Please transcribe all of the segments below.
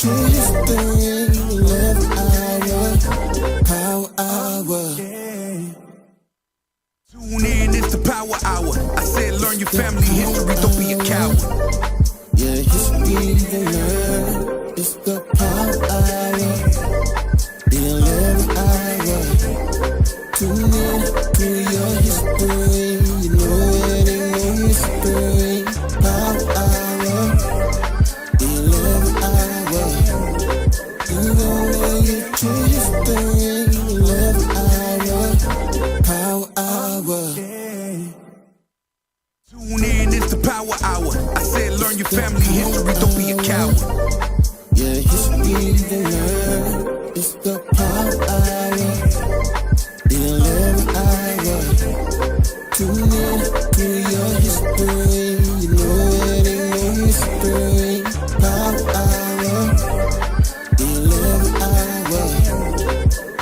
Tune in, it's the power hour. I said learn your family history, don't be a coward. Yeah, history to learn. It's the power hour. The 11th hour. Tune in to your history. You know it ain't no mystery. Power hour. The 11th hour. You gonna get your history. 11th hour. Power hour. Tune in, it's the power hour. I said learn your family history, don't be a coward. Yeah, history to learn. It's the power hour. The 11th hour. Tune in to your history. You know it ain't no mystery. Power hour. The 11th hour.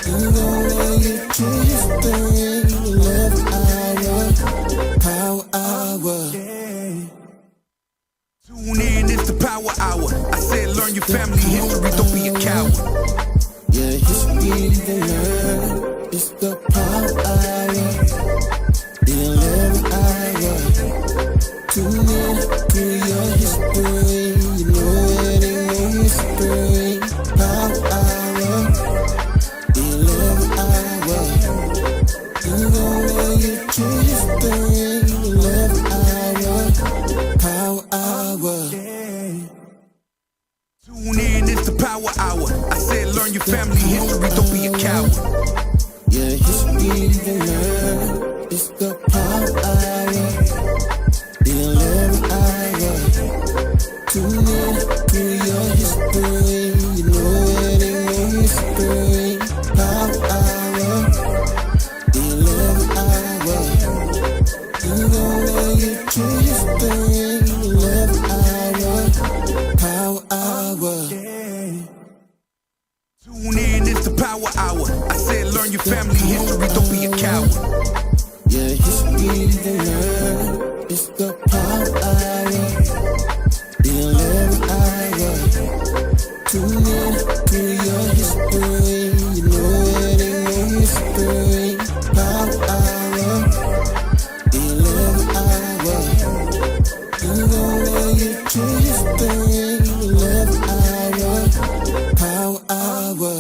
You gonna get your history. 11th hour. Power hour. Tune in, it's the power hour. I said learn your family history, don't be a coward. Yeah, history to learn. It's the power hour. The 11th hour. Tune in to your history. You know it ain't no mystery. Power hour. The 11th hour. You gonna get your history. 11th hour. Power hour. Tune in, it's the power hour. I said learn your family history, don't be a coward. Yeah, history to learn. It's the power hour. The 11th hour. Tune in to your history. You know it ain't no mystery. Power hour. The 11th hour. You gonna get your history. 11th hour. Power hour. Tune in, it's the power hour. I said learn your family history, don't be a coward. Yeah, history to learn. It's the power hour. The 11th hour. Tune in to your history. You know it ain't no mystery. Power hour. The 11th hour. You gonna get your history. 11th hour. Power hour.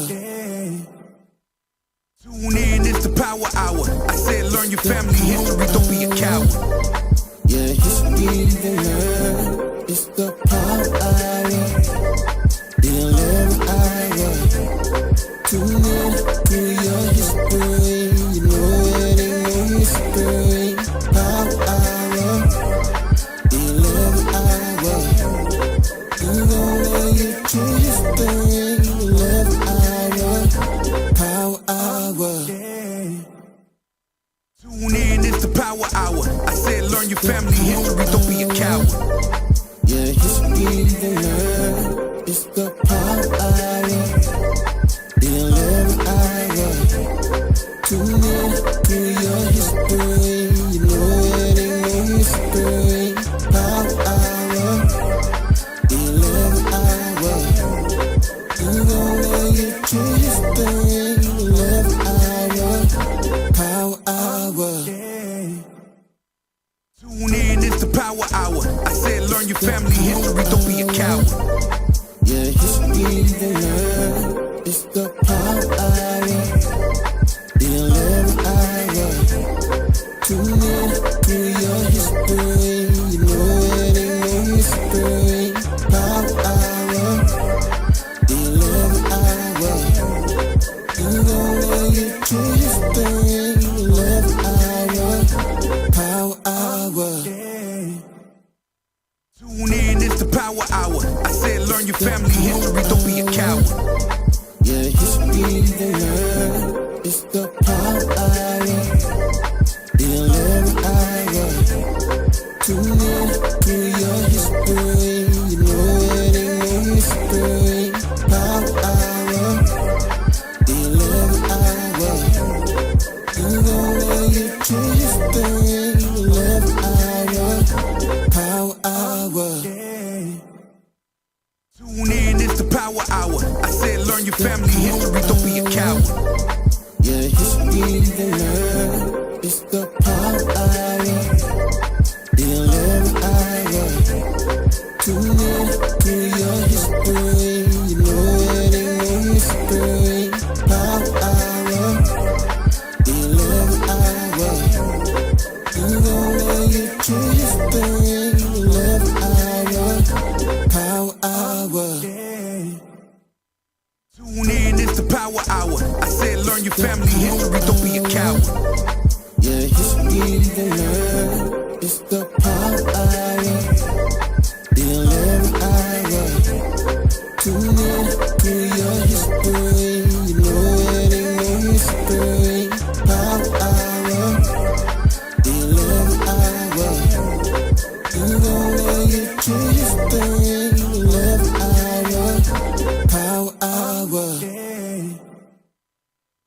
Tune in, it's the power hour. I said learn your family history, don't be a coward. Yeah, history to learn. It's the power hour. The 11th hour. Tune in to your history. You know it ain't no mystery. Power hour. The 11th hour. You gonna get your history. 11th hour. Power hour. Tune in, it's the power hour. I said learn your family history, don't be a coward. Yeah, history to learn. It's the power hour. The 11th hour. Tune in to your history. You know it ain't no mystery. Power hour. The 11th hour. You gonna get your history. 11th hour. Power hour. Tune in, it's the power hour. I said learn your family history, don't be a coward. Yeah, history to learn. It's the power hour. The 11th hour. Tune in to your history. You know it ain't no mystery. Power hour. The 11th hour. You gonna get your history. 11th hour. Power hour. Tune in, it's the power hour. I said learn your family history, don't be a coward. Yeah, history to learn. It's the power hour. The 11th hour. Tune in to your history. You know it ain't no mystery. Power hour. The 11th hour. You gonna get your history. 11th hour. Power hour. Tune in, it's the power hour. believe and learn. It's the power hour. The 11th hour. Tune in to your history. You know it ain't no mystery. Power hour. The 11th hour. You gon' know your true history. 11th hour. Power hour. Tune in, it's the power hour. I said learn your family history, don't be a coward. Yeah, history to learn. It's the power hour. The 11th hour. Tune in to your history. You know it ain't no mystery. Power hour. The 11th hour. You gon' know your true history. 11th hour. Power hour.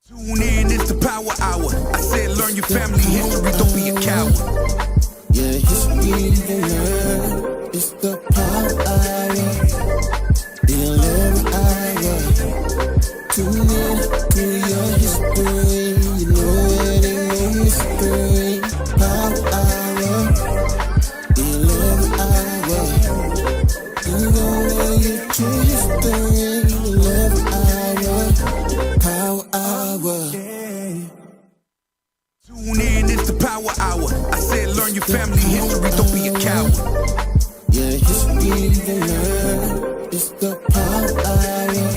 Tune in, it's the power hour. I said learn your family history, don't be a coward. Yeah, history to learn. It's the power hour. The 11th hour. Tune in to your history. You know it ain't no mystery. Power hour. The 11th hour. You gon' know your true history. 11th hour. Power hour. Tune in, it's the power hour. I said learn your family history, don't be a coward. Yeah, history to learn. It's the power hour.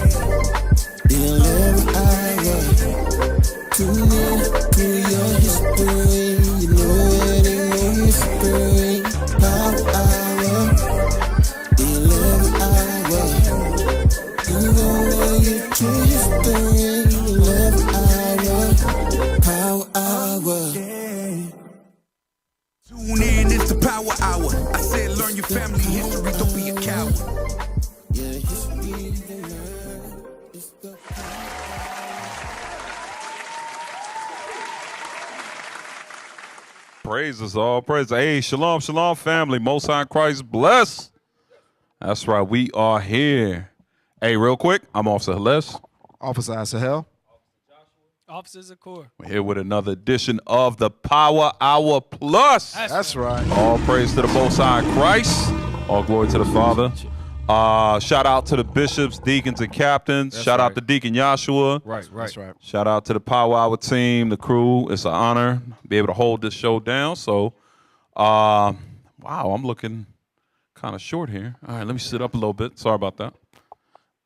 The 11th hour. Tune in to your history. You know it ain't no mystery. Power hour. The 11th hour. You gon' know your true history. 11th hour. Power hour. Tune in, it's the power hour. I said learn your family history, don't be a coward. Yeah, history to learn. It's the Praises, all praise. Hey, shalom, shalom, family. Most High Christ bless. That's right, we are here. Hey, real quick, I'm Officer Hales. Officer Sahel. Officers of Core. We're here with another edition of the Power Hour Plus. That's right. All praise to the Most High Christ. All glory to the Father. Shout out to the bishops, deacons, and captains. Shout out to Deacon Joshua. Right. That's right. Shout out to the Power Hour team, the crew. It's an honor to be able to hold this show down. So, wow, I'm looking kind of short here. All right, let me sit up a little bit. Sorry about that.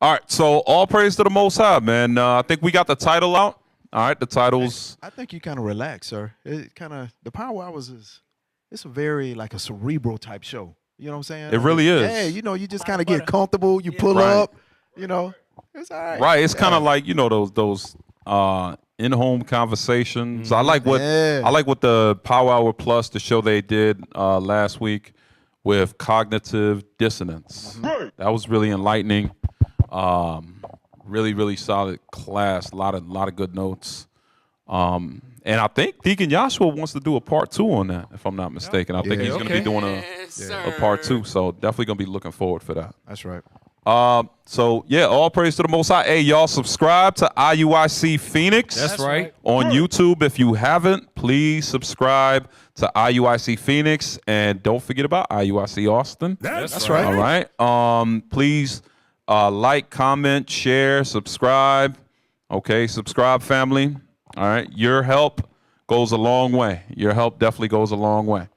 All right, so all praise to the Most High, man. I think we got the title out. All right, the title's... I think you kind of relax, sir. It kind of, the Power Hours it's a very like a cerebral type show. You know what I'm saying? It really is. Yeah, you know, you just kind of get comfortable. You pull Right. up, you know. It's all right. Right, it's kind of like, you know, those in-home conversations. I like what the Power Hour Plus, the show they did last week with cognitive dissonance. That was really enlightening. Really, really solid class. A lot of good notes. And I think Deacon Joshua wants to do a part 2 on that, if I'm not mistaken. I think he's going to be doing a part 2. So definitely going to be looking forward for that. That's right. So yeah, all praise to the Most High. Hey, y'all subscribe to IUIC Phoenix. That's right. On YouTube. If you haven't, please subscribe to IUIC Phoenix. And don't forget about IUIC Austin. That's right. All right. Please like, comment, share, subscribe. Okay, subscribe, family. All right. Your help goes a long way. Your help definitely goes a long way.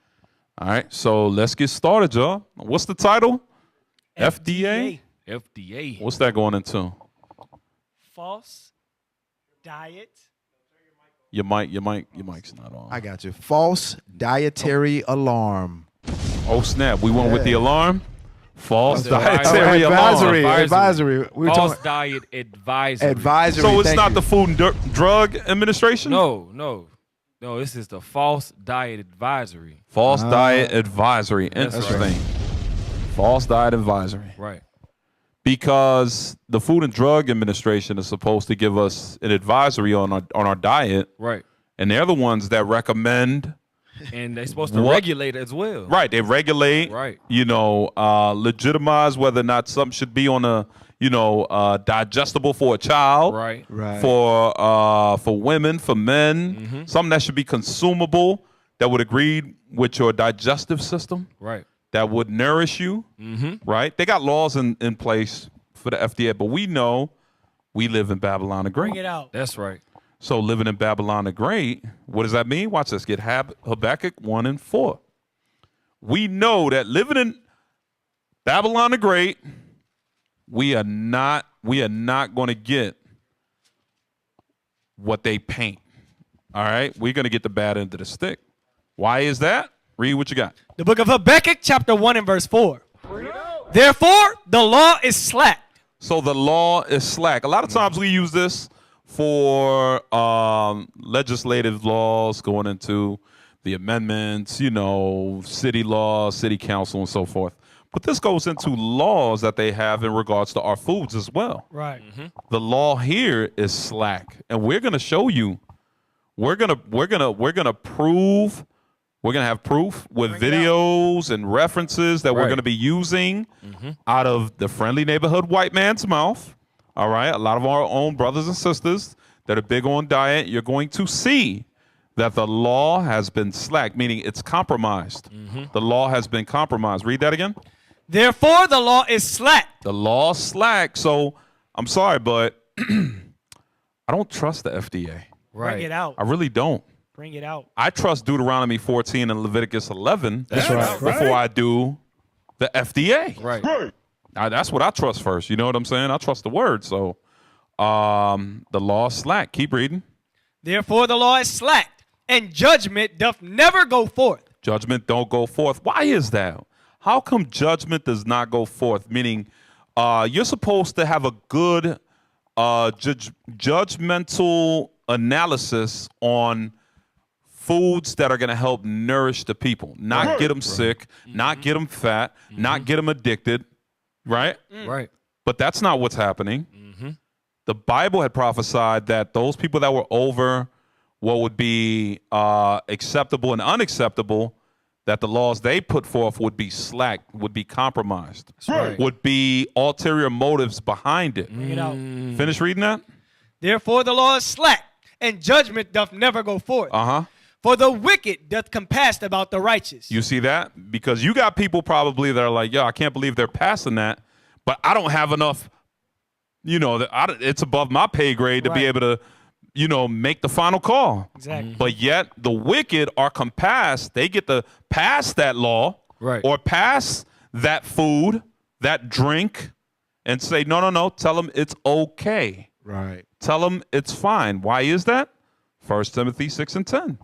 All right. So let's get started, y'all. What's the title? F.D.A.? F.D.A. What's that going into? False diet. Your mic's not on. I got you. False dietary alarm. Oh snap! We went with the alarm. False The dietary advisory. alarm. Advisory. We were False talking diet advisory. advisory. So it's thank not you. the Food and Drug Administration. No. This is the false diet advisory. False diet advisory. That's Interesting. right. False diet advisory. Right. Because the Food and Drug Administration is supposed to give us an advisory on our diet, Right. and they're the ones that recommend. And they're supposed to What? regulate as well. Right, they regulate. Right. You know, legitimize whether or not something should be on a digestible for a child, Right. Right. for women, for men, something that should be consumable, that would agree with your digestive system, Right. that would nourish you, right? They got laws in place for the FDA, but we know we live in Babylon the Great. Bring it out. That's right. So living in Babylon the Great, what does that mean? Watch this. Get Habakkuk 1 and 4. We know that living in Babylon the Great, we are not going to get what they paint. All right? We're going to get the bad end of the stick. Why is that? Read what you got. The book of Habakkuk, chapter 1 and verse 4. Therefore, the law is slack. So the law is slack. A lot of times we use this for legislative laws going into the amendments, city laws, city council, and so forth. But this goes into laws that they have in regards to our foods as well. Right. The law here is slack, and we're going to show you. We're gonna prove. We're gonna have proof with videos and references that we're Right. gonna be using out of the friendly neighborhood white man's mouth. All right, a lot of our own brothers and sisters that are big on diet. You're going to see that the law has been slack, meaning it's compromised. The law has been compromised. Read that again. Therefore, the law is slack. The law slack. So I'm sorry, but I don't trust the FDA. Bring it out. I really don't. Bring it out. I trust Deuteronomy 14 and Leviticus 11 That's right. before I do the FDA. Right. That's what I trust first. You know what I'm saying? I trust the word. So the law is slack. Keep reading. Therefore, the law is slack, and judgment doth never go forth. Judgment don't go forth. Why is that? How come judgment does not go forth? Meaning you're supposed to have a good judgmental analysis on foods that are going to help nourish the people, not get them sick, not get them fat, not get them addicted, right? Right. But that's not what's happening. The Bible had prophesied that those people that were over what would be acceptable and unacceptable, that the laws they put forth would be slack, would be compromised, right. would be ulterior motives behind it. Bring it out. Finish reading that? Therefore, the law is slack, and judgment doth never go forth. For the wicked doth compass about the righteous. You see that? Because you got people probably that are like, yo, I can't believe they're passing that, but I don't have enough, it's above my pay grade to be able to, make the final call. Exactly. But yet the wicked are compassed. They get to pass that law or pass that food, that drink, and say, no, tell them it's okay. Right. Tell them it's fine. Why is that? 1 Timothy 6 and 10.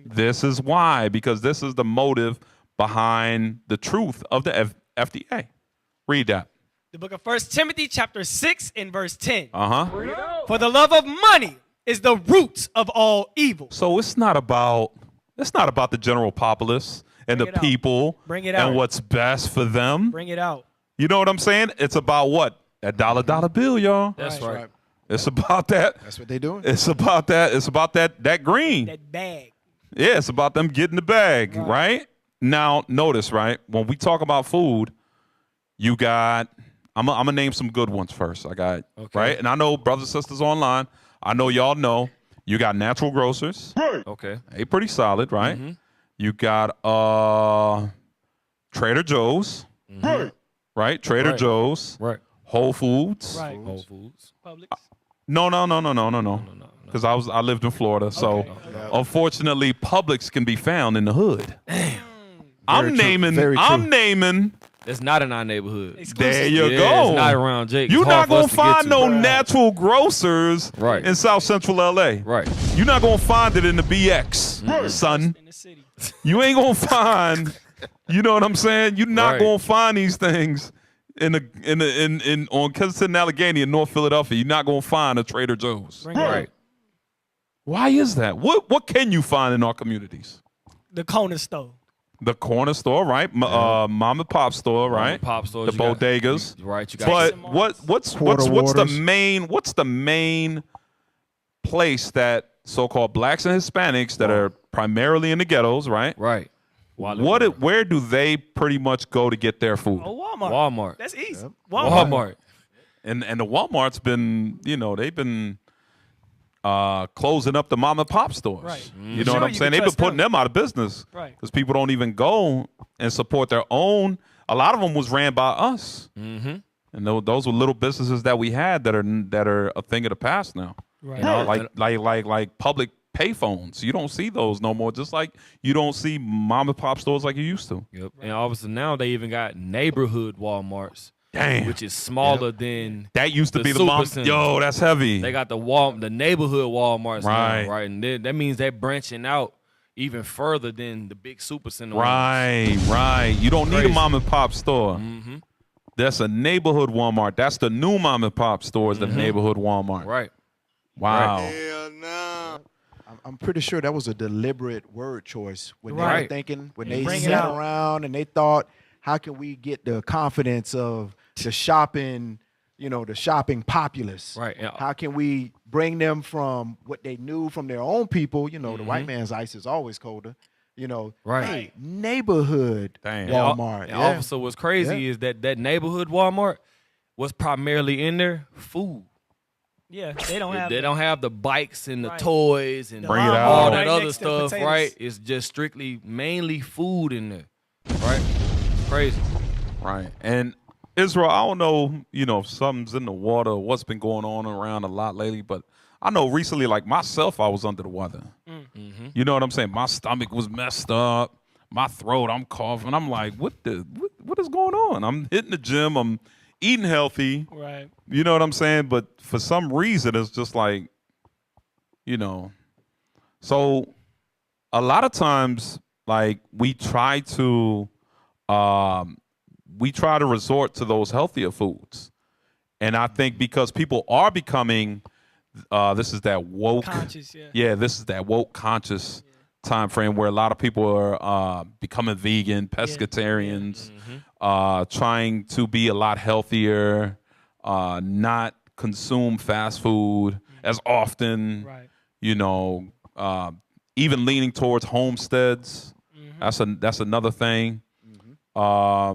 This is why, because this is the motive behind the truth of the FDA. Read that. The book of 1 Timothy chapter 6 and verse 10. Uh-huh. For the love of money is the root of all evil. So it's not about the general populace and the people and what's best for them. Bring it out. You know what I'm saying? It's about what? That dollar bill, y'all. That's right. It's about that. That's what they're doing. It's about that. It's about that green. That bag. Yeah, it's about them getting the bag, right? Now, notice, right? When we talk about food, you got, I'm going to name some good ones first. I got, right? And I know brothers and sisters online, I know y'all know, you got Natural Grocers. Okay. They pretty solid, right? You got Trader Joe's, right? Trader Joe's. Right. Whole Foods. Right. Whole Foods. Publix. No. Because I lived in Florida, so unfortunately, Publix can be found in the hood. I'm naming. It's not in our neighborhood. There you Yeah, go. It's not around Jake. You're It's not hard for gonna us to get find to. no Natural Grocers in South Central LA. Right. You're not gonna find it in the BX, son. In the city. You ain't gonna find. You know what I'm saying? You're not gonna find these things in on Kensington and Allegheny in North Philadelphia. You're not gonna find a Trader Joe's. Right. Why is that? What can you find in our communities? The corner store. The corner store, right? Mom and pop store, right? Pop stores. The bodegas. You got. But what's the main place that so-called blacks and Hispanics that are primarily in the ghettos, right? Right. Where do they pretty much go to get their food? Oh, Walmart. Walmart. That's easy. Walmart. And the Walmart's been, they've been closing up the mom and pop stores. Right. You know what I'm saying? They've been putting them out of business. Right. Because people don't even go and support their own. A lot of them was ran by us. Mm-hmm. And those were little businesses that we had that are a thing of the past now. Right. You know, like public payphones. You don't see those no more. Just like you don't see mom and pop stores like you used to. Yep. And obviously now they even got neighborhood Walmarts. Damn. Which is smaller than that used to be the super mom. center. Yo, that's heavy. They got the neighborhood Walmarts Right. now, right? And that means they're branching out even further than the big super center ones. Right. You don't need a mom and pop store. Mm-hmm. That's a neighborhood Walmart. That's the new mom and pop stores, the neighborhood Walmart. Right. Wow. Hell no. I'm pretty sure that was a deliberate word choice when they were Right. thinking, when They they bring it sat out. around and they thought, how can we get the confidence of the shopping, the shopping populace? Right. Yeah. How can we bring them from what they knew from their own people? The white man's ice is always colder. Right. Hey, neighborhood Damn. Walmart. And also what's crazy is that neighborhood Walmart was primarily in there food. Yeah, they don't have. They don't have the bikes and the Right. toys and Bring it out. all Right that other next to stuff, potatoes. right? It's just strictly mainly food in there, right? It's crazy. Right. And Israel, I don't know, if something's in the water, what's been going on around a lot lately, but I know recently, like myself, I was under the weather. Mm-hmm. You know what I'm saying? My stomach was messed up. My throat, I'm coughing. I'm like, what is going on? I'm hitting the gym. I'm eating healthy. Right. You know what I'm saying? But for some reason, it's just like, So a lot of times, like we try to resort to those healthier foods. And I think because people are becoming, this is that woke. Conscious, yeah. Yeah, this is that woke conscious time frame where a lot of people are becoming vegan, pescatarians, trying to be a lot healthier, not consume fast food as often. Right. Even leaning towards homesteads. That's another thing. I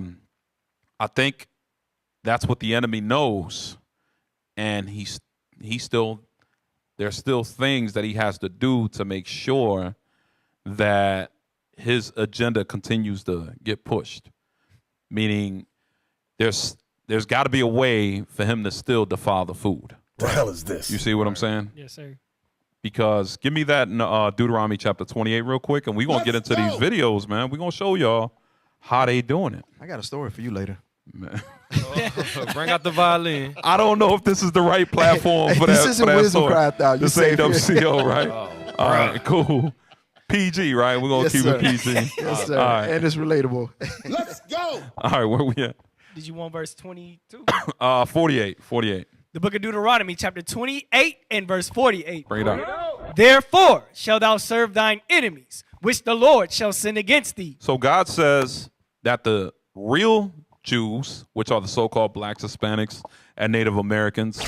think that's what the enemy knows, and there's still things that he has to do to make sure that his agenda continues to get pushed. Meaning, there's got to be a way for him to still defile the food. The hell is this? You see what I'm saying? Yes, sir. Because give me that in Deuteronomy chapter 28 real quick, and we're going to get into these videos, man. We're going to show y'all how they doing it. I got a story for you later. Man. Bring out the violin. I don't know if this is the right platform for This that. isn't for that Wisdom story. Cry Out. You This safe ain't here. WCO, right? All right, cool. PG, right? We're going to Yes, keep it sir. PG. Yes, sir. All right. And it's relatable. Let's go. All right, where we at? Did you want verse 22? 48. The book of Deuteronomy, chapter 28 and verse 48. Bring it up. Therefore shalt thou serve thine enemies, which the Lord shall send against thee. So God says that the real Jews, which are the so-called blacks, Hispanics, and Native Americans,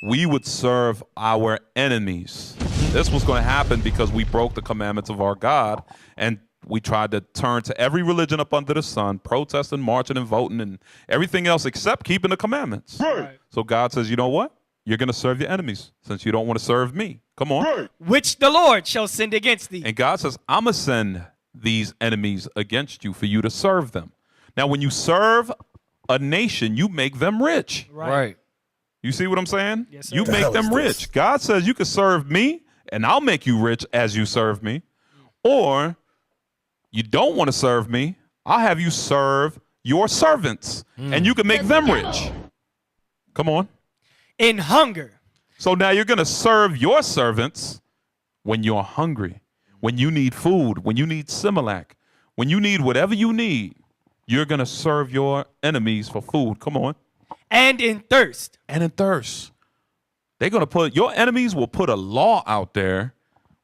we would serve our enemies. This was going to happen because we broke the commandments of our God, and we tried to turn to every religion up under the sun, protesting, marching, and voting, and everything else except keeping the commandments. Right. So God says, you know what? You're going to serve your enemies since you don't want to serve me. Come on. Which the Lord shall send against thee. And God says, I'm going to send these enemies against you for you to serve them. Now, when you serve a nation, you make them rich. Right. You see what I'm saying? Yes, sir. You The make hell them is this? rich. God says you can serve me, and I'll make you rich as you serve me. Or you don't want to serve me, I'll have you serve your servants, and you can make them rich. Come on. In hunger. So now you're going to serve your servants when you're hungry, when you need food, when you need Similac, when you need whatever you need. You're going to serve your enemies for food. Come on. And in thirst. And in thirst. They're going to your enemies will put a law out there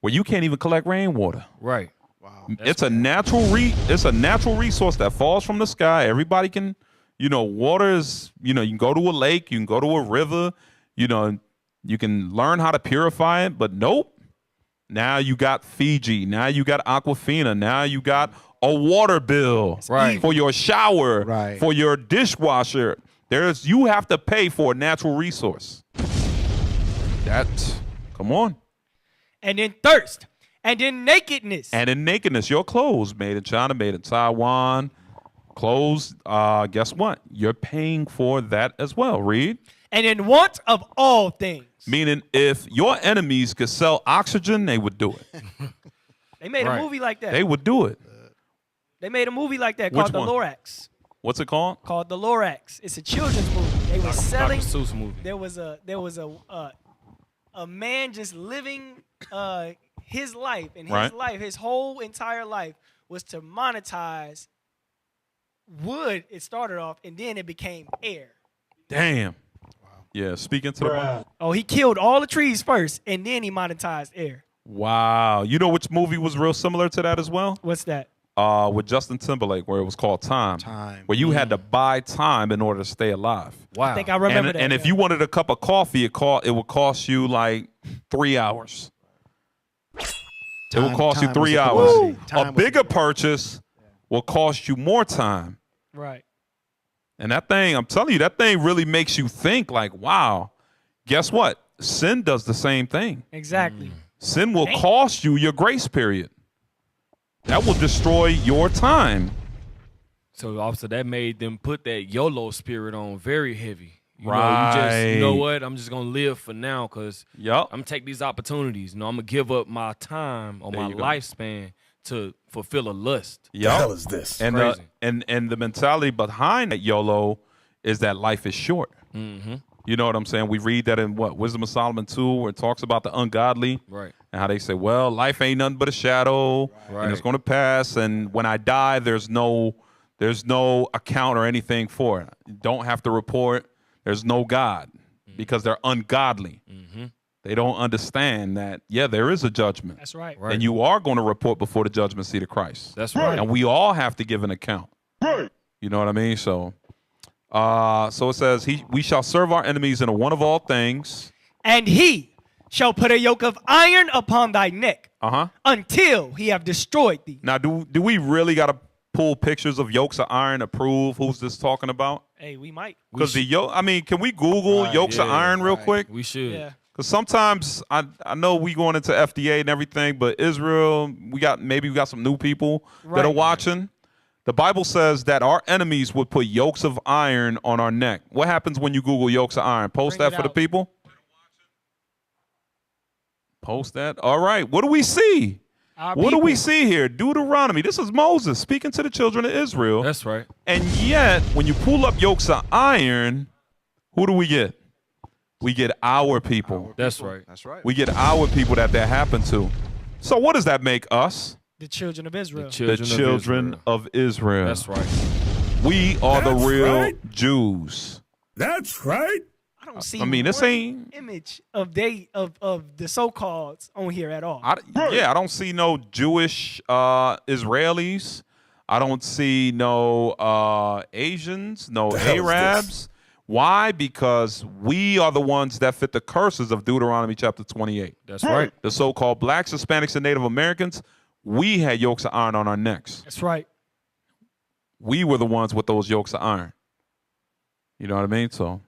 where you can't even collect rainwater. Right. Wow. It's a natural resource that falls from the sky. Everybody can, water is, you can go to a lake, you can go to a river, you can learn how to purify it, but nope. Now you got Fiji. Now you got Aquafina. Now you got a water bill Right. for your shower, Right. for your dishwasher. You have to pay for a natural resource. Come on. And then thirst. And then nakedness. And in nakedness, your clothes made in China, made in Taiwan, clothes, guess what? You're paying for that as well. Read. And in want of all things. Meaning if your enemies could sell oxygen, they would do it. They made a movie like that. They would do it. They made a movie like that Which called The one? Lorax. What's it called? Called The Lorax. It's a children's movie. They were selling. Dr. Seuss movie. There was a man just living his life, and his whole entire life was to monetize wood. It started off, and then it became air. Damn. Wow. Yeah, speaking to the Oh, he killed all the trees first, and then he monetized air. Wow. You know which movie was real similar to that as well? What's that? With Justin Timberlake, where it was called Time. Time. Where you had to buy time in order to stay alive. Wow. I think I remember that. And if you wanted a cup of coffee, it would cost you like 3 hours. It will cost you 3 hours. A bigger purchase will cost you more time. Right. And that thing, I'm telling you, that thing really makes you think like, wow, guess what? Sin does the same thing. Exactly. Sin will cost you your grace period. That will destroy your time. So also that made them put that YOLO spirit on very heavy. You Right. you know what? I'm just gonna live for now because Yup. I'm gonna take these opportunities. I'm gonna give up my time or my you go. lifespan to fulfill a lust. The hell is this? And Crazy. and the mentality behind that YOLO is that life is short. Mm-hmm. You know what I'm saying? We read that in Wisdom of Solomon 2, where it talks about the ungodly. Right. And how they say, well, life ain't nothing but a shadow, and it's going to pass. And when I die, there's no account or anything for it. You don't have to report. There's no God because they're ungodly. Mm-hmm. They don't understand that, yeah, there is a judgment. That's right. And you are going to report before the judgment seat of Christ. That's right. And we all have to give an account. Right. You know what I mean? So it says, we shall serve our enemies in a one of all things. And he shall put a yoke of iron upon thy neck Uh-huh. until he have destroyed thee. Now, do we really got to pull pictures of yokes of iron to prove who's this talking about? Hey, we might. Because can we Google yokes of iron real quick? We should. Yeah. Because sometimes I know we going into F.D.A. and everything, but Israel, we got some new people that are watching. The Bible says that our enemies would put yokes of iron on our neck. What happens when you Google yokes of iron? Post Bring that it for the out. people. Post that. All right. What do we see? What do we see here? Deuteronomy. This is Moses speaking to the children of Israel. That's right. And yet, when you pull up yokes of iron, who do we get? We get our people. That's right. That's right. We get our people that happened to. So what does that make us? The children of Israel. The children of Israel. That's right. We are the That's real right. Jews. That's right. I don't see this one ain't- image of the so-called on here at all. I don't see no Jewish Israelis. I don't see no Asians, no The hell is Arabs. Why? Because we are the ones that fit the curses of Deuteronomy chapter 28. That's right. The so-called blacks, Hispanics, and Native Americans, we had yokes of iron on our necks. That's right. We were the ones with those yokes of iron. You know what I mean? So,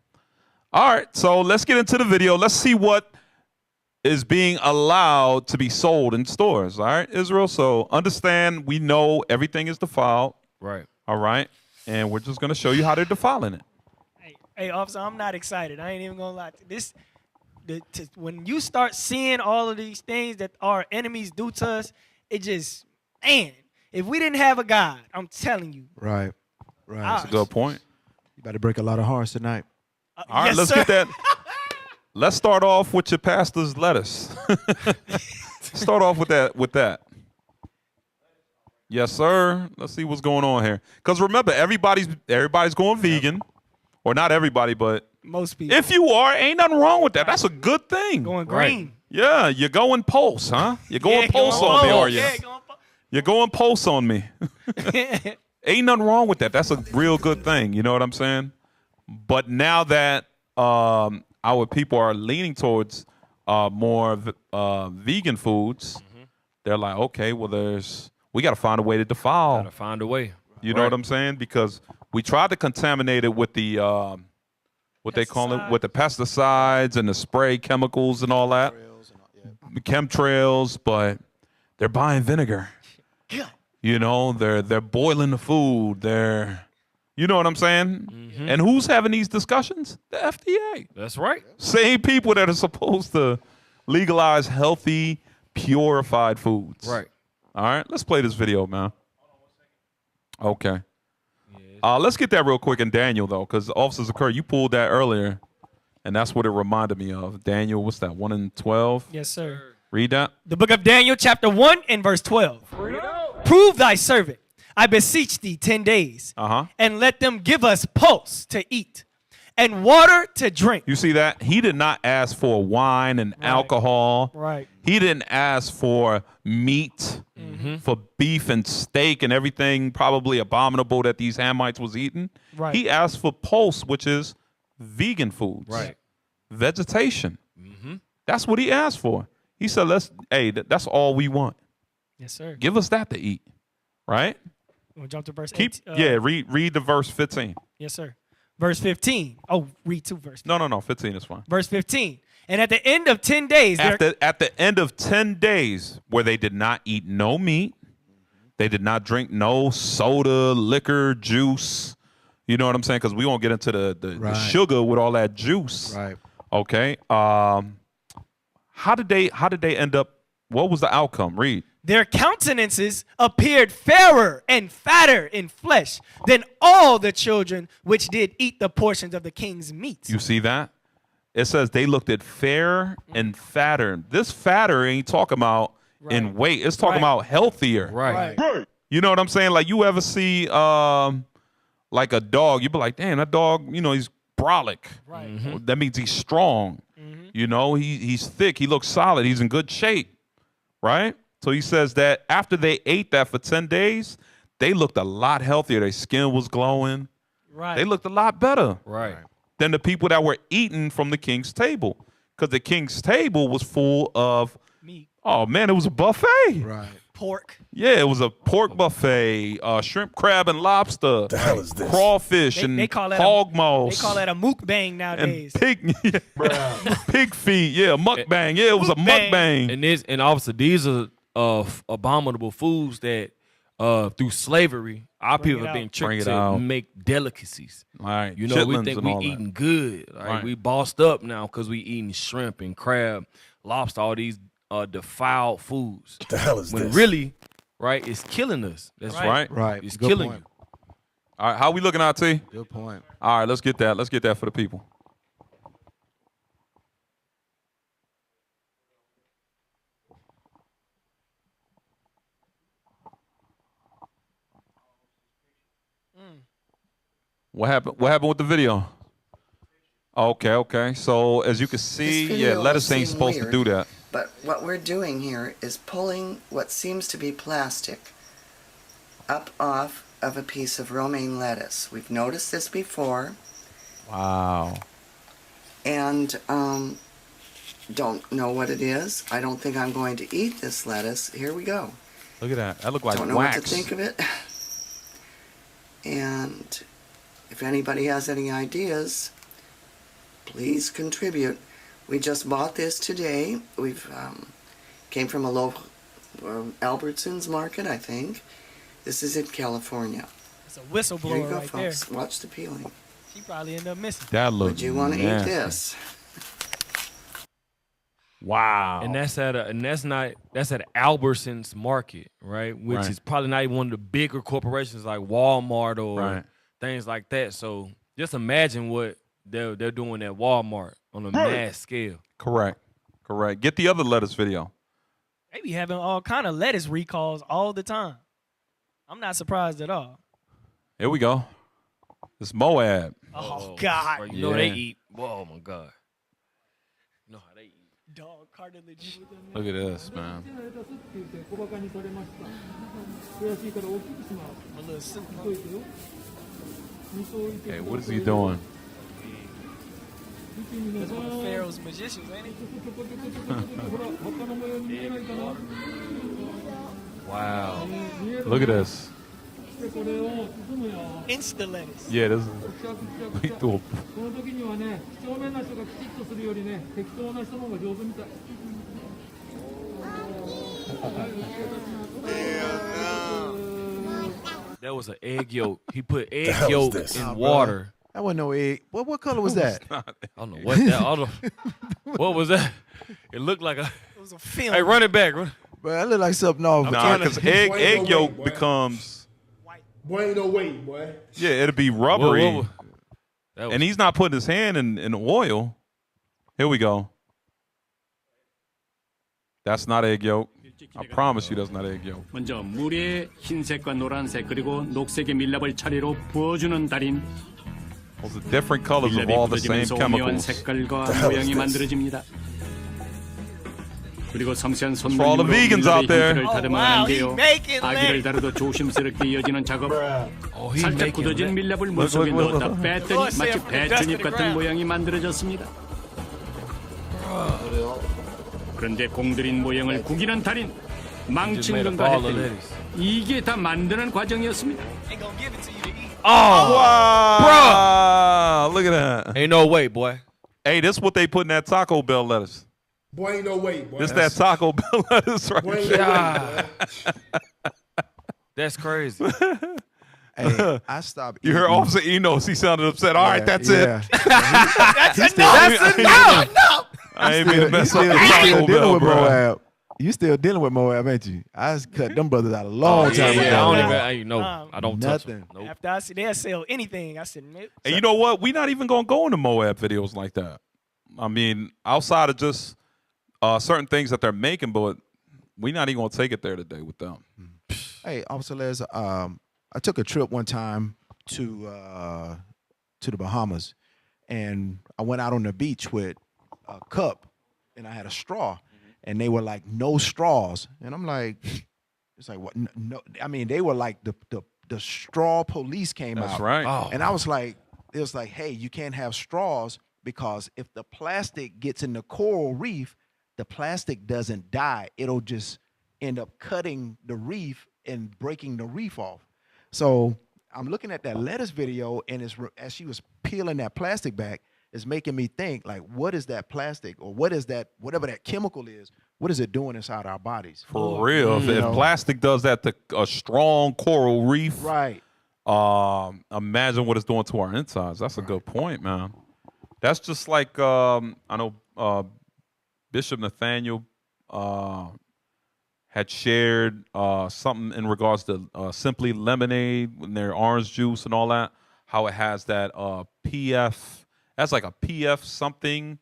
all right. So let's get into the video. Let's see what is being allowed to be sold in stores. All right, Israel. So understand, we know everything is defiled. Right. All right. And we're just going to show you how they're defiling it. Hey, officer, I'm not excited. I ain't even gonna lie. When you start seeing all of these things that our enemies do to us, it just, man, if we didn't have a God, I'm telling you. Right. Right. Ah. That's a good point. You better break a lot of hearts tonight. All right, yes, let's sir. get that. Let's start off with your pastor's lettuce. Start off with that. Yes, sir. Let's see what's going on here. Because remember, everybody's going vegan. Or not everybody, but Most people. if you are, ain't nothing wrong with that. That's a good thing. Going green. Yeah, you're going pulse, huh? You're going Yeah, pulse going on me, pulse. are you? Yeah, going You're going pulse on me. Ain't nothing wrong with that. That's a real good thing. You know what I'm saying? But now that our people are leaning towards more vegan foods, they're like, okay, well, we got to find a way to defile. Gotta find a way. You know what I'm saying? Because We tried to contaminate it with the what they call it, with the pesticides and the spray chemicals and all that, chemtrails. But they're buying vinegar. You know, they're boiling the food. You know what I'm saying? And who's having these discussions? The FDA. That's right. Same people that are supposed to legalize healthy, purified foods. Right. All right, let's play this video, man. Okay. Let's get that real quick in Daniel, though, because Officers Occur, you pulled that earlier, and that's what it reminded me of. Daniel, what's that, 1 and 12? Yes, sir. Read that. The book of Daniel, chapter 1 and verse 12. Prove thy servant, I beseech thee, 10 days, and let them give us pulse to eat and water to drink. You see that? He did not ask for wine and alcohol. Right. He didn't ask for meat, for beef and steak and everything probably abominable that these Hamites was eating. Right. He asked for pulse, which is vegan foods. Right. Vegetation. That's what he asked for. He said, that's all we want. Yes, sir. Give us that to eat. Right? We'll jump to verse 18. 18. Read the verse 15. Yes, sir. Verse 15. Oh, read 2 verses. No, 15 is fine. Verse 15. And at the end of 10 days, at the end of 10 days, where they did not eat no meat, they did not drink no soda, liquor, juice. You know what I'm saying? Because we won't get into the sugar with all that juice. Right. Okay. How did they end up? What was the outcome? Read. Their countenances appeared fairer and fatter in flesh than all the children which did eat the portions of the king's meat. You see that? It says they looked at fair and fatter. This fatter ain't talking about in weight. It's talking about healthier. Right. You know what I'm saying? Like you ever see like a dog, you be like, damn, that dog, you know, he's brolic. Right. That means he's strong. You know, he's thick. He looks solid. He's in good shape. Right? So he says that after they ate that for 10 days, they looked a lot healthier. Their skin was glowing. Right. They looked a lot better. Right. Than the people that were eating from the king's table. Because the king's table was full of meat. Oh, man, it was a buffet. Right. Pork. Yeah, it was a pork buffet, shrimp, crab, and lobster. The hell is this? Crawfish and hog maws. They call that a mukbang nowadays. And pig feet. Yeah, mukbang. Yeah, it was a mukbang. And obviously these are abominable foods that through slavery our people have been tricked to make delicacies. Right. You know, we think we eating good. Right? We bossed up now because we eating shrimp and crab, lobster, all these defiled foods. The hell is this? When really, right, it's killing us. That's right. Right. It's Good killing point. you. All right, how we looking out, T? Good point. All right, let's get that. Let's get that for the people. What happened? What happened with the video? Okay. So as you can see, lettuce ain't supposed to do that. But what we're doing here is pulling what seems to be plastic up off of a piece of romaine lettuce. We've noticed this before. Wow. And don't know what it is. I don't think I'm going to eat this lettuce. Here we go. Look at that. That looked like don't know wax. what to think of it. And if anybody has any ideas, please contribute. We just bought this today. We've came from a local Albertsons market, I think. This is in California. It's a whistleblower Here you go, right folks. there. Watch the peeling. She probably ended up missing. That looks Would you want to eat this? Wow. And that's at Albertsons market, right? Which is probably not even one of the bigger corporations like Walmart or things like that. So just imagine what they're doing at Walmart on a mass scale. Correct. Get the other lettuce video. They be having all kind of lettuce recalls all the time. I'm not surprised at all. Here we go. It's Moab. Oh God. Right, you know they eat. Whoa, my God. You know how they eat. Dog cartilage. Look at this, man. Hey, what is he doing? That's one of Pharaoh's magicians, ain't he? Wow. Look at this. Insta lettuce. Yeah, this is. We threw a- この時にはね、几帳面な人がきちっとするよりね、適当な人の方が上手みたい。 That was an egg yolk. He put egg hell is yolk this? in Nah, water. That wasn't no egg. What color was that? I don't know what that. I don't know. What was that? It looked like a. It was a film. Hey, run it back. Run. Bro, that look like something off. Nah, because egg Wait, no yolk wait, boy. becomes. Boy, ain't no way, boy. Yeah, it'll be rubbery. Whoa. That was, And he's not putting his hand in oil. Here we go. That's not egg yolk. I promise you that's not egg yolk. 먼저 물에 흰색과 노란색 그리고 녹색의 밀랍을 차례로 부어주는 달인. Those are different colors of 밀랍이 all the same 굳어지면서 오묘한 chemicals. 색깔과 모양이 만들어집니다. 그리고 섬세한 For all the 손놀림으로 vegans out 밀랍의 there. 형태를 Oh, 다듬어가는데요. wow, he making 아기를 leg. 다루도 조심스럽게 이어지는 작업. oh, he 살짝 making 굳어진 that. 밀랍을 물속에 look, look, 넣었다 look. 뺐더니 Lord 마치 said from the dust 배추잎 to the 같은 ground. 모양이 만들어졌습니다. 그런데 공들인 모양을 구기는 달인. Just 망친 made a 건가 ball of 했더니 lettuce. 이게 다 만드는 과정이었습니다. Ain't gonna give it to you to eat. Wow. Look at that. Ain't no way, boy. Hey, this is what they put in that Taco Bell lettuce. Boy, ain't no way, boy. This that Taco Bell lettuce right Boy, ain't there. no way, boy. That's crazy. Hey, I stopped. You heard eating- Officer Enos. He sounded upset. All right, that's it. That's enough. I ain't mean to mess up the You still Taco dealing Bell, with bro. Moab. You still dealing with Moab, ain't you? I just cut them brothers out a long Yeah, time yeah, I ago. don't even. I know. I don't touch them. Nothing. Nope. After I see they'll sell anything, I said, nope. And you know what? We're not even going to go into Moab videos like that. I mean, outside of just certain things that they're making, but we're not even going to take it there today with them. Hey, Officer Les, I took a trip one time to the Bahamas, and I went out on the beach with a cup, and I had a straw, and they were like, no straws, and I'm like, it's like what? No, I mean, they were like the straw police came out. That's right. Oh. And I was like, it was like, hey, you can't have straws because if the plastic gets in the coral reef, the plastic doesn't die. It'll just end up cutting the reef and breaking the reef off. So I'm looking at that lettuce video, and as she was peeling that plastic back, it's making me think, like, what is that plastic, or what is that, whatever that chemical is, what is it doing inside our bodies? For real. If know. plastic does that to a strong coral reef, Right. imagine what it's doing to our insides. That's a good point, man. That's just like, I know Bishop Nathaniel had shared something in regards to Simply Lemonade and their orange juice and all that, how it has that PF, that's like a PF something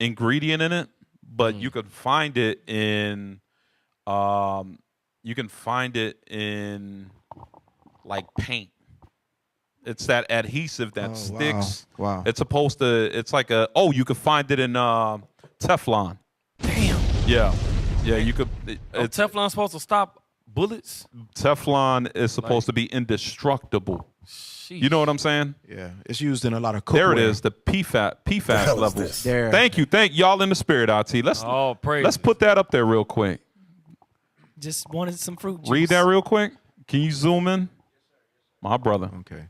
ingredient in it, but you could find it in, like paint. It's that adhesive that Oh, sticks. wow. It's supposed to, it's like you could find it in Teflon. Damn. Yeah. Yeah, you could. It's Teflon's supposed to stop bullets. Teflon is supposed to be indestructible. Sheesh. You know what I'm saying? Yeah, it's used in a lot of cookware. There it is, the PFAS hell is levels. this? There. Thank you, y'all in the spirit, IT. Oh, praise. Let's put that up there real quick. Just wanted some fruit juice. Read that real quick. Can you zoom in, my brother? Okay.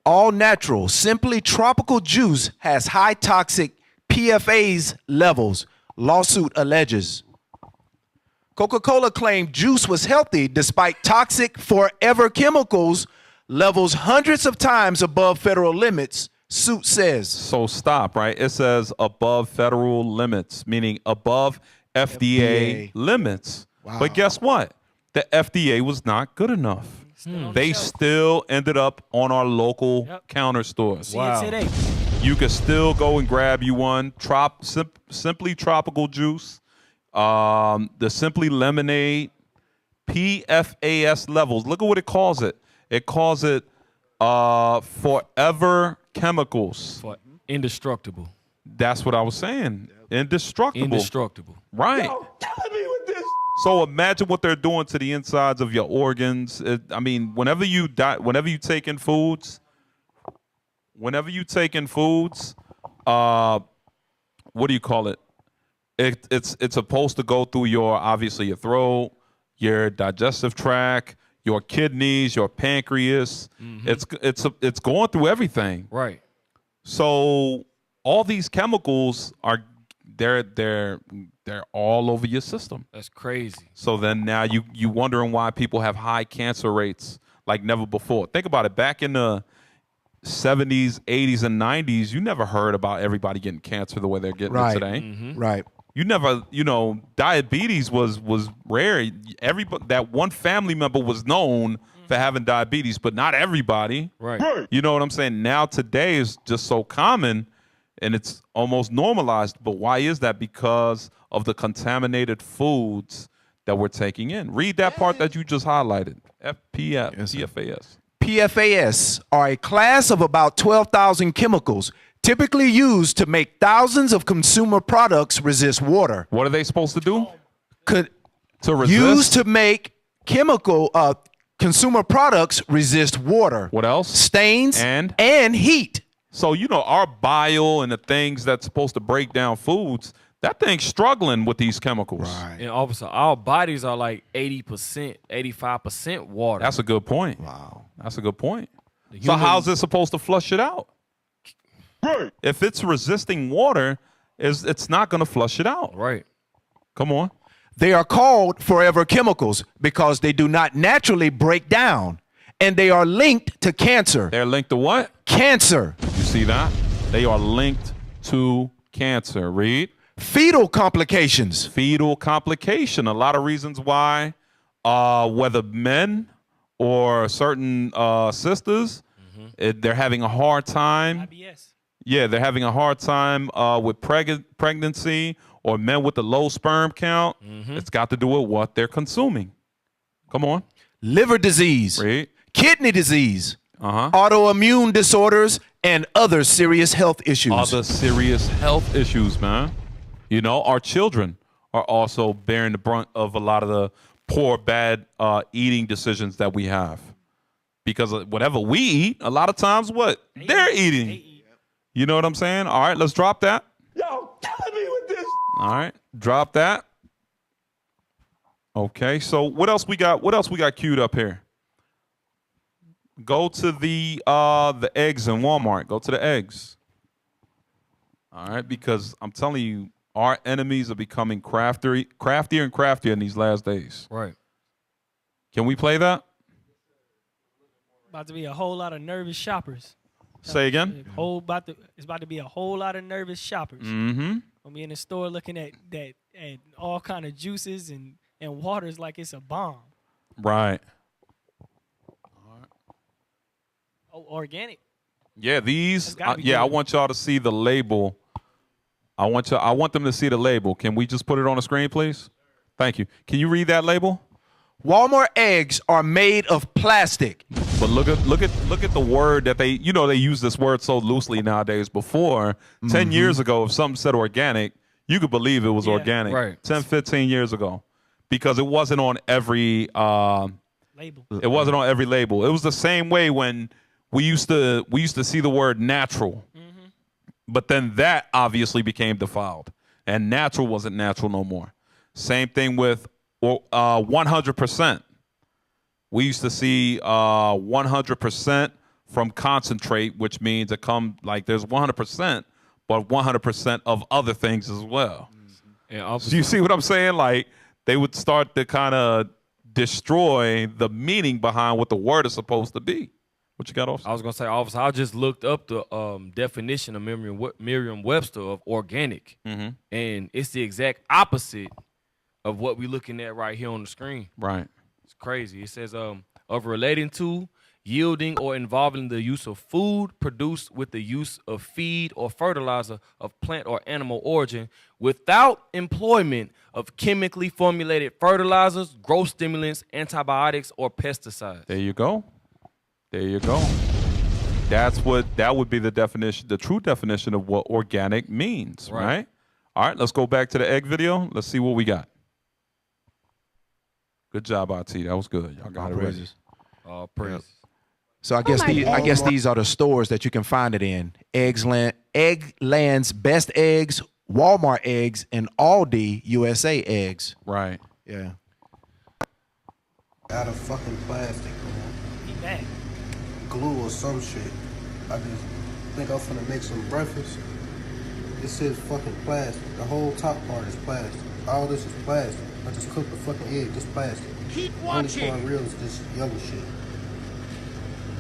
All natural, simply tropical juice has high toxic PFAs levels. Lawsuit alleges. Coca-Cola claimed juice was healthy despite toxic forever chemicals levels hundreds of times above federal limits, suit says. So stop, right? It says above federal limits, meaning above FDA limits. Wow. But guess what? The FDA was not good enough. They still ended up on our local counter stores. See it today. You can still go and grab you one. Simply Tropical Juice, the Simply Lemonade, PFAS levels. Look at what it calls it. It calls it forever chemicals. For indestructible. That's what I was saying. Indestructible. Indestructible. Right. So imagine what they're doing to the insides of your organs. I mean, whenever you take in foods, what do you call it? It's supposed to go through obviously your throat, your digestive tract, your kidneys, your pancreas. It's going through everything. Right. So all these chemicals are they're all over your system. That's crazy. So then now you wondering why people have high cancer rates like never before. Think about it. Back in the 70s, 80s, and 90s, you never heard about everybody getting cancer the way they're getting it today. Right. You never, diabetes was rare. Everybody, that one family member was known for having diabetes, but not everybody. Right. You know what I'm saying? Now today is just so common and it's almost normalized. But why is that? Because of the contaminated foods that we're taking in. Read that part that you just highlighted. PFAS. PFAS are a class of about 12,000 chemicals typically used to make thousands of consumer products resist water. What are they supposed to do? To resist? Used to make consumer products resist water. What else? Stains and heat. So, our bile and the things that's supposed to break down foods, that thing's struggling with these chemicals. Right. And also, our bodies are like 80%, 85% water. That's a good point. Wow. That's a good point. So how's it supposed to flush it out? Right. If it's resisting water, it's not going to flush it out. Right. Come on. They are called forever chemicals because they do not naturally break down, and they are linked to cancer. They're linked to what? Cancer. You see that? They are linked to cancer. Read. Fetal complications. Fetal complication. A lot of reasons why, whether men or certain sisters, they're having a hard time. IBS. Yeah, they're having a hard time with pregnancy, or men with the low sperm count. It's got to do with what they're consuming. Come on. Liver disease. Read. Kidney disease. Autoimmune disorders, and other serious health issues. Other serious health issues, man. Our children are also bearing the brunt of a lot of the poor, bad eating decisions that we have. Because whatever we eat, a lot of times they're eating. You know what I'm saying? All right, let's drop that. Y'all killing me with this. All right, drop that. Okay, so what else we got? What else we got queued up here? Go to the eggs in Walmart. Go to the eggs. All right, because I'm telling you, our enemies are becoming craftier and craftier in these last days. Right. Can we play that? About to be a whole lot of nervous shoppers. Say again? It's about to be a whole lot of nervous shoppers. Gonna be in the store looking at all kind of juices and waters like it's a bomb. Right. Oh, organic. Yeah, these. I I want y'all to see the label. I want them to see the label. Can we just put it on the screen, please? Thank you. Can you read that label? Walmart eggs are made of plastic. But look at the word that they use this word so loosely nowadays. Before 10 years ago, if something said organic, you could believe it was organic. Right. 10, 15 years ago, because it wasn't on every Label. It wasn't on every label. It was the same way when we used to see the word natural, but then that obviously became defiled, and natural wasn't natural no more. Same thing with 100%. We used to see 100% from concentrate, which means it come like there's 100%, but 100% of other things as well. So you see what I'm saying? Like they would start to kind of destroy the meaning behind what the word is supposed to be. What you got, Officer? I was gonna say, Officer, I just looked up the definition of Merriam-Webster of organic, and it's the exact opposite of what we're looking at right here on the screen. Right. It's crazy. It says of relating to, yielding, or involving the use of food produced with the use of feed or fertilizer of plant or animal origin without employment of chemically formulated fertilizers, growth stimulants, antibiotics, or pesticides. There you go. There you go. That would be the definition, the true definition of what organic means, right? All right, let's go back to the egg video. Let's see what we got. Good job, RT. That was good. Y'all got it ready. Praise. So I guess these are the stores that you can find it in. Eggland's Best Eggs, Walmart Eggs, and Aldi USA Eggs. Right. Yeah. out of fucking plastic, man. He mad. Glue or some shit. I just think I'm finna make some breakfast. This is fucking plastic. The whole top part is plastic. All this is plastic. I just cooked the fucking egg, just plastic. Keep Only watching. part real is this yellow shit.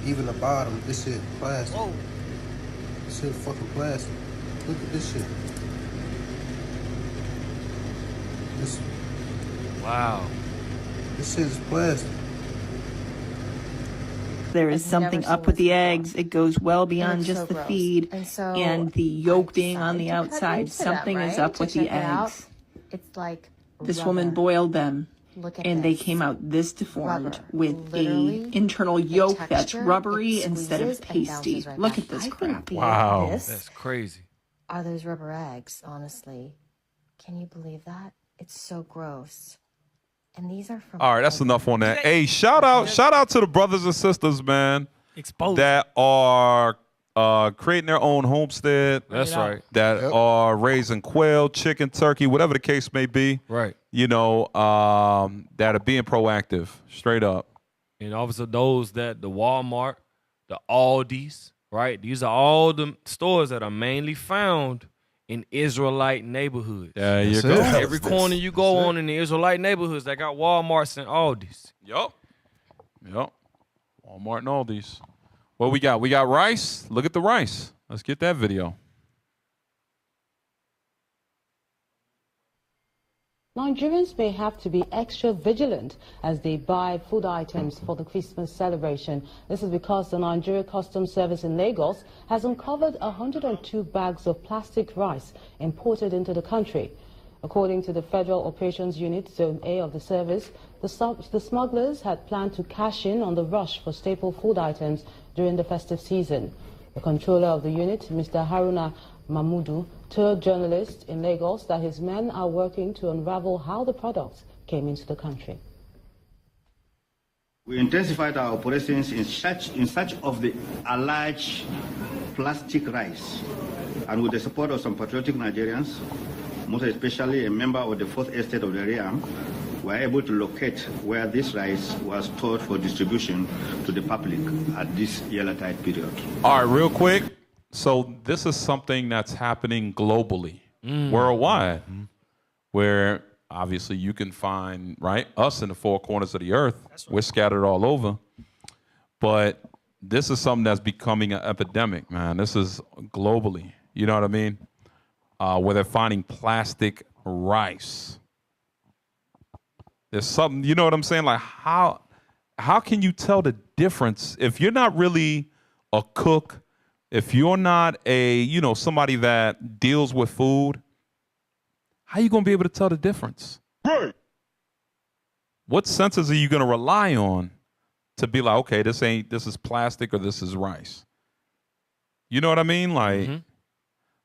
Even the bottom, this shit plastic. Whoa. This shit fucking plastic. Look at this shit. Wow. This shit is plastic. There is something up with the eggs. It goes well beyond just the feed and the yolk being on the outside. Something is up with the eggs. It's like This woman boiled them, and they this. came out this deformed Rubber. with Literally, a internal the yolk that's texture, rubbery it instead of squeezes and pasty. bounces right Look back. at this I crap. think Wow. this That's crazy. are those rubber eggs, honestly. Can you believe that? It's so gross. And these are from All right, that's enough on that. Hey, shout out to the brothers and sisters, man, that are creating their own homestead. That's right. That are raising quail, chicken, turkey, whatever the case may be. Right. You know, that are being proactive, straight up. And obviously those that the Walmart, the Aldi's, right? These are all the stores that are mainly found in Israelite neighborhoods. There you go. Every corner you go on in the Israelite neighborhoods, they got Walmarts and Aldi's. Yup. Walmart and Aldi's. What we got? We got rice. Look at the rice. Let's get that video. Nigerians may have to be extra vigilant as they buy food items for the Christmas celebration. This is because the Nigeria Customs Service in Lagos has uncovered 102 bags of plastic rice imported into the country. According to the Federal Operations Unit, Zone A of the service, the smugglers had planned to cash in on the rush for staple food items during the festive season. The controller of the unit, Mr. Haruna Mahmudu, told journalists in Lagos that his men are working to unravel how the products came into the country. We intensified our operations in search of the alleged plastic rice, and with the support of some patriotic Nigerians, most especially a member of the 4th Estate of the Realm, were able to locate where this rice was stored for distribution to the public at this yellow tide period. All right, real quick. So this is something that's happening globally, worldwide, where obviously you can find, right, us in the four corners of the earth. We're scattered all over. But this is something that's becoming an epidemic, man. This is globally. You know what I mean? Where they're finding plastic rice. There's something, you know what I'm saying? Like how can you tell the difference if you're not really a cook? If you're not somebody that deals with food, how are you going to be able to tell the difference? Right. What senses are you going to rely on to be like, okay, this is plastic or this is rice? You know what I mean? Like,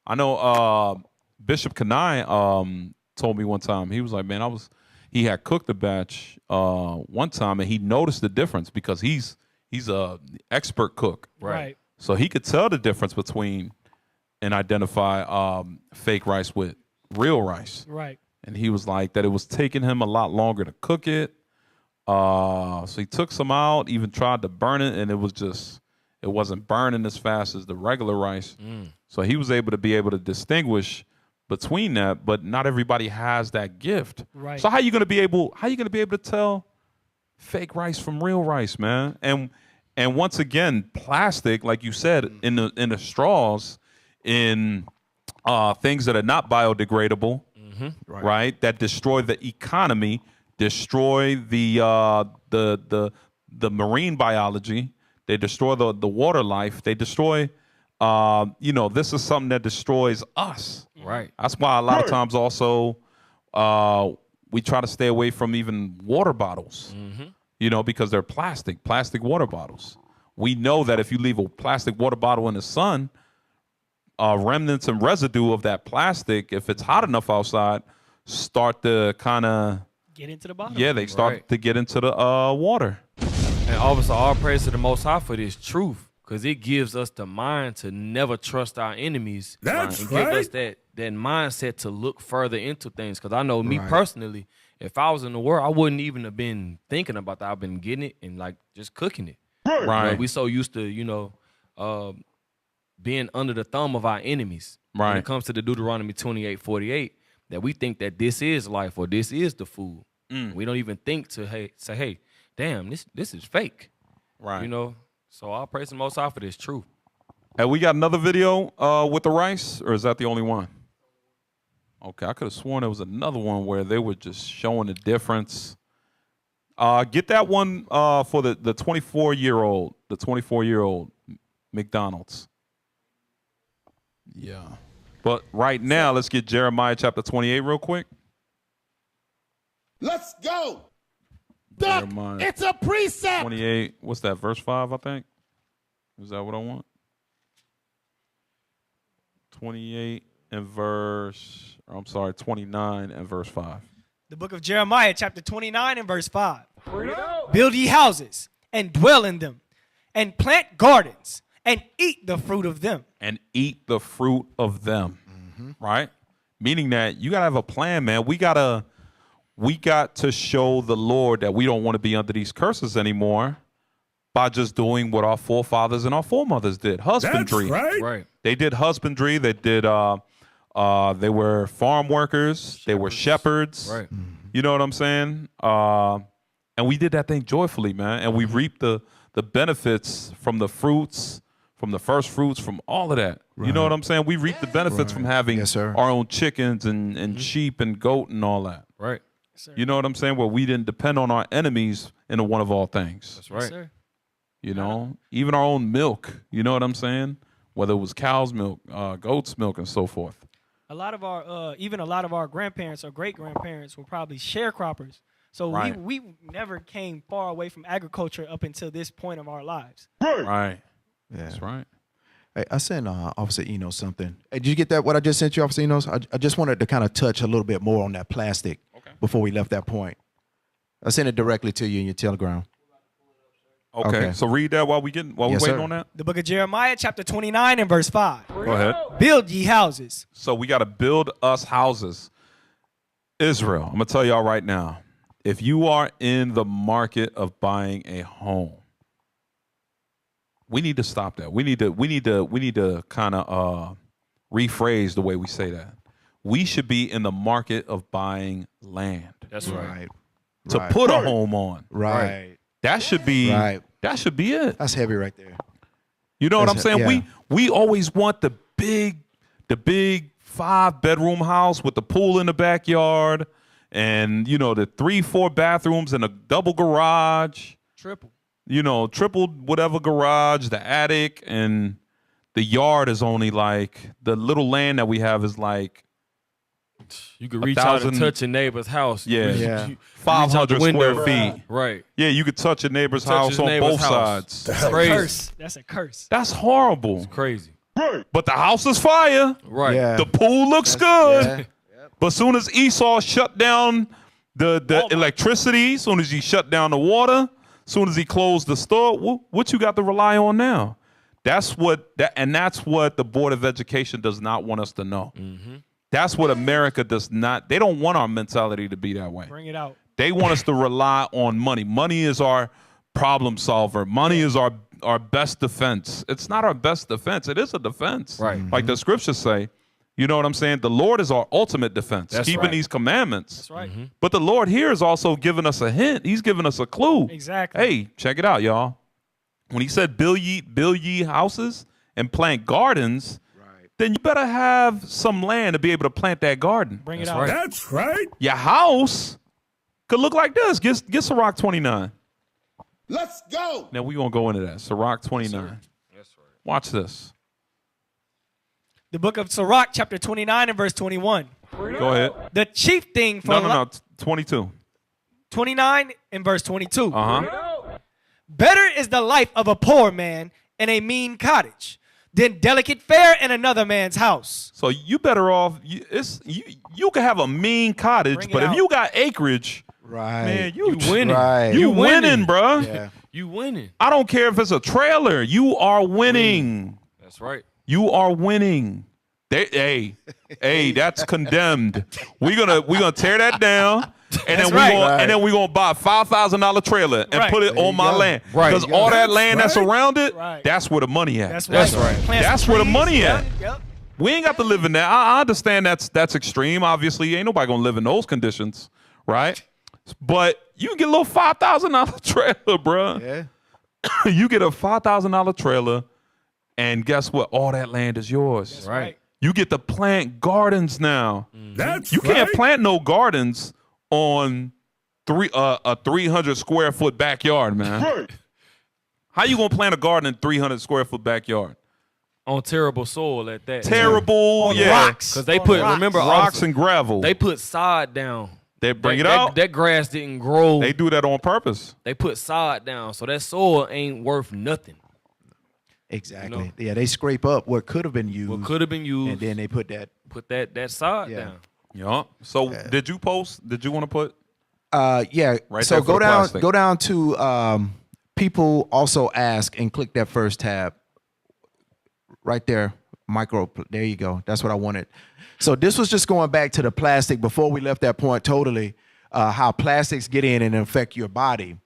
I know Bishop Kanai told me one time, he was like, man, he had cooked a batch one time and he noticed the difference because he's a expert cook. Right. So he could tell the difference between and identify fake rice with real rice. Right. And he was like that it was taking him a lot longer to cook it. So he took some out, even tried to burn it, and it wasn't burning as fast as the regular rice. So he was able to distinguish between that, but not everybody has that gift. Right. So how you gonna be able to tell fake rice from real rice, man? And once again, plastic, like you said, in the straws, in things that are not biodegradable, right? That destroy the economy, destroy the marine biology. They destroy the water life. They destroy. This is something that destroys us. Right. That's why a lot of times also we try to stay away from even water bottles. Because they're plastic water bottles. We know that if you leave a plastic water bottle in the sun, remnants and residue of that plastic, if it's hot enough outside, start to kind of get into the bottle. Yeah, they start to get into the water. And obviously, all praise to the Most High for this truth, because it gives us the mind to never trust our enemies. That's and right. give us that mindset to look further into things. Because I know me personally, if I was in the world, I wouldn't even have been thinking about that. I've been getting it and like just cooking it. Right. We so used to, being under the thumb of our enemies. When Right. it comes to the Deuteronomy 28:48, that we think that this is life or this is the food. We don't even think to say, hey, damn, this is fake. Right. So I'll praise the Most High for this truth. And we got another video with the rice, or is that the only one? Okay, I could have sworn there was another one where they were just showing the difference. Get that one for the 24-year-old, the 24-year-old McDonald's. Yeah. But right now, let's get Jeremiah chapter 28 real quick. Let's go. Duck, Jeremiah it's a precept. 28, what's that, verse 5, I think? Is that what I want? 28 and 29 and verse 5. The book of Jeremiah, chapter 29 and verse 5. Build ye houses and dwell in them, and plant gardens and eat the fruit of them. And eat the fruit of them, right? Meaning that you got to have a plan, man. We got to show the Lord that we don't want to be under these curses anymore by just doing what our forefathers and our foremothers did. Husbandry. That's Right. They did husbandry. They did, they were farm workers. They were shepherds. Right. You know what I'm saying? And we did that thing joyfully, man. And we reaped the benefits from the fruits, from the first fruits, from all of that. You know what I'm saying? We reap the benefits from having our own chickens and sheep and goat and all that. Right. You know what I'm saying? Where we didn't depend on our enemies in the one of all things. That's right. Yes, sir. You know, even our own milk. You know what I'm saying? Whether it was cow's milk, goat's milk, and so forth. A lot of our grandparents or great grandparents were probably sharecroppers. So Right. we never came far away from agriculture up until this point of our lives. Right. Yeah. That's right. Hey, I sent Officer Eno something. Hey, did you get that? What I just sent you, Officer Eno? I just wanted to kind of touch a little bit more on that plastic before we left that point. I sent it directly to you in your Telegram. Okay. So read that while we Yes, waiting sir. on that. The book of Jeremiah, chapter 29 and verse 5. Go ahead. Build ye houses. So we got to build us houses. Israel, I'm gonna tell y'all right now, if you are in the market of buying a home, we need to stop that. We need to kind of rephrase the way we say that. We should be in the market of buying land. That's right. To put a home on. Right. That should be that should be it. That's heavy right there. You know what I'm That's saying? yeah. We always want the big 5-bedroom house with the pool in the backyard and the 3-4 bathrooms and a double garage. Triple. Triple whatever garage, the attic, and the yard is only like the little land that we have is like You could reach out and 1,000 touch your neighbor's house. Yeah. You 500 reach out the square window. feet. Right. Yeah, you could touch your neighbor's Touch house his on neighbor's both house. sides. That's a Crazy. curse. That's a curse. That's horrible. It's crazy. But the house is fire. Right. Yeah. The pool looks good. But soon as Esau shut down the electricity, soon as he shut down the water, soon as he closed the store, what you got to rely on now? That's what the Board of Education does not want us to know. Mm-hmm. That's what America does not. They don't want our mentality to be that way. Bring it out. They want us to rely on money. Money is our problem solver. Money is our best defense. It's not our best defense. It is a defense. Right. Like the scriptures say. You know what I'm saying? The Lord is our ultimate defense, That's keeping right. these commandments. That's right. Mm-hmm. But the Lord here is also giving us a hint. He's giving us a clue. Exactly. Hey, check it out, y'all. When he said build ye houses and plant gardens, then you better have some land to be able to plant that garden. Bring it That's out. right. That's right. Your house could look like this. Get Sirach 29. Let's go. Now we're going to go into that. Sirach 29. That's right. Watch this. The book of Sirach, chapter 29 and verse 21. Go ahead. The chief thing for No. 22. 29 and verse 22. Uh-huh. Better is the life of a poor man in a mean cottage than delicate fare in another man's house. So you better off. You can have a mean cottage, Bring it but if out. you got acreage, Right. man, you winning. Right. You winning, bruh. Yeah. You winning. I don't care if it's a trailer. You are winning. That's right. You are winning. Hey, that's condemned. We're gonna tear that down and then we gonna buy a $5,000 trailer and put it on my land. Right. Because all that land that's around it, that's where the money at. That's right. That's where the money at. Yep. We ain't got to live in that. I understand that's extreme. Obviously, ain't nobody gonna live in those conditions, right? But you can get a little $5,000 trailer, bro. Yeah. You get a $5,000 trailer, and guess what? All that land is yours. That's right. You get to plant gardens now. That's You can't plant no gardens on a 300 square foot backyard, man. Right. How you gonna plant a garden in 300 square foot backyard? On terrible soil at that. Terrible, yeah. Rocks. Because they put, remember, Rocks and gravel. they put sod down. They bring it out. That grass didn't grow. They do that on purpose. They put sod down, so that soil ain't worth nothing. Exactly. You know? Yeah, they scrape up what could have been used. And then they put that. Put that sod down. Yeah. So did you post? Did you want to put? Yeah. Right So there for go the down. plastic. Go down to people also ask and click that first tab. Right there, there you go. That's what I wanted. So this was just going back to the plastic before we left that point totally. How plastics get in and affect your body.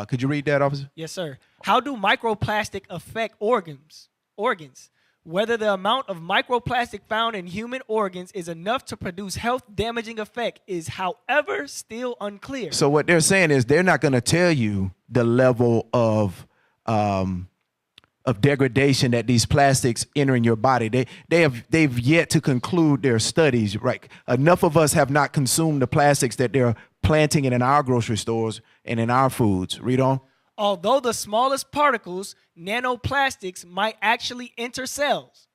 Could you read that, officer? Yes, sir. How do microplastic affect organs? Whether the amount of microplastic found in human organs is enough to produce health-damaging effect is, however, still unclear. So what they're saying is they're not going to tell you the level of degradation that these plastics enter in your body. They've yet to conclude their studies. Right? Enough of us have not consumed the plastics that they're planting in our grocery stores and in our foods. Read on. Although the smallest particles, nanoplastics, might actually enter cells,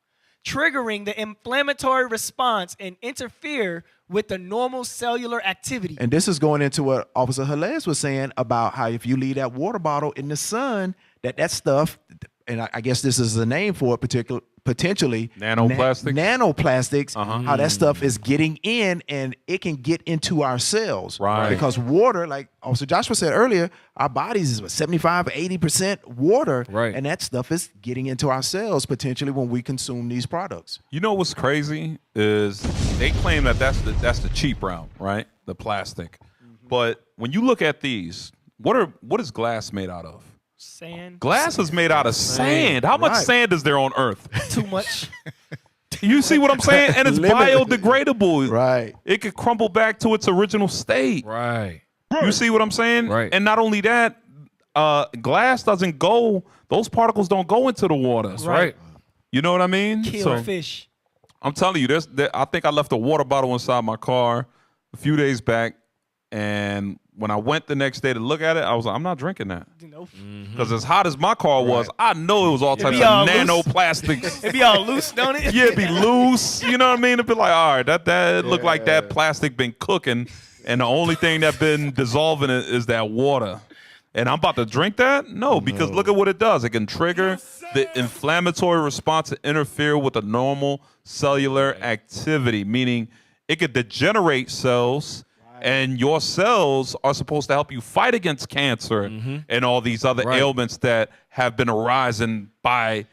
triggering the inflammatory response and interfere with the normal cellular activity. And this is going into what Officer Halez was saying about how if you leave that water bottle in the sun, that stuff, and I guess this is the name for it, potentially Nanoplastics. Nanoplastics, how that stuff is getting in and it can get into our cells. Right. Because water, like Officer Joshua said earlier, our bodies is 75, 80% water. Right. And that stuff is getting into our cells potentially when we consume these products. You know what's crazy is they claim that that's the cheap route, right? The plastic. But when you look at these, what is glass made out of? Sand. Glass is made out of sand. How much sand is there on Earth? Too much. You see what I'm saying? And it's biodegradable. Right. It could crumble back to its original state. Right. You see what I'm saying? Right. And not only that, glass doesn't go, those particles don't go into the water. That's right. You know what I mean? Kill fish. I'm telling you, I think I left a water bottle inside my car a few days back, and when I went the next day to look at it, I was like, I'm not drinking that. Nope. Because as hot as my car was, I know it was all types of nanoplastics. It be all loose, don't it? Yeah, it'd be loose. You know what I mean? It'd be like, all right, that looked like that plastic been cooking, and the only thing that been dissolving it is that water. And I'm about to drink that? No, because look at what it does. It can trigger the inflammatory response to interfere with the normal cellular activity, meaning it could degenerate cells. And your cells are supposed to help you fight against cancer and all these other ailments that have been arising by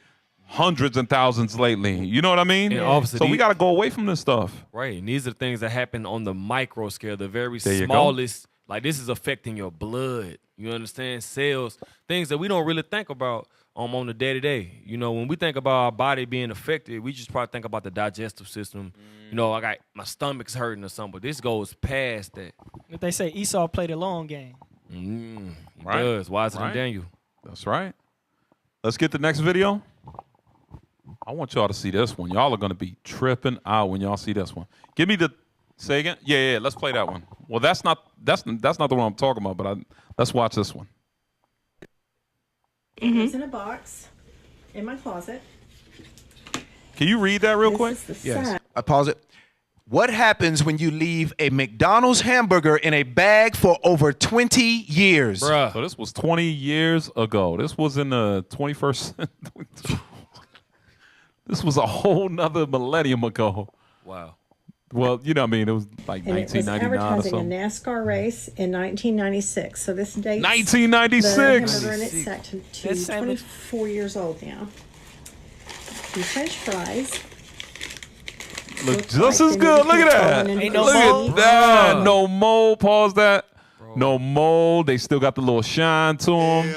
hundreds and thousands lately. You know what I mean? So we got to go away from this stuff. Right. And these are things that happen on the micro scale, the very There you go. smallest. Like this is affecting your blood. You understand? Cells, things that we don't really think about on the day-to-day. You know, when we think about our body being affected, we just probably think about the digestive system. You know, I got my stomach's hurting or something, but this goes past that. But they say Esau played a long game. He does. Wiser than Daniel. That's right. Let's get the next video. I want y'all to see this one. Y'all are going to be tripping out when y'all see this one. Give me the, say again? Yeah, let's play that one. Well, that's not the one I'm talking about, but let's watch this one. It's in a box in my closet. Can you read that real quick? Yes. I pause it. What happens when you leave a McDonald's hamburger in a bag for over 20 years? Bruh. So this was 20 years ago. This was in the 21st century. This was a whole nother millennium ago. Wow. Well, you know what I mean? It was like And 1999 it was or advertising something. a NASCAR race in 1996. So this dates 1996. the hamburger in its set to 24 years old now. The French fries. Look just as good. Look at that. Ain't no Look mold. at that. No mold. Pause that. No mold. They still got the little shine to them.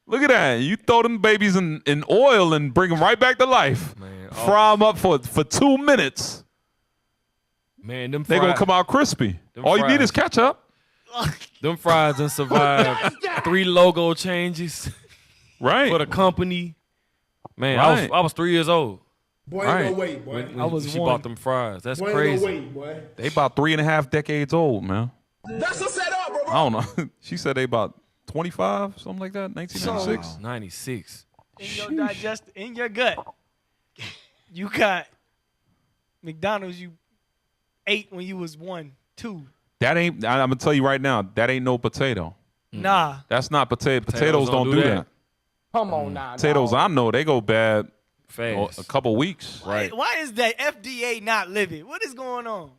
Look at that. You throw them babies in oil and bring them right back to life. Man, fry them up for 2 minutes. Man, them they going to come out crispy. All you need is ketchup. Them fries done survived 3 logo changes. Right. For the company. Man, Right. I was 3 years old. Boy, ain't no way, boy. When she bought them fries. That's Boy, crazy. ain't no way, boy. They about 3.5 decades old, man. That's a setup, bro. I don't know. She said they about 25, something like that, 1996. 96. In your gut, you got McDonald's you ate when you was 1, 2. That ain't, I'm going to tell you right now, that ain't no potato. Nah. That's not potato. Potatoes don't do that. Come on now. Potatoes, I know, they go bad fast. A couple weeks. Right. Why is that F.D.A. not living? What is going on?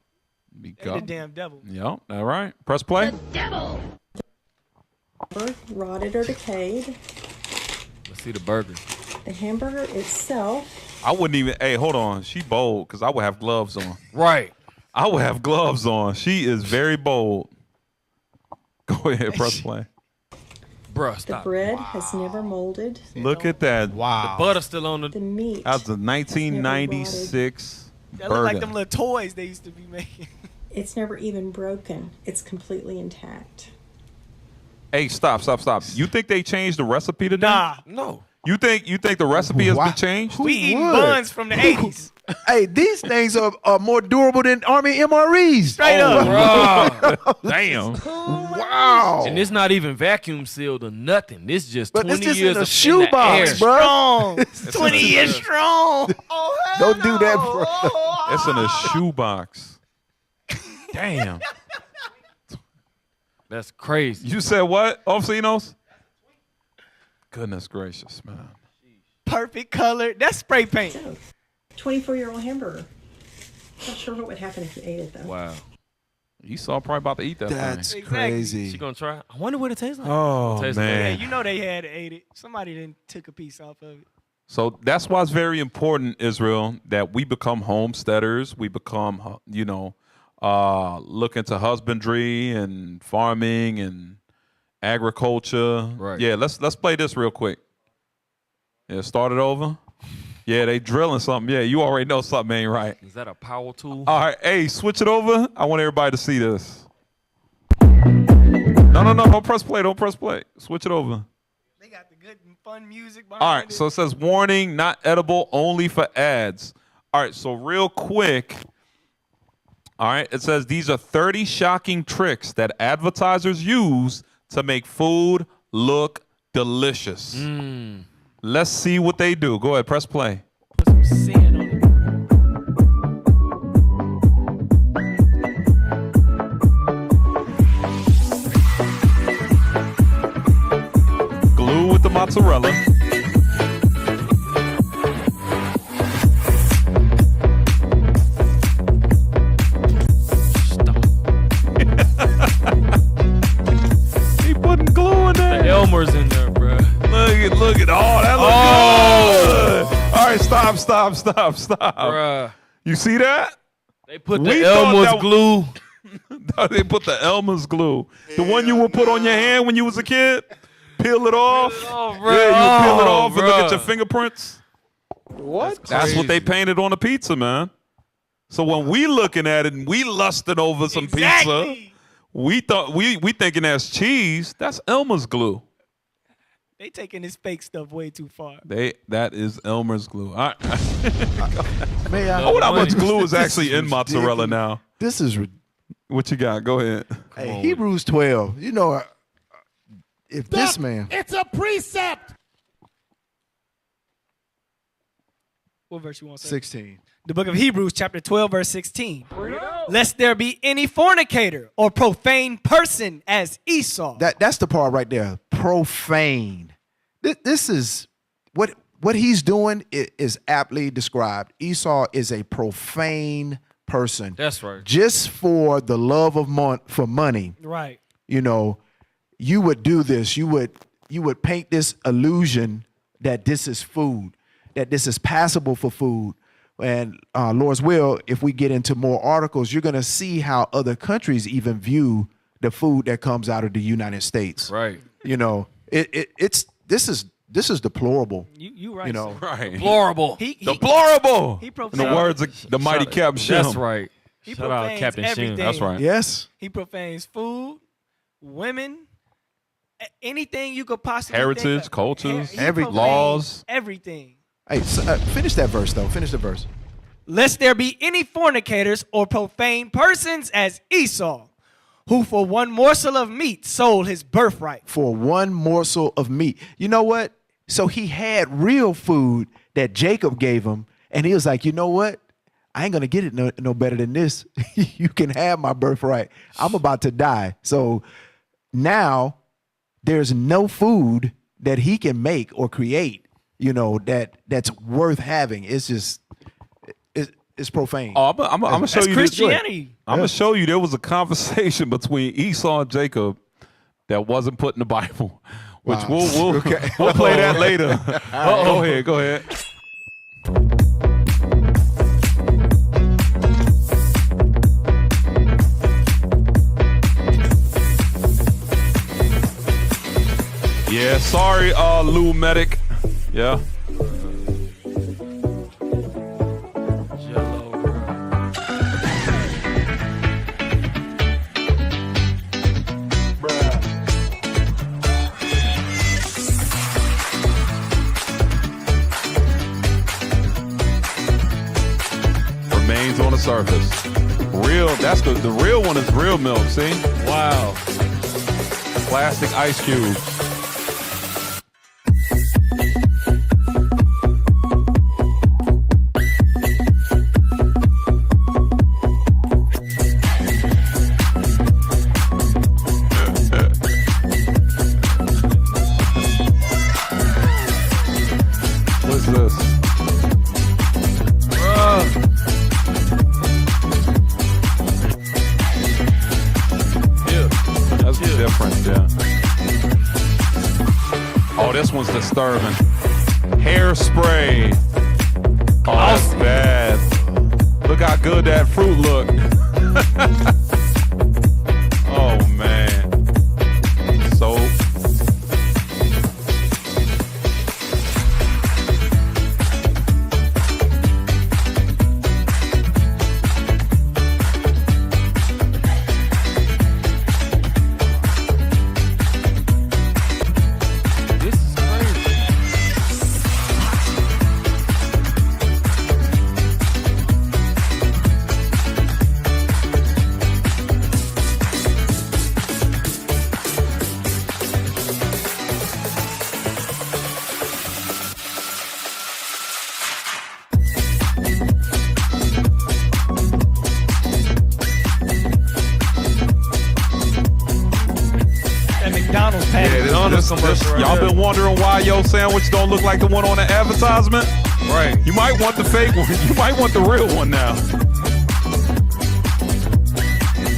They the damn devil. Yep, all right. Press play. Rotted or decayed. Let's see the burger. The hamburger itself. I wouldn't even, hey, hold on. She bold because I would have gloves on. Right. I would have gloves on. She is very bold. Go ahead, press play. Bruh, The stop. bread has never molded. Look at that. The butter's still on The meat. That's a 1996 That look like burger. them little toys they used to be making. It's never even broken. It's completely intact. Hey, stop. You think they changed the recipe today? Nah. No. You think the recipe has been changed? We eating buns from the 80s. Hey, these things are more durable than Army MREs. Straight up. Damn. Wow. And it's not even vacuum sealed or nothing. This just But 20 this just years in a of shoebox, bro. Strong. 20 years strong. Don't do that, bro. It's in a shoebox. Damn. That's crazy. You said what, Ofsinos? Goodness gracious, man. Perfect color. That's spray paint. 24-year-old hamburger. Not sure what would happen if you ate it, though. Wow. Esau probably about to eat that That's thing. crazy. She gonna try? I wonder what it tastes like. Oh, It tastes man. Yeah, you know they had ate it. Somebody then took a piece off of it. So that's why it's very important, Israel, that we become homesteaders. We become, look into husbandry and farming and agriculture. Right. Yeah, let's play this real quick. Yeah, start it over. Yeah, they drilling something. Yeah, you already know something ain't right. Is that a power tool? All right, hey, switch it over. I want everybody to see this. No, don't press play. Don't press play. Switch it over. They got the good and fun music behind All right, so it says warning, not edible, only for ads. All right, so real quick. All right, it says these are 30 shocking tricks that advertisers use to make food look delicious. Let's see what they do. Go ahead, press play. Put some sand on it. Glue with the mozzarella. He putting glue in there. The Elmer's in there, bro. Look at all that. Looks good. All right, stop. Bruh. You see that? They put We the thought Elmer's that- glue. They put the Elmer's glue. The one you would put on your hand when you was a kid. Peel it off. Oh, bro. Yeah, you peel it Oh, off and look at bruh. your fingerprints. What? That's what they painted on the pizza, man. So when we looking at it and we lusting over some pizza, we thought we thinking that's cheese. That's Elmer's glue. They taking this fake stuff way too far. That is Elmer's glue. All right. Man, I wonder how much glue is This actually in mozzarella ridiculous. now. This is What you got? Go ahead. hey, Hebrews 12. You know, if this man. It's a precept. What verse you want to say? 16. The book of Hebrews, chapter 12, verse 16. Lest there be any fornicator or profane person as Esau. That's the part right there. Profane. This is what he's doing is aptly described. Esau is a profane person. That's right. Just for the love of money. Right. You know, you would do this. You would paint this illusion that this is food, that this is passable for food. And Lord's will, if we get into more articles, you're going to see how other countries even view the food that comes out of the United States. Right. You know, this is deplorable. You right. You know, right. Deplorable. Deplorable. He In profanes. the words of the mighty Captain Shim. That's right. He Shout out profanes Captain Shim. everything. That's right. Yes. He profanes food, women, anything you could possibly Heritage, think of. cultures, He every profanes laws. everything. Hey, finish that verse though. Finish the verse. Lest there be any fornicators or profane persons as Esau, who for one morsel of meat sold his birthright. For one morsel of meat. You know what? So he had real food that Jacob gave him, and he was like, you know what? I ain't gonna get it no better than this. You can have my birthright. I'm about to die. So now there's no food that he can make or create, you know, that's worth having. It's just it's profane. Oh, I'm gonna show you Christianity. This. I'm gonna show you there was a conversation between Esau and Jacob that wasn't put in the Bible, which Wow. we'll play that later. Go ahead. Yeah, sorry, Lou Medic. Yeah. Remains on the surface. Real, that's the real one is real milk, see? Wow. Plastic ice cubes. What's this? That's different, yeah. Oh, this one's disturbing. Hairspray. Oh, that's bad. Look how good that fruit looked. Oh, man. Soap. This is crazy. That McDonald's package. Y'all been wondering why your sandwich don't look like the one on the advertisement? Right. You might want the fake one. You might want the real one now.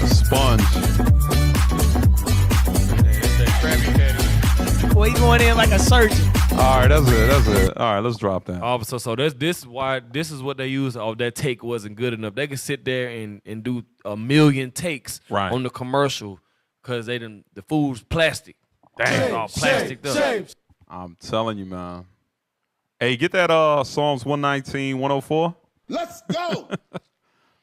The sponge. Boy, he going in like a surgeon. All right, that's it. All right, let's drop that. So this is why this is what they use. Oh, that take wasn't good enough. They can sit there and do a million takes on the commercial because the food's plastic. Dang, it's all plastic up. I'm telling you, man. Hey, get that Psalms 119, 104. Let's go.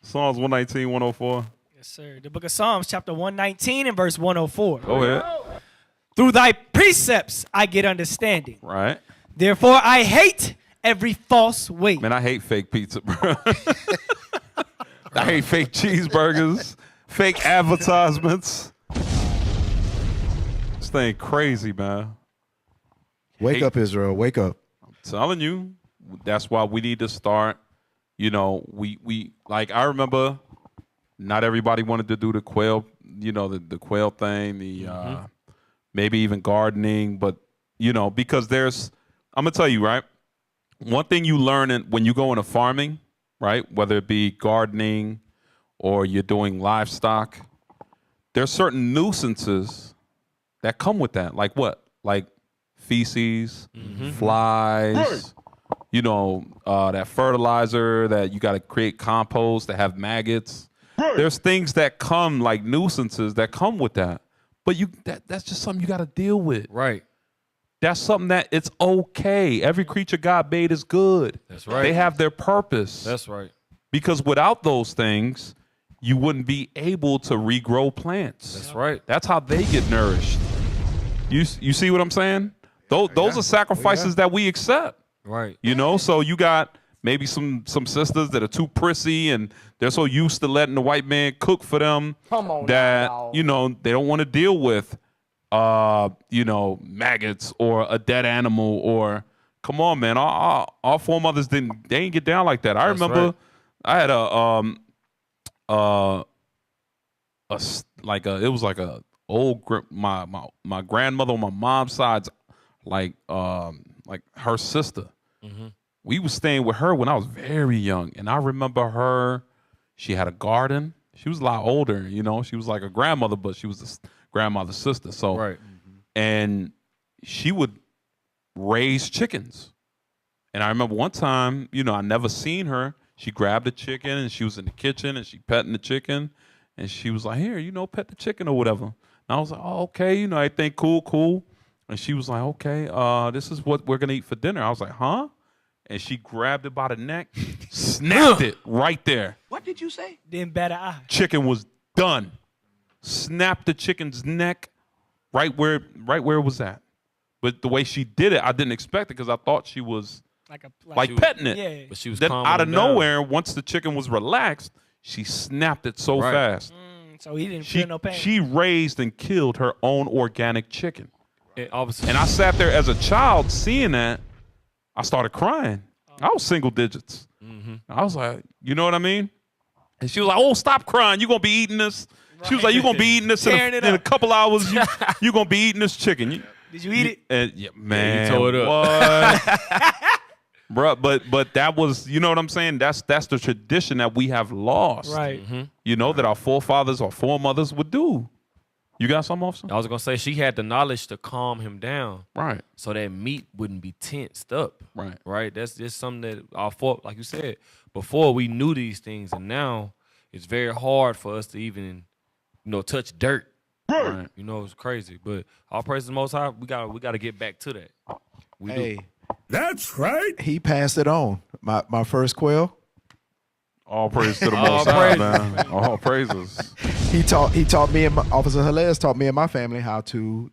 Psalms 119, 104. Yes, sir. The book of Psalms, chapter 119 and verse 104. Go ahead. Through thy precepts I get understanding. Right. Therefore I hate every false way. Man, I hate fake pizza, bro. I hate fake cheeseburgers, fake advertisements. This thing crazy, man. Wake up, Israel. Wake up. I'm telling you, that's why we need to start. You know, we like I remember not everybody wanted to do the quail, you know, the quail thing, maybe even gardening, but you know, because I'm gonna tell you, right? One thing you learn when you go into farming, right? Whether it be gardening or you're doing livestock, there's certain nuisances that come with that. Like what? Like feces, flies, that fertilizer that you got to create compost that have maggots. Right. There's things that come like nuisances that come with that. But that's just something you got to deal with. Right. That's something that it's okay. Every creature God made is good. That's right. They have their purpose. That's right. Because without those things, you wouldn't be able to regrow plants. That's right. That's how they get nourished. You see what I'm saying? Those are sacrifices that we accept. Right. So you got maybe some sisters that are too prissy and they're so used to letting the white man cook for them that they don't want to deal with maggots or a dead animal or come on, man. Our foremothers didn't get down like that. I remember I had it was like a old my grandmother on my mom's side's like her sister. Mm-hmm. We was staying with her when I was very young, and I remember her. She had a garden. She was a lot older, She was like a grandmother, but she was a grandmother's sister. So, right. And she would raise chickens. And I remember one time, I never seen her. She grabbed a chicken, and she was in the kitchen, and she petting the chicken, and she was like, "Here, pet the chicken or whatever." And I was like, "Oh, okay, I think cool." And she was like, "Okay, this is what we're gonna eat for dinner." I was like, "Huh?" And she grabbed it by the neck, snapped it right there. What did you say? Then bat an eye. Chicken was done. Snapped the chicken's neck right where it was at. But the way she did it, I didn't expect it because I thought she was like petting it. Yeah. But she was then out of down. nowhere, once the chicken was relaxed, she snapped it so fast. So he didn't feel no pain. She raised and killed her own organic chicken. And I sat there as a child seeing that. I started crying. I was single digits. Mm-hmm. I was like, you know what I mean? And she was like, "Oh, stop crying. You're going to be eating this." She was like, "You're going to be eating this in a couple hours. You're going to be eating this chicken." Did you eat it? And, yeah, man. Yeah, you tore it up. What? Bruh, but that was, you know what I'm saying? That's the tradition that we have lost. Right. Mm-hmm. That our forefathers or foremothers would do. You got something, officer? I was going to say she had the knowledge to calm him down. Right. So that meat wouldn't be tensed up. Right. Right? That's just something that like you said, before we knew these things, and now it's very hard for us to even, touch dirt. Right. It's crazy. But all praise to the Most High, we gotta get back to that. We do. That's right. He passed it on. My first quail. All praise to the Most High, man. All praises. He taught me and Officer Helez taught me and my family how to,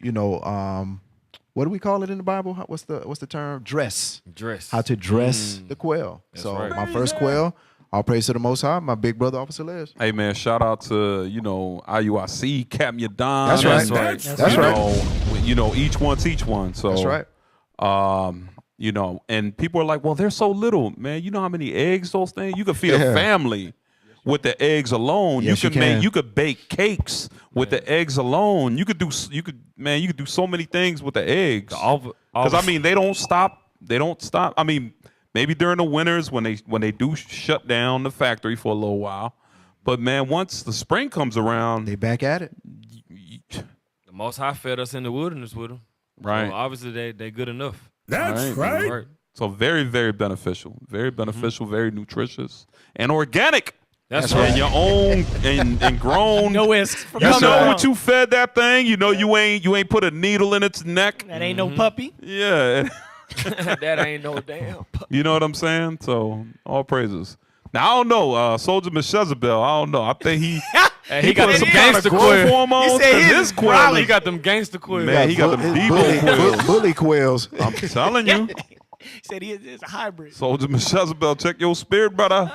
what do we call it in the Bible? What's the term? Dress. How to dress the quail. That's so right. my first quail, all praise to the Most High, my big brother, Officer Les. Hey, man, shout out to, IUIC, Captain Yadon. That's right. That's right. Each one teach one. So, that's right. And people are like, well, they're so little, man. You know how many eggs those things? You could feed a family with the eggs alone. Yes, you could bake cakes with the eggs alone. You could do so many things with the eggs. Because they don't stop. They don't stop. I mean, maybe during the winters when they do shut down the factory for a little while. But man, once the spring comes around, they back at it. The Most High fed us in the wilderness with them. Right. So obviously they good enough. That's right. So very, very beneficial. Very beneficial, very nutritious, and organic. That's right. And your own and grown. No risks. You know what you fed that thing. You ain't put a needle in its neck. That ain't no puppy. Yeah. That ain't no damn puppy. You know what I'm saying? So all praises. Now I don't know, Soldier Meshezabel. I don't know. I think he got some gangster growth hormones. His quail, he got them gangster quills. Man, he got them Debo quills. Bully quills. I'm telling you. He said it's a hybrid. Soldier Meshezabel, check your spirit, brother.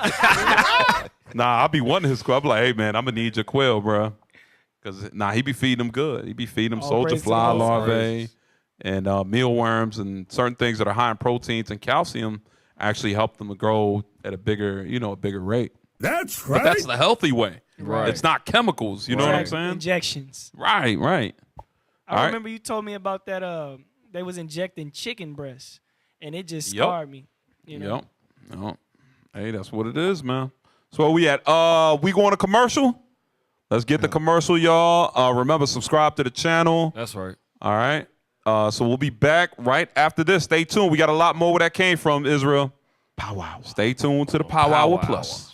I'll be wanting his quail. I'm like, hey, man, I'm going to need your quail, bro. Because, he be feeding them good. He be feeding them soldier fly larvae and mealworms and certain things that are high in proteins and calcium actually help them to grow at a bigger rate. That's right. But that's the healthy way. Right. It's not chemicals. You know what I'm saying? Injections. Right. I remember you told me about that. They was injecting chicken breasts, and it just scarred me. Yep. Hey, that's what it is, man. So where we at? We going to commercial? Let's get the commercial, y'all. Remember, subscribe to the channel. That's right. All right. So we'll be back right after this. Stay tuned. We got a lot more where that came from, Israel. Power Hour. Stay tuned to the Power Hour Plus.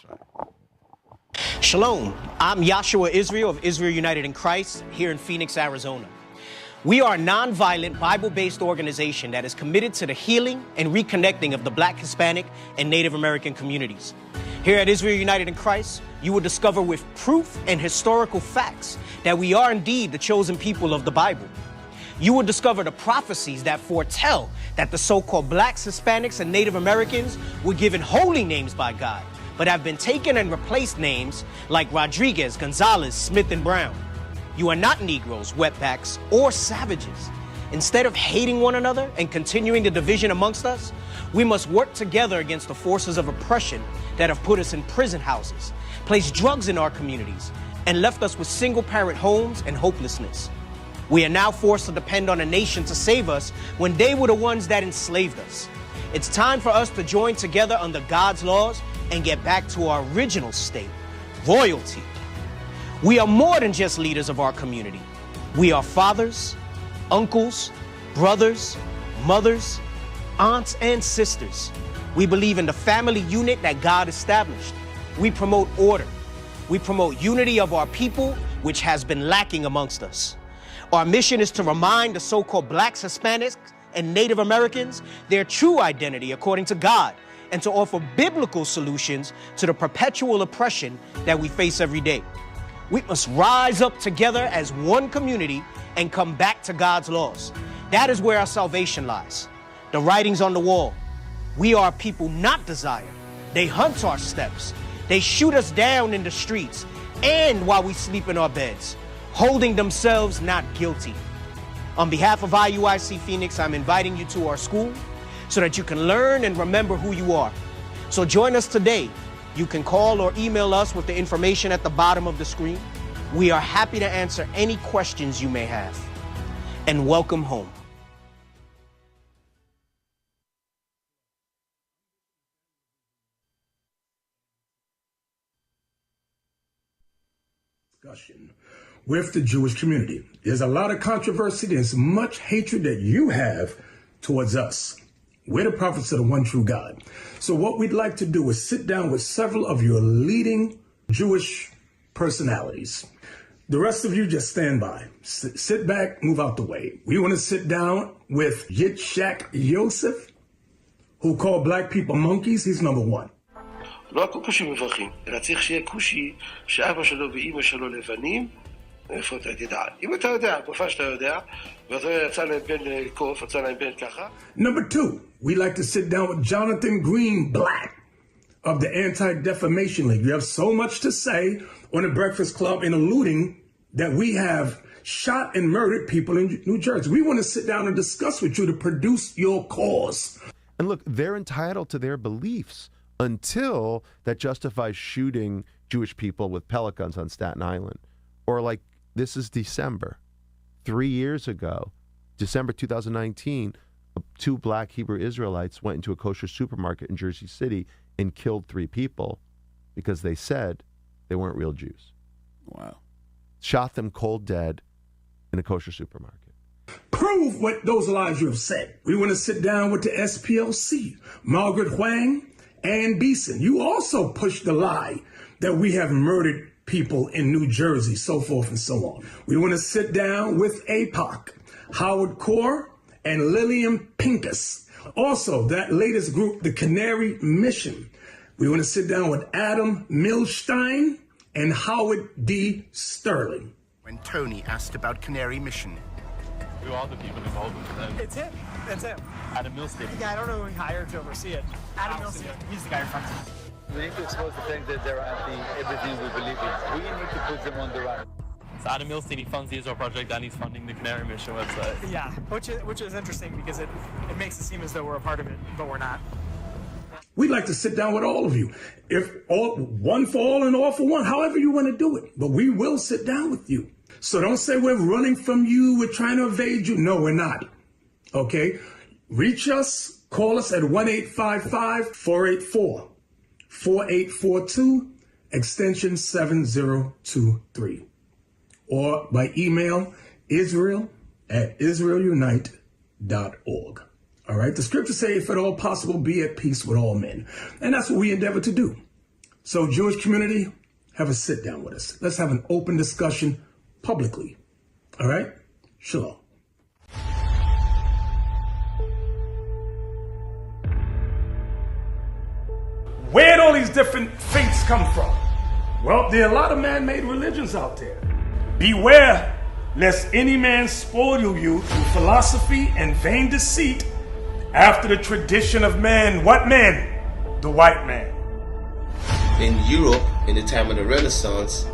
Shalom, I'm Yahshua Israel of Israel United in Christ here in Phoenix, Arizona. We are a nonviolent, Bible-based organization that is committed to the healing and reconnecting of the Black, Hispanic, and Native American communities. Here at Israel United in Christ, you will discover with proof and historical facts that we are indeed the chosen people of the Bible. You will discover the prophecies that foretell that the so-called Blacks, Hispanics, and Native Americans were given holy names by God, but have been taken and replaced names like Rodriguez, Gonzalez, Smith, and Brown. You are not Negroes, wetbacks, or savages. Instead of hating one another and continuing the division amongst us, we must work together against the forces of oppression that have put us in prison houses, placed drugs in our communities, and left us with single-parent homes and hopelessness. We are now forced to depend on a nation to save us when they were the ones that enslaved us. It's time for us to join together under God's laws and get back to our original state, royalty. We are more than just leaders of our community. We are fathers, uncles, brothers, mothers, aunts, and sisters. We believe in the family unit that God established. We promote order. We promote unity of our people, which has been lacking amongst us. Our mission is to remind the so-called Blacks, Hispanics, and Native Americans their true identity according to God, and to offer biblical solutions to the perpetual oppression that we face every day. We must rise up together as one community and come back to God's laws. That is where our salvation lies. The writing's on the wall. We are a people not desired. They hunt our steps. They shoot us down in the streets and while we sleep in our beds, holding themselves not guilty. On behalf of IUIC Phoenix, I'm inviting you to our school so that you can learn and remember who you are. So join us today. You can call or email us with the information at the bottom of the screen. We are happy to answer any questions you may have. And welcome home. Discussion with the Jewish community. There's a lot of controversy. There's much hatred that you have towards us. We're the prophets of the one true God. So what we'd like to do is sit down with several of your leading Jewish personalities. The rest of you just stand by. Sit back, move out the way. We want to sit down with Yitzhak Yosef, who called black people monkeys. He's number one. לא הכל כושים מברכים, אלא צריך שיהיה כושי שאבא שלו ואימא שלו לבנים. איפה אתה תדע? אם אתה יודע, כופה שאתה יודע, ואתה יצא להם בן קוף, יצא להם בן ככה. Number two, we like to sit down with Jonathan Greenblatt of the Anti-Defamation League. You have so much to say on the Breakfast Club in alluding that we have shot and murdered people in New Jersey. We want to sit down and discuss with you to produce your cause. And look, they're entitled to their beliefs until that justifies shooting Jewish people with pellet guns on Staten Island. Or like, this is December. 3 years ago, December 2019, 2 black Hebrew Israelites went into a kosher supermarket in Jersey City and killed 3 people because they said they weren't real Jews. Wow. Shot them cold dead in a kosher supermarket. Prove what those lies you have said. We want to sit down with the SPLC, Margaret Huang, Ann Beeson. You also pushed the lie that we have murdered people in New Jersey, so forth and so on. We want to sit down with APOC, Howard Core, and Lillian Pincus. Also, that latest group, the Canary Mission. We want to sit down with Adam Milstein and Howard D. Sterling. When Tony asked about Canary Mission. Who are the people involved with them? It's him. That's him. Adam Milstein. Yeah, I don't know who he hired to oversee it. Adam Milstein. He's the guy who funds it. We need to expose the fact that they're anti everything we believe in. We need to put them on the right. So Adam Milstein, he funds the Israel Project and he's funding the Canary Mission website. Yeah, which is interesting because it makes it seem as though we're a part of it, but we're not. We'd like to sit down with all of you. If all, one for all and all for one, however you want to do it. But we will sit down with you. So don't say we're running from you, we're trying to evade you. No, we're not. Okay? Reach us, call us at 1-855-484-4842, extension 7023. Or by email, israel@israelunite.org. All right. The scriptures say, if at all possible, be at peace with all men. And that's what we endeavor to do. So Jewish community, have a sit down with us. Let's have an open discussion publicly. All right? Shalom. Where'd all these different faiths come from? Well, there are a lot of man-made religions out there. Beware lest any man spoil you through philosophy and vain deceit after the tradition of man. What man? The white man. In Europe, in the time of the Renaissance,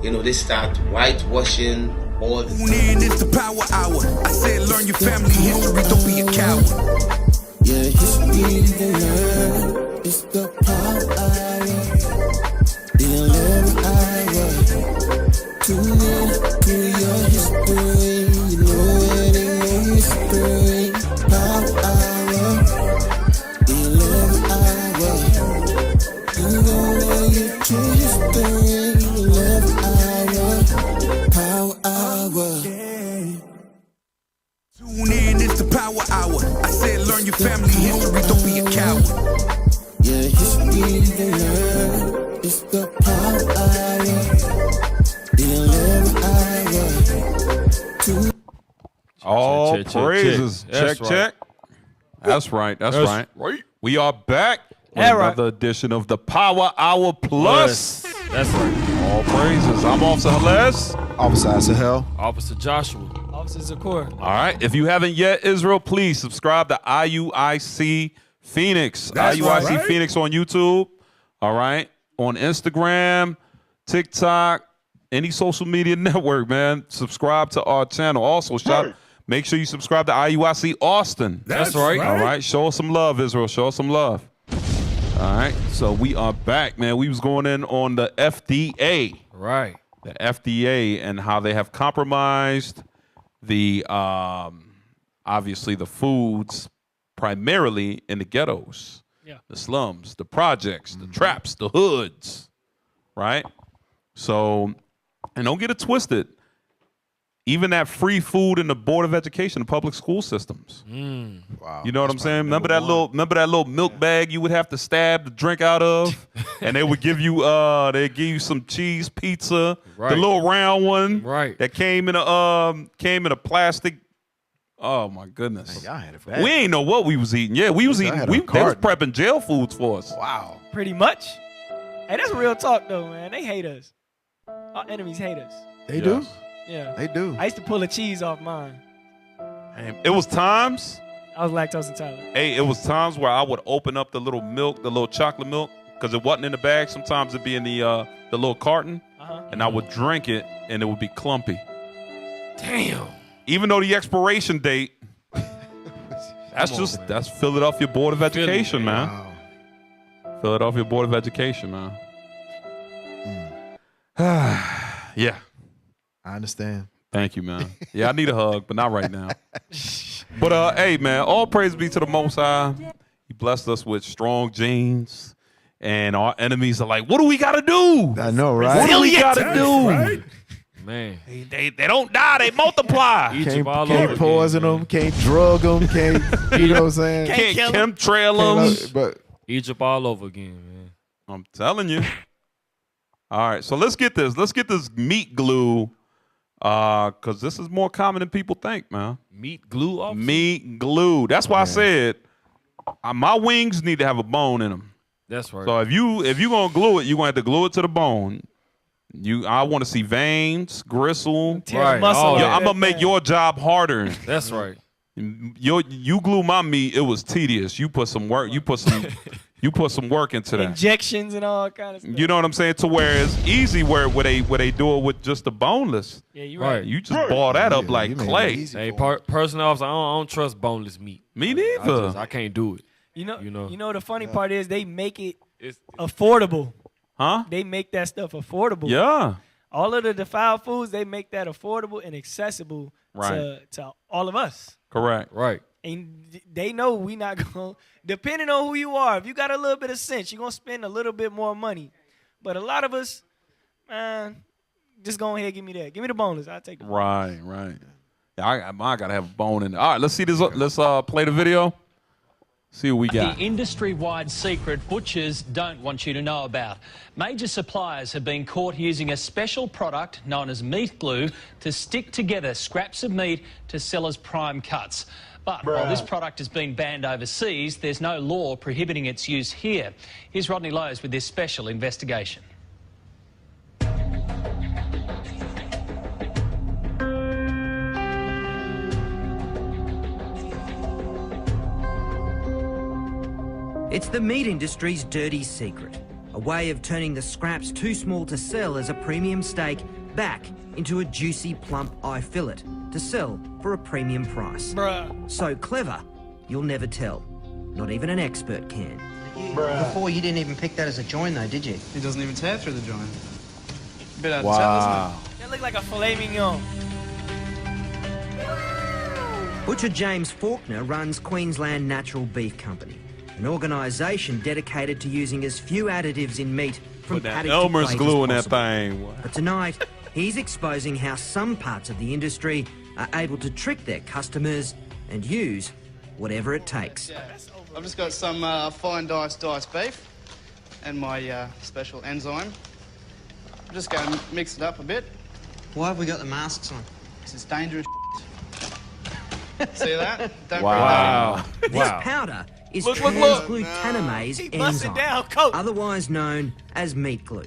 they start whitewashing all the Tune in, it's the power hour. I said learn your family history, don't be a coward. Yeah, history to learn. It's the power hour. The 11th hour. Tune in to your history. You know it ain't no mystery. Power hour. The 11th hour. You gonna get your history. The 11th hour. Power hour. Tune in, it's the power hour. I said learn your family history, don't be a coward. Yeah, history to learn. It's the power hour. The 11th hour. All check, check, praises. check. That's Check. That's right. That's right. We are back with All right. another edition of the Power Hour Plus. That's right. All praises. I'm Officer Hales. Officer Sahel. Officer Joshua. Officer Zakor. All right. If you haven't yet, Israel, please subscribe to IUIC Phoenix. That's IUIC right. Phoenix on YouTube. All right. On Instagram, TikTok, any social media network, man. Subscribe to our channel. Also, make sure you subscribe to IUIC Austin. That's right. All right. Show us some love, Israel. Show us some love. All right. So we are back, man. We was going in on the F.D.A. Right. The F.D.A. and how they have compromised the obviously the foods primarily in the ghettos, the slums, the projects, the traps, the hoods, right? So, and don't get it twisted. Even that free food in the Board of Education, the public school systems. Wow. You know what I'm saying? Remember that little milk bag you would have to stab the drink out of, and they would give you some cheese pizza, the little round one, that came in a plastic. Oh my goodness! Man, y'all had it bad. We ain't know what we was eating. Yeah, we was eating. They was prepping jail foods for us. Wow. Pretty much. Hey, that's real talk though, man. They hate us. Our enemies hate us. They do. Yeah. They do. I used to pull a cheese off mine. It was times. I was lactose intolerant. Hey, it was times where I would open up the little milk, the little chocolate milk, because it wasn't in the bag. Sometimes it'd be in the little carton, and I would drink it, and it would be clumpy. Damn. Even though the expiration date, that's Philadelphia Board of Education, man. Wow. Philadelphia Board of Education, man. Yeah. I understand. Thank you, man. Yeah, I need a hug, but not right now. But hey, man, all praise be to the Most High. He blessed us with strong genes, and our enemies are like, "What do we got to do? I know, right? What do we got to do?" Right? Man, they don't die; they multiply. Can't poison them, can't drug them, can't you know what I'm saying? Can't chemtrail them. But Egypt all over again, man. I'm telling you. All right, so let's get this. Let's get this meat glue, because this is more common than people think, man. Meat glue? Officer? Meat glue. That's why I said my wings need to have a bone in them. That's right. So if you gonna glue it, you're gonna have to glue it to the bone. I want to see veins, gristle. Right. I'm gonna make your job harder. That's right. You glue my meat. It was tedious. You put some work. You put some work into that. Injections and all kind of stuff. You know what I'm saying? To where it's easy where they do it with just the boneless. Yeah, you're right. You just ball that up like clay. Hey, personally, officer, I don't trust boneless meat. Me neither. I can't do it. You know the funny part is they make it affordable. Huh? They make that stuff affordable. Yeah. All of the defiled foods, they make that affordable and accessible to all of us. Correct. Right. And they know we not going to, depending on who you are, if you got a little bit of sense, you're going to spend a little bit more money. But a lot of us, man, just go ahead and give me that. Give me the boneless. I'll take the boneless. Right. Yeah, I got to have a bone in there. All right, let's see this. Let's play the video. See what we got. The industry-wide secret butchers don't want you to know about. Major suppliers have been caught using a special product known as meat glue to stick together scraps of meat to sell as prime cuts. But while this product has been banned overseas, there's no law prohibiting its use here. Here's Rodney Lowe's with this special investigation. It's the meat industry's dirty secret, a way of turning the scraps too small to sell as a premium steak back into a juicy, plump eye fillet to sell for a premium price. So clever, you'll never tell. Not even an expert can. Before, you didn't even pick that as a join, though, did you? It doesn't even tear through the joint. Bit out Wow. of town, doesn't That look like a filet mignon. Butcher James Faulkner runs Queensland Natural Beef Company, an organisation dedicated to using as few additives in meat from Put that paddock to Elmer's plate glue as in that possible. thing. But tonight, he's exposing how some parts of the industry are able to trick their customers and use whatever it takes. it? I've just got some fine diced beef and my special enzyme. I'm just going to mix it up a bit. Why have we got the masks on? This is dangerous. See that? Don't Wow. bring This powder is Look. trans-glutamase He busted enzyme, down, coach. otherwise known as meat glue.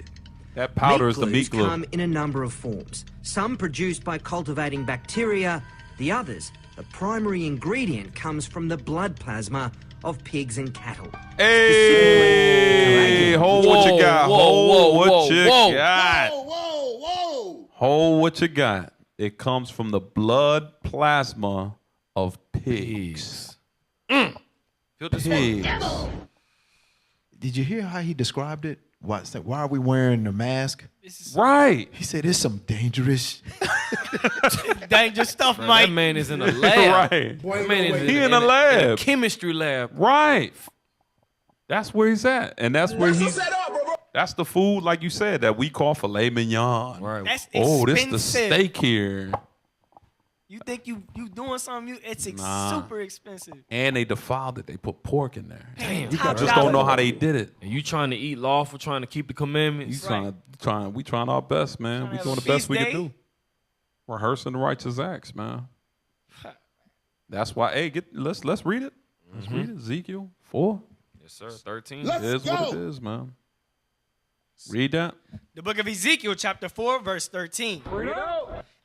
That powder is the glues meat glue. come in a number of forms, some produced by cultivating bacteria, the others, the primary ingredient comes from the blood plasma of pigs and cattle. Hey, hold what you got. Hold what you got. Whoa. Hold what you got. It comes from the blood plasma of pigs. Pigs. Did you hear how he described it? Why are we wearing the mask? Right. He said it's some dangerous. Dangerous stuff, Bro, Mike. that man is in a lab. Right. That man is He in a lab. in a chemistry lab. Right. That's where he's at. And that's where he's. That's the food, like you said, that we call filet mignon. Right. That's Oh, this the expensive. steak here. You think you doing something? It's Nah. super expensive. And they defiled it. They put pork in there. Damn. You just don't know how they did it. And you trying to eat lawful, trying to keep the commandments. We trying our best, man. We have doing a the best feast we day? can do. Rehearsing the righteous acts, man. That's why. Hey, let's read it. Let's read it. Ezekiel 4. Yes, sir. 13. It is what it is, man. Read that. The book of Ezekiel, chapter 4, verse 13.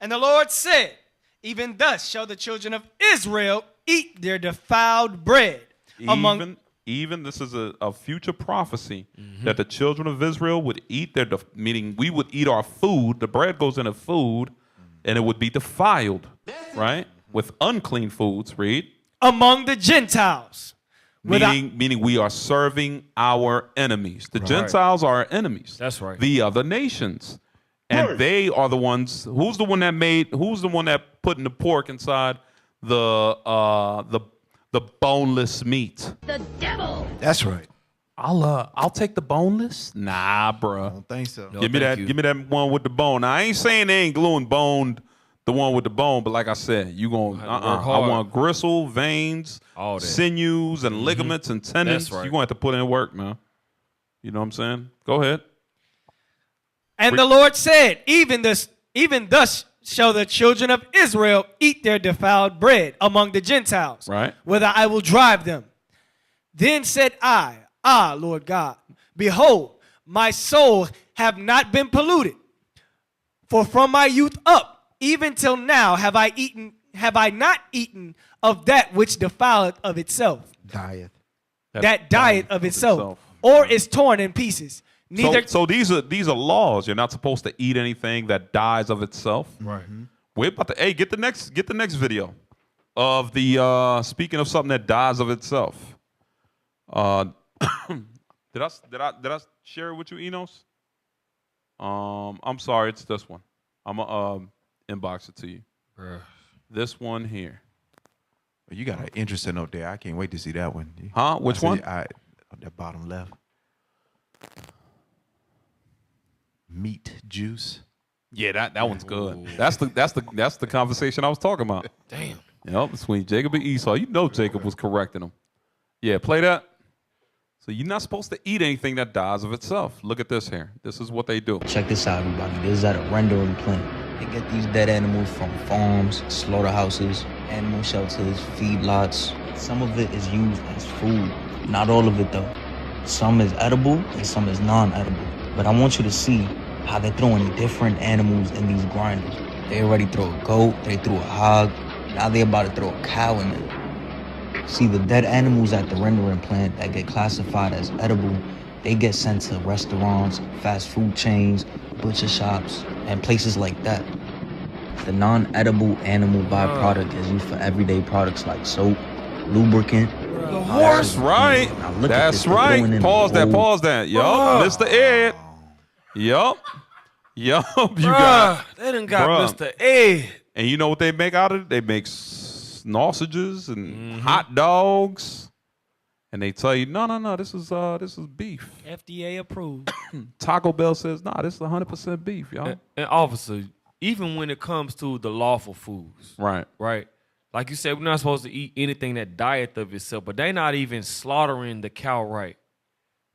And the Lord said, even thus shall the children of Israel eat their defiled bread. Even this is a future prophecy that the children of Israel would eat meaning we would eat our food. The bread goes into food, and it would be defiled, right? With unclean foods. Read. Among the Gentiles. Meaning we are serving our enemies. The Gentiles are our enemies. That's right. The other nations. And they are the ones. Who's the one that putting the pork inside the boneless meat? The devil. That's right. I'll take the boneless. Nah, bro. I don't think so. No, Give me that one with the bone. Now, I ain't saying they ain't gluing the one with the bone, but like I said, you gonna I want gristle, veins, all that. sinews, and ligaments and tendons. That's right. You're gonna have to put in work, man. You know what I'm saying? Go ahead. And the Lord said, even thus shall the children of Israel eat their defiled bread among the Gentiles, Right. whither I will drive them. Then said I, Lord God, behold, my soul have not been polluted. For from my youth up, even till now, have I not eaten of that which defileth of itself. Diet. That diet of itself, or is torn in pieces. Neither. So these are laws. You're not supposed to eat anything that dies of itself. Right. We're about to get the next video of the speaking of something that dies of itself. Did I share it with you, Enos? I'm sorry, it's this one. I'm gonna inbox it to you. Bruh. This one here. You got an interesting up there. I can't wait to see that one. Huh? Which one? That bottom left. Meat juice. Yeah, that one's good. That's the conversation I was talking about. Damn. Yep, between Jacob and Esau. You know Jacob was correcting him. Yeah, play that. So you're not supposed to eat anything that dies of itself. Look at this here. This is what they do. Check this out, everybody. This is at a rendering plant. They get these dead animals from farms, slaughterhouses, animal shelters, feedlots. Some of it is used as food. Not all of it, though. Some is edible and some is non-edible. But I want you to see how they're throwing different animals in these grinders. They already throw a goat, they threw a hog. Now they're about to throw a cow in there. See, the dead animals at the rendering plant that get classified as edible, they get sent to restaurants, fast food chains, butcher shops, and places like that. The non-edible animal byproduct is used for everyday products like soap, lubricant. The horse, right? That's right. Pause that. Yup, Mr. Ed. Yup. You got they done got Mr. Ed. And you know what they make out of it? They make sausages and hot dogs. And they tell you, no, this is beef. F.D.A. approved. Taco Bell says, this is 100% beef, y'all. And officer, even when it comes to the lawful foods, right? Like you said, we're not supposed to eat anything that dieth of itself, but they're not even slaughtering the cow right?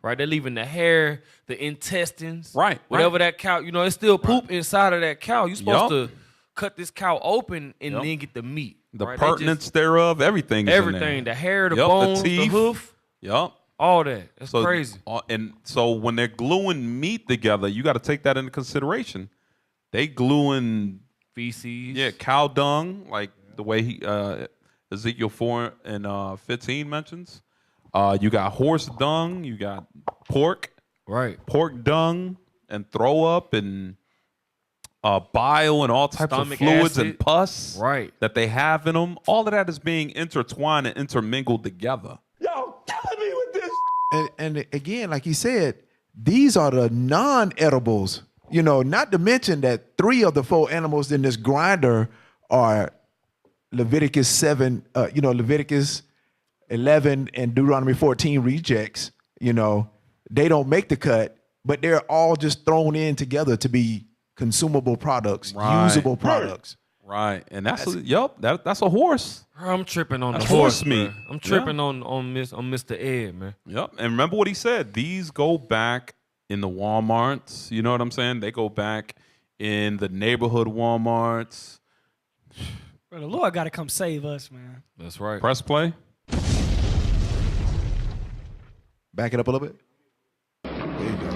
They're leaving the hair, the intestines, whatever that cow, it's still poop inside of that cow. You're supposed to cut this cow open and then get the meat. The pertinence thereof, everything. The hair, the bones, the teeth, the hoof. All that. That's crazy. And so when they're gluing meat together, you got to take that into consideration. They gluing feces. Yeah, cow dung, like the way Ezekiel 4 and 15 mentions. You got horse dung, you got pork. Pork dung and throw up and bile and all types Stomach of fluids acid. and pus that they have in them. All of that is being intertwined and intermingled together. Y'all killing me with this. And again, like he said, these are the non-edibles. Not to mention that 3 of the 4 animals in this grinder are Leviticus 7, Leviticus 11 and Deuteronomy 14 rejects. They don't make the cut, but they're all just thrown in together to be consumable products, usable products. Right. And that's a horse. I'm tripping on That's the horse meat. man. I'm tripping on Mr. Ed, man. Yep. And remember what he said. These go back in the Walmarts. You know what I'm saying? They go back in the neighborhood Walmarts. Bro, the Lord got to come save us, man. That's right. Press play. Back it up a little bit.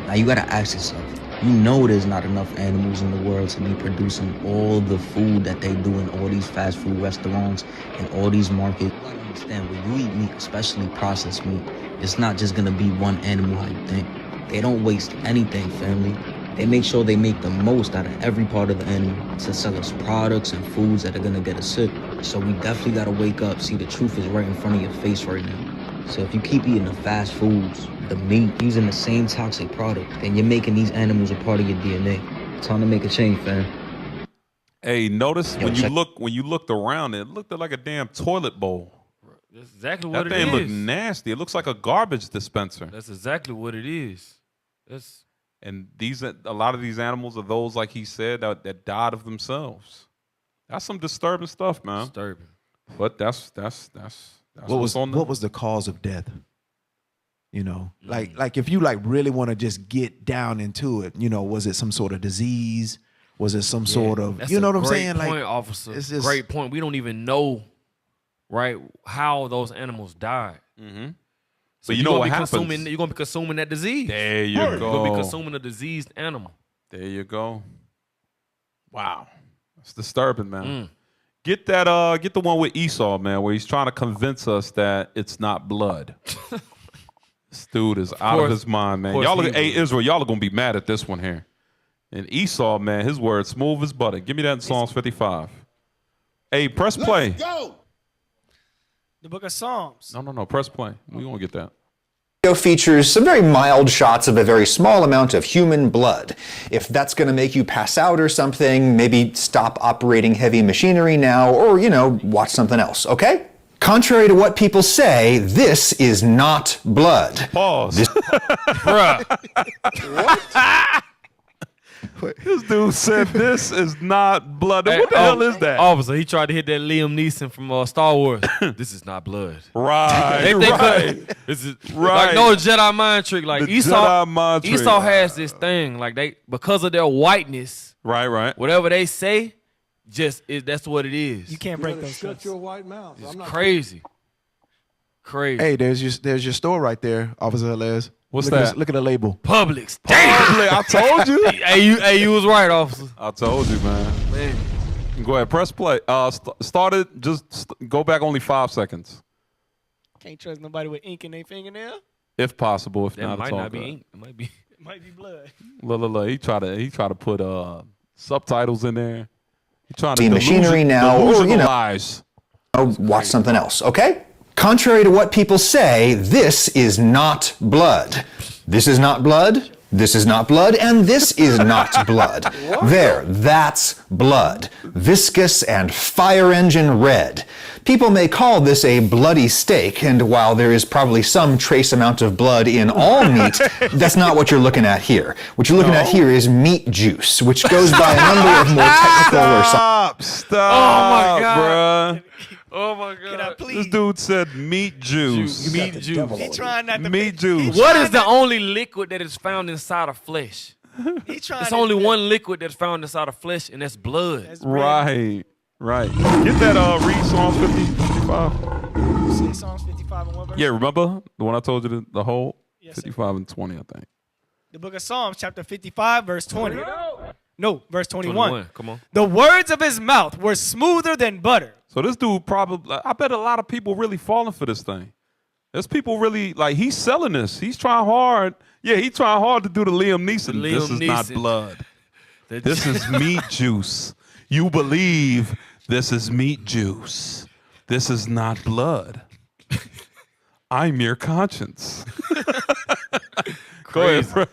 Now you gotta ask yourself, there's not enough animals in the world to be producing all the food that they do in all these fast food restaurants and all these markets. You gotta understand, when you eat meat, especially processed meat, it's not just gonna be one animal how you think. They don't waste anything, family. They make sure they make the most out of every part of the animal to sell us products and foods that are gonna get us sick. So we definitely gotta wake up, see the truth is right in front of your face right now. So if you keep eating the fast foods, the meat, using the same toxic product, then you're making these animals a part of your DNA. Time to make a change, fam. Hey, notice when you looked around, it looked like a damn toilet bowl. That's exactly what it is. That thing looked nasty. It looks like a garbage dispenser. That's exactly what it is. And a lot of these animals are those, like he said, that died of themselves. That's some disturbing stuff, man. Disturbing. But that's what was the cause of death? Like if you really want to just get down into it, was it some sort of disease? Was it some sort of, That's you know what I'm great saying? Point, Like, officer. it's just, great point. We don't even know, how those animals died. Mm-hmm. So you know what happens? You're gonna be consuming that disease. There you go. You're gonna be consuming a diseased animal. There you go. Wow, that's disturbing, man. Get that. Get the one with Esau, man, where he's trying to convince us that it's not blood. This dude is out of his mind, man. Israel, y'all are gonna be mad at this one here. And Esau, man, his word smooth as butter. Give me that in Psalms 55. Hey, press play. Let's go. The book of Psalms. No. Press play. We gonna get that. Video features some very mild shots of a very small amount of human blood. If that's going to make you pass out or something, maybe stop operating heavy machinery now, or, watch something else, okay? Contrary to what people say, this is not blood. Pause. Bruh. This dude said this is not blood. What the hell is that? Officer, he tried to hit that Liam Neeson from Star Wars. This is not blood. Right. This is Right. like no Jedi mind trick. Like The Esau, Jedi mind trick. Esau has this thing. Like because of their whiteness. Right. Whatever they say, that's what it is. You can't break those. Shut your white mouth. It's crazy. Crazy. Hey, there's your store right there, Officer Helez. What's look that? Look at the label. Publix. Damn. I told you. Hey, you was right, officer. I told you, man. Go ahead, press play. Started. Just go back only 5 seconds, Can't trust nobody with ink in their fingernail. if possible. If That not, might it's all not be good. ink. It might be. It might be blood. Look. He tried to put subtitles in there. He trying to The machinery now, or, you know, delusionalize. watch something else, okay? Contrary to what people say, this is not blood. This is not blood. This is not blood, and this is not blood. There, that's blood. Viscous and fire engine red. People may call this a bloody steak, and while there is probably some trace amount of blood in all meat, that's not what you're looking at here. What you're looking at here is meat juice, which goes by a number of more technical or Stop, Oh my God. bruh. Oh my God. This dude said meat juice. Meat juice. He trying not to Meat juice. What is the only liquid that is found inside of flesh? He trying. There's only one liquid that's found inside of flesh, and that's blood. Right. Get that read Psalms 55. Say Psalms 55 and what verse? Yeah, remember the one I told you the whole Yes, sir. 55 and 20, I think. The book of Psalms, chapter 55, verse 20. No, verse 21. 21. Come on. The words of his mouth were smoother than butter. So this dude probably, I bet a lot of people really falling for this thing. There's people really, like, he's selling this. He's trying hard. Yeah, he's trying hard to do the Liam Neeson. This is not blood. This is meat juice. You believe this is meat juice. This is not blood. I'm your conscience. Go ahead.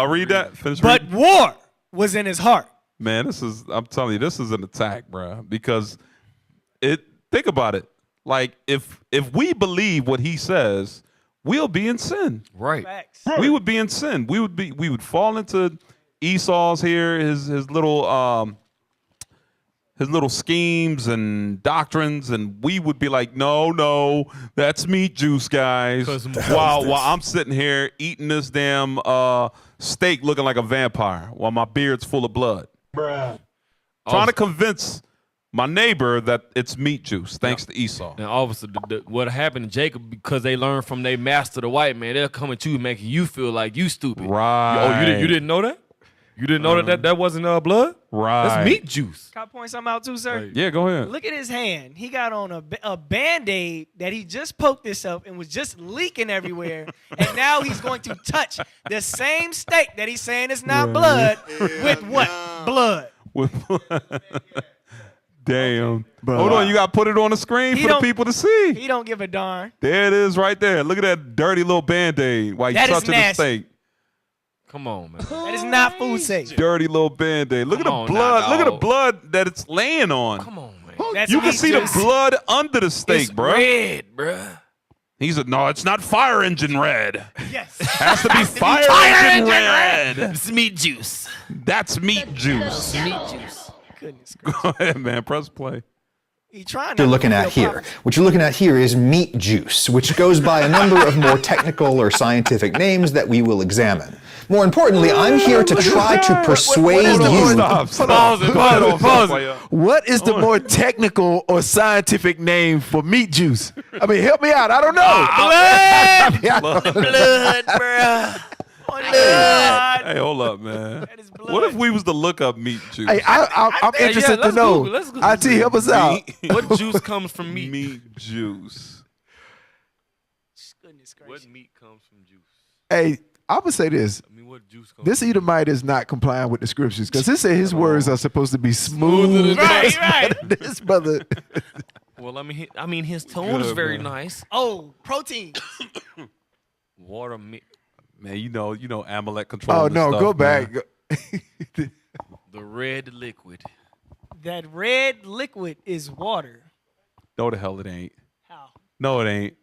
Read that. Finish But reading. war was in his heart. Man, I'm telling you, this is an attack, bro. Because think about it. Like, if we believe what he says, we'll be in sin. Right. Facts. We would be in sin. We would fall into Esau's here, his little schemes and doctrines, and we would be like, no, that's meat juice, guys. While I'm sitting here eating this damn steak looking like a vampire while my beard's full of blood. Bruh. Trying to convince my neighbor that it's meat juice, thanks to Esau. And obviously, what happened to Jacob, because they learned from their master, the white man, they'll come at you making you feel like you stupid. Right. Oh, you didn't know that? You didn't know that wasn't blood? Right. That's meat juice. Can I point something out too, sir? Yeah, go ahead. Look at his hand. He got on a Band-Aid that he just poked this up and was just leaking everywhere. And now he's going to touch the same steak that he's saying is not blood with what? Blood. Damn. Bro, Hold on, you got to put it on the screen for the people to see. He don't give a darn. There it is right there. Look at that dirty little Band-Aid while you That is touching the nasty. steak. Come on, man. That is not food safe. Dirty little Band-Aid. Look at the Come on blood. now, Look at the dog. blood that it's laying on. Come on, man. That's You can meat see juice. the blood under the steak, It's bro. red, bruh. He said, no, it's not fire engine red. Yes. Has to be fire engine red. It's meat juice. That's meat juice. Meat juice. Goodness Go ahead, man. Press play. He trying you're not looking to at feel here. What you're looking at here is meat juice, which goes by a number of more technical or scientific names that we will examine. More importantly, I'm here to try to persuade you. What is the more technical or scientific name for meat juice? I mean, help me out. I don't know. Blood, bruh. Hey, hold up, man. What if we was to look up meat juice? Hey, I'm interested to know. IT, help us out. What juice comes from meat? Meat juice. Goodness What gracious. meat comes from juice? Hey, I would say this. I mean, what juice comes This Edomite is not complying with the scriptures because he said his words are supposed to be smooth. Right. This brother. Well, I mean, his tone is very nice. Oh, protein. Water meat. Man, you know Amalek control. Oh, no, go back. The red liquid. That red liquid is water. No, the hell it ain't. How? No, it ain't.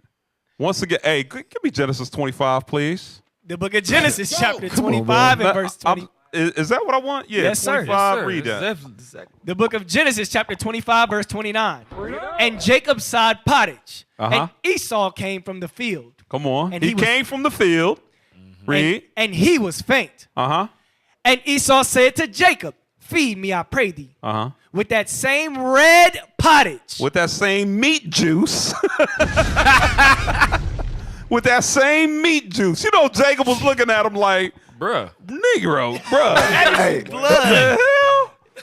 Once again, hey, give me Genesis 25, please. The book of Genesis, chapter 25 and verse 20. Is that what I want? Yeah, Yes, sir. 25. Read that. The book of Genesis, chapter 25, verse 29. And Jacob sod pottage, and Esau came from the field. Come on. And He came from the field. Read. And he was faint. And Esau said to Jacob, feed me, I pray thee, with that same red pottage. With that same meat juice. With that same meat juice. You know, Jacob was looking at him like, bruh. Negro, bruh. That is blood.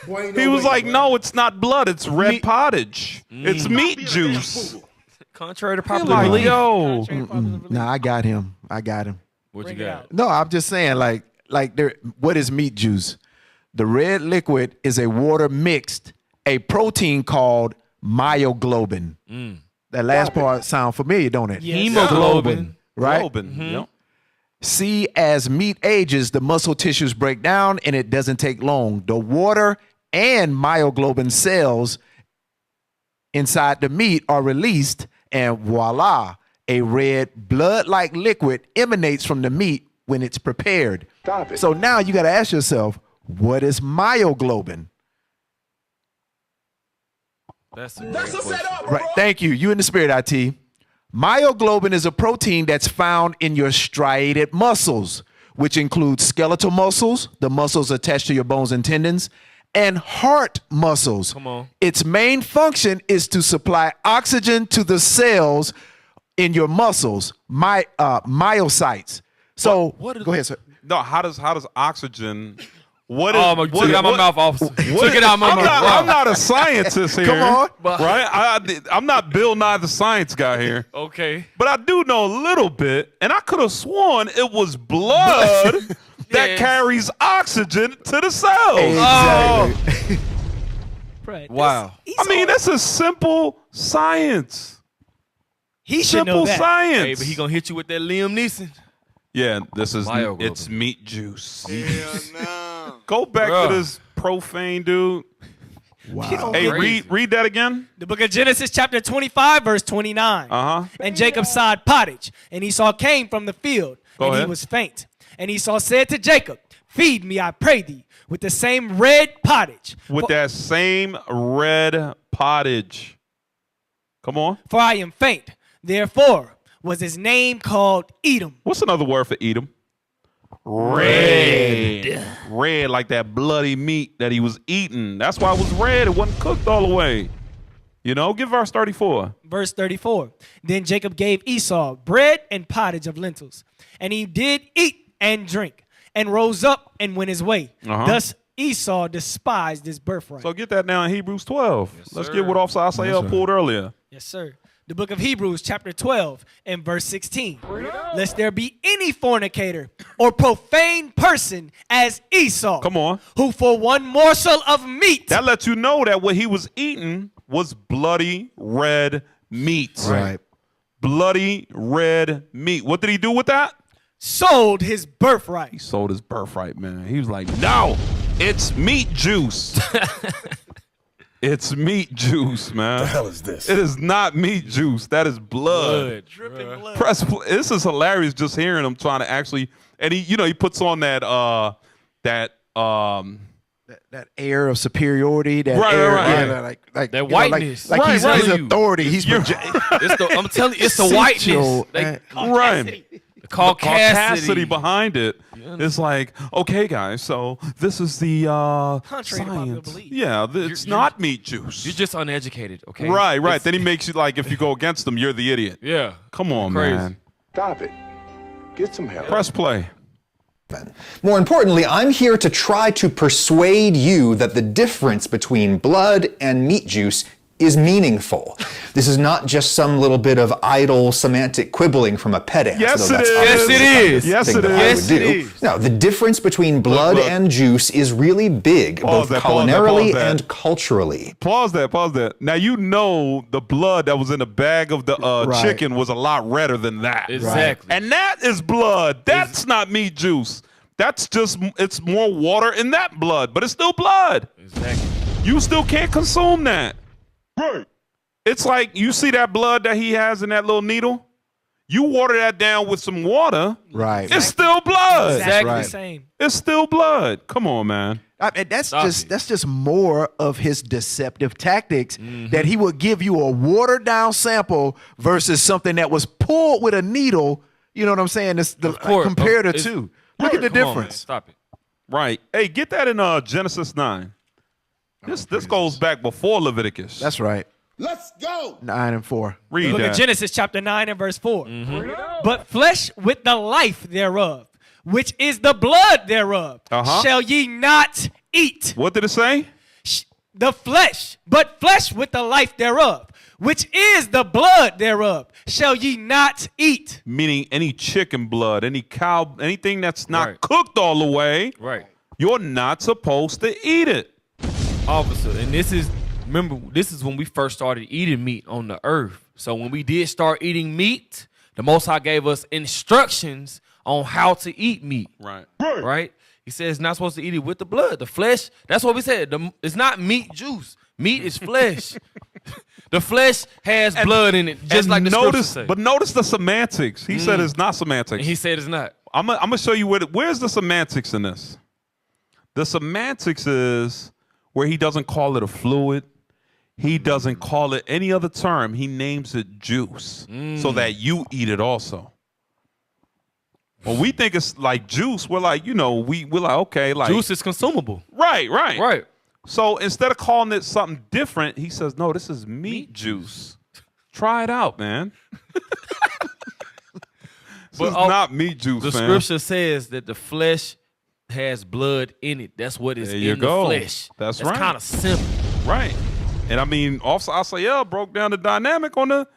What the hell? He was like, no, it's not blood. It's red pottage. It's meat juice. Contrary to popular Like, belief. yo. Nah, I got him. What you got? No, I'm just saying, what is meat juice? The red liquid is a water mixed a protein called myoglobin. That last part sound familiar, don't it? Yes. Hemoglobin. Right? Yep. See, as meat ages, the muscle tissues break down, and it doesn't take long. The water and myoglobin cells inside the meat are released, and voila, a red blood-like liquid emanates from the meat when it's prepared. Stop it. So now you got to ask yourself, what is myoglobin? That's a question. Right. Thank you. You in the spirit, IT. Myoglobin is a protein that's found in your striated muscles, which includes skeletal muscles, the muscles attached to your bones and tendons, and heart muscles. Come on. Its main function is to supply oxygen to the cells in your muscles, myocytes. So go ahead, sir. No, how does oxygen? What is? Oh, took it out my mouth, officer. Took it out my mouth. I'm not a scientist here. Come on. Right? I'm not Bill Nye the Science Guy here. Okay. But I do know a little bit, and I could have sworn it was blood that carries oxygen to the cells. Exactly. Right. Wow. I mean, this is simple science. He should know Simple that. science. Hey, but he gonna hit you with that Liam Neeson. Yeah, this is Myoglobin. it's meat juice. Hell no. Go back Bruh. to this profane dude. Wow. Hey, Crazy. read that again. The book of Genesis, chapter 25, verse 29. And Jacob sod pottage, and Esau came from the field, and he was faint. And Esau said to Jacob, feed me, I pray thee, with the same red pottage. With that same red pottage. Come on. For I am faint. Therefore was his name called Edom. What's another word for Edom? Red. Red, like that bloody meat that he was eating. That's why it was red. It wasn't cooked all the way. You know, give verse 34. Verse 34. Then Jacob gave Esau bread and pottage of lentils. And he did eat and drink, and rose up and went his way. Thus Esau despised his birthright. So get that now in Hebrews 12. Yes, Let's sir. get what Officer Asael pulled earlier. Yes, sir. The book of Hebrews, chapter 12, and verse 16. Lest there be any fornicator or profane person as Esau. Come on. Who for one morsel of meat. That lets you know that what he was eating was bloody red meat. Right. Bloody red meat. What did he do with that? Sold his birthright. He sold his birthright, man. He was like, no, it's meat juice. It's meat juice, man. The hell is this? It is not meat juice. That is blood. Dripping blood. This is hilarious just hearing him trying to actually, and he puts on that that air of superiority, that Right, air, right. yeah, like That you know, whiteness. like he's Right. his authority. He's I'm telling you, it's the whiteness. right. The Caucasity behind it. It's like, okay, guys, so this is the Contrary to popular science. belief. Yeah, it's not meat juice. You're just uneducated, okay? Right. It's- Then he makes you like, if you go against him, you're the idiot. Yeah. Come on, Crazy. man. Stop it. Get some help. Press play. More importantly, I'm here to try to persuade you that the difference between blood and meat juice is meaningful. This is not just some little bit of idle semantic quibbling from a pedant. Yes, though it that's is. obviously Yes, it the kind of is. Yes, thing it that is. I Yes, would it do. is. No, the difference between blood and juice is really big, both culinarily and culturally. Pause that. Now you know the blood that was in the bag of the chicken was a lot redder than that. Exactly. And that is blood. That's not meat juice. That's just, it's more water in that blood, but it's still blood. Exactly. You still can't consume that. Right. It's like, you see that blood that he has in that little needle? You water that down with some water, Right. it's still blood. Exactly right. the same. It's still blood. Come on, man. I mean, that's just more of his deceptive tactics that he would give you a watered down sample versus something that was pulled with a needle. You know what I'm saying? It's the compare the two. Look at the Come on, man. difference. Stop it. Right. Hey, get that in Genesis 9. This goes back before Leviticus. That's right. Let's go. 9 and 4. Read Look that. at Genesis chapter 9 and verse 4. But flesh with the life thereof, which is the blood thereof, shall ye not eat. What did it say? The flesh, but flesh with the life thereof, which is the blood thereof, shall ye not eat. Meaning any chicken blood, any cow, anything that's not cooked all the way. Right. You're not supposed to eat it. Officer, and this is when we first started eating meat on the earth. So when we did start eating meat, the Most High gave us instructions on how to eat meat. Right. Right? He says it's not supposed to eat it with the blood. The flesh, that's what we said. It's not meat juice. Meat is flesh. The flesh has blood in it, just like the scriptures say. But notice the semantics. He said it's not semantics. And he said it's not. I'm gonna show you where's the semantics in this. The semantics is where he doesn't call it a fluid. He doesn't call it any other term. He names it juice so that you eat it also. When we think it's like juice, we're like, we're like, okay, like Juice is consumable. Right. So instead of calling it something different, he says, no, this is meat juice. Try it out, man. This is not meat juice, The fam. scripture says that the flesh has blood in it. That's what is There you in go. the flesh. That's right. kind of simple. Right. And I mean, also Asael broke down the dynamic on the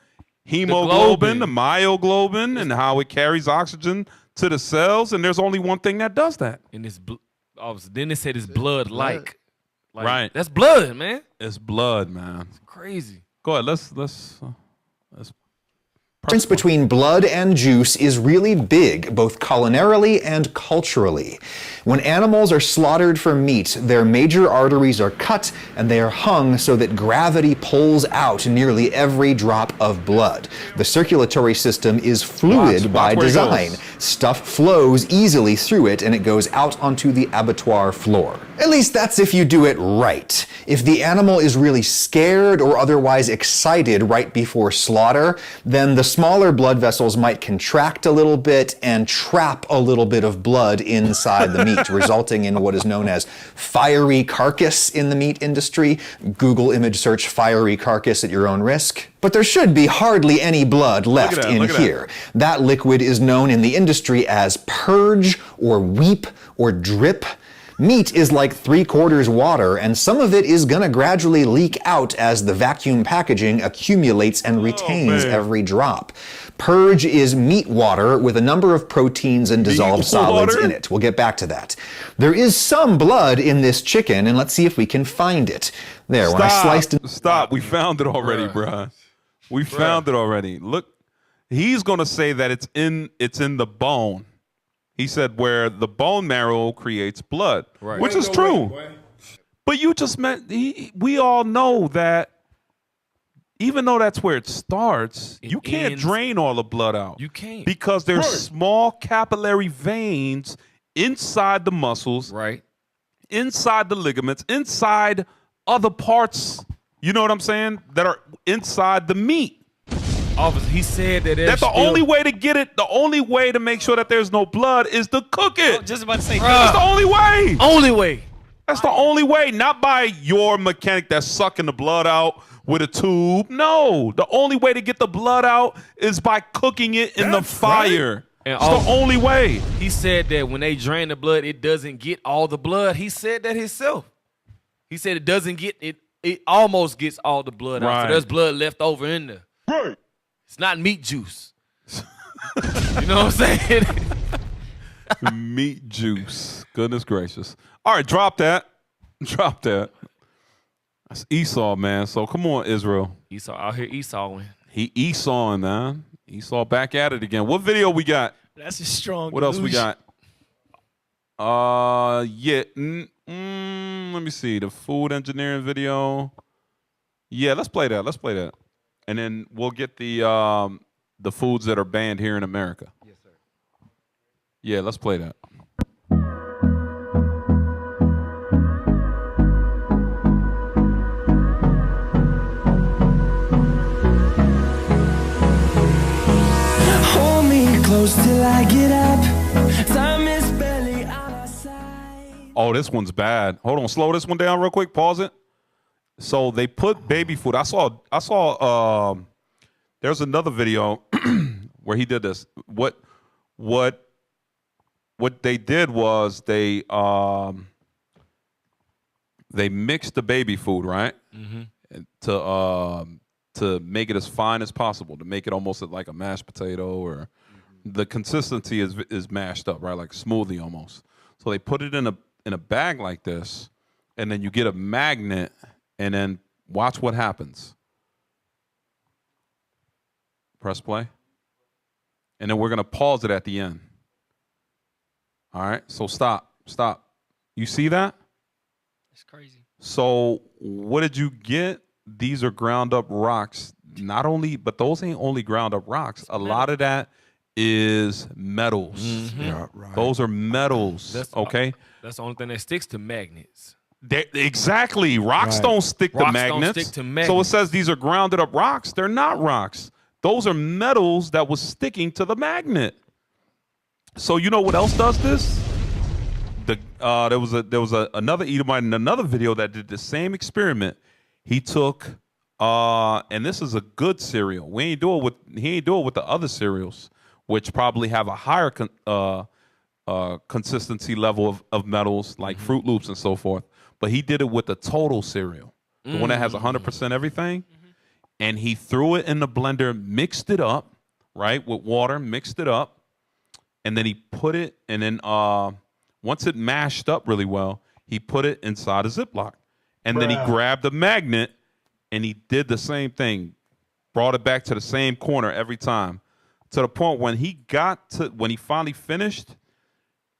hemoglobin, the myoglobin, and how it carries oxygen to the cells. And there's only one thing that does that. And it's then it said it's blood-like. Right. That's blood, man. It's blood, man. It's crazy. Go ahead. Let's difference between blood and juice is really big, both culinarily and culturally. When animals are slaughtered for meat, their major arteries are cut and they are hung so that gravity pulls out nearly every drop of blood. The circulatory system is fluid by design. Stuff flows easily through it and it goes out onto the abattoir floor. At least that's if you do it right. If the animal is really scared or otherwise excited right before slaughter, then the smaller blood vessels might contract a little bit and trap a little bit of blood inside the meat, resulting in what is known as fiery carcass in the meat industry. Google image search fiery carcass at your own risk. But there should be hardly any blood left in here. That liquid is known in the industry as purge or weep or drip. Meat is like 3/4 water, and some of it is gonna gradually leak out as the vacuum packaging accumulates and retains every drop. Purge is meat water with a number of proteins and dissolved solids in it. We'll get back to that. There is some blood in this chicken, and let's see if we can find it. There, when I sliced it. Stop. We found it already, bruh. We found it already. Look, he's gonna say that it's in the bone. He said where the bone marrow creates blood, which is true. But you just meant, we all know that even though that's where it starts, you can't drain all the blood out. You can't. Because there's small capillary veins inside the muscles, inside the ligaments, inside other parts, you know what I'm saying, that are inside the meat. Officer, he said that That's the only way to get it, the only way to make sure that there's no blood is to cook it. Just about to say, that's the only way. Only way. That's the only way, not by your mechanic that's sucking the blood out with a tube. No, the only way to get the blood out is by cooking it in the fire. And it's the only way. He said that when they drain the blood, it doesn't get all the blood. He said that himself. He said it doesn't get it. It almost gets all the blood out. So there's blood left over in there. Right. It's not meat juice. You know what I'm saying? Meat juice. Goodness gracious. All right, drop that. Drop that. That's Esau, man. So come on, Israel. Esau out here Esauing. He Esauing, man. Esau back at it again. What video we got? That's a strong What else we delusion. got? Yeah. Let me see. The food engineering video. Yeah, let's play that. Let's play that. And then we'll get the the foods that are banned here in America. Yes, sir. Yeah, let's play that. Hold me close till I get up. Time is barely on our side. Oh, this one's bad. Hold on, slow this one down real quick. Pause it. So they put baby food. I saw. There's another video where he did this. What they did was they mixed the baby food, right? To make it as fine as possible, to make it almost like a mashed potato, or the consistency is mashed up, right? Like smoothie almost. So they put it in a bag like this, and then you get a magnet, and then watch what happens. Press play. And then we're going to pause it at the end. All right? So stop. You see that? It's crazy. So what did you get? These are ground up rocks. Not only, but those ain't only ground up rocks. A lot of that is metals. Yeah, right. Those are metals. Okay? That's the only thing that sticks to magnets. Exactly. Rocks don't stick to magnets. Don't stick to magnets. So it says these are grounded up rocks. They're not rocks. Those are metals that was sticking to the magnet. So you know what else does this? There was another Edomite in another video that did the same experiment. He took and this is a good cereal. He ain't do it with the other cereals, which probably have a higher consistency level of metals, like Fruit Loops and so forth. But he did it with the total cereal, the one that has 100% everything. And he threw it in the blender, mixed it up, right, with water, mixed it up. And then he put it, and then once it mashed up really well, he put it inside a Ziploc. And then he grabbed the magnet, and he did the same thing, brought it back to the same corner every time, to the point when he finally finished,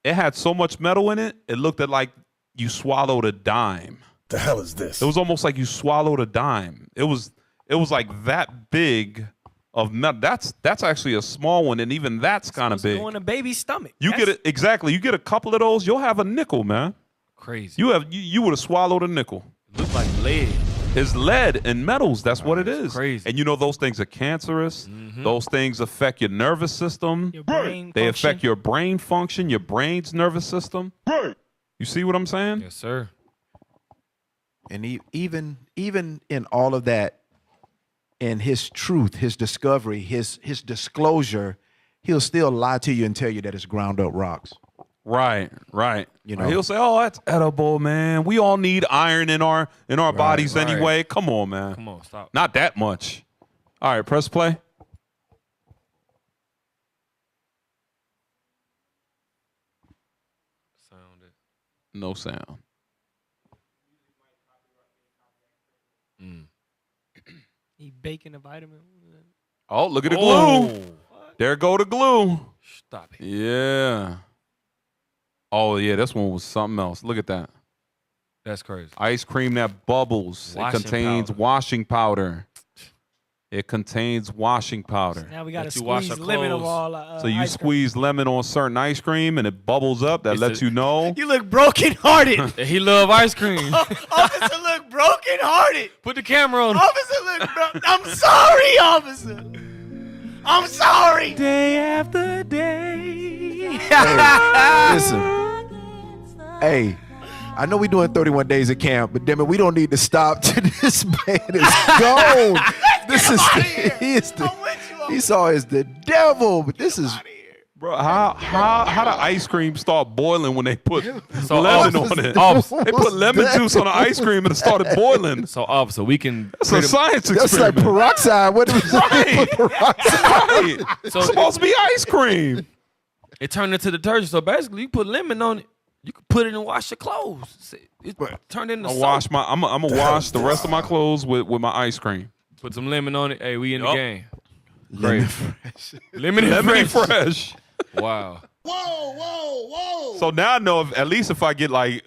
it had so much metal in it, it looked like you swallowed a dime. The hell is this? It was almost like you swallowed a dime. It was like that big of metal. That's actually a small one, and even that's kind of big. Go in a baby's stomach. You get it exactly. You get a couple of those, you'll have a nickel, man. Crazy. You would have swallowed a nickel. Look like lead. It's lead and metals. That's what it is. Crazy. And you know those things are cancerous. Those things affect your nervous system. Your brain They function. affect your brain function, your brain's nervous system. You see what I'm saying? Yes, sir. And even in all of that, in his truth, his discovery, his disclosure, he'll still lie to you and tell you that it's ground up rocks. Right. You know, He'll say, "Oh, that's edible, man. We all need iron in our bodies anyway. Come on, man. Come on, stop. Not that much." All right, press play. Sound it. No sound. He baking a vitamin. Oh, look at the glue. Oh. There go the glue. Stop it. Yeah. Oh, yeah, this one was something else. Look at that. That's crazy. Ice cream that bubbles. Washing It contains powder. washing powder. It contains washing powder. Now we got to Let you wash squeeze our lemon of clothes. all. So you ice cream. squeeze lemon on certain ice cream and it bubbles up. That It's lets a- you know. You look brokenhearted. He love ice cream. Officer look brokenhearted. Put the camera on. Officer look I'm sorry, officer. I'm sorry. Day after day. listen. Hey, I know we're doing 31 days of camp, but damn it, we don't need to stop till this man is gone. He saw as the devil, but this is. Bro, how the ice cream start boiling when they put So, lemon officer, on it? officer, They put lemon that? juice on the ice cream and it started boiling. So, officer, we can. That's a science That's like experiment. peroxide. What is Right. Right. So It's supposed to be ice cream. It turned into detergent. So basically, you put lemon on it. You can put it and wash your clothes. It turned into soap. I'm gonna wash the rest of my clothes with my ice cream. Put some lemon on it. Hey, we in the Yup. game. Lemon Lemon and Lemon fresh. fresh. Wow. Whoa. So now I know at least if I get like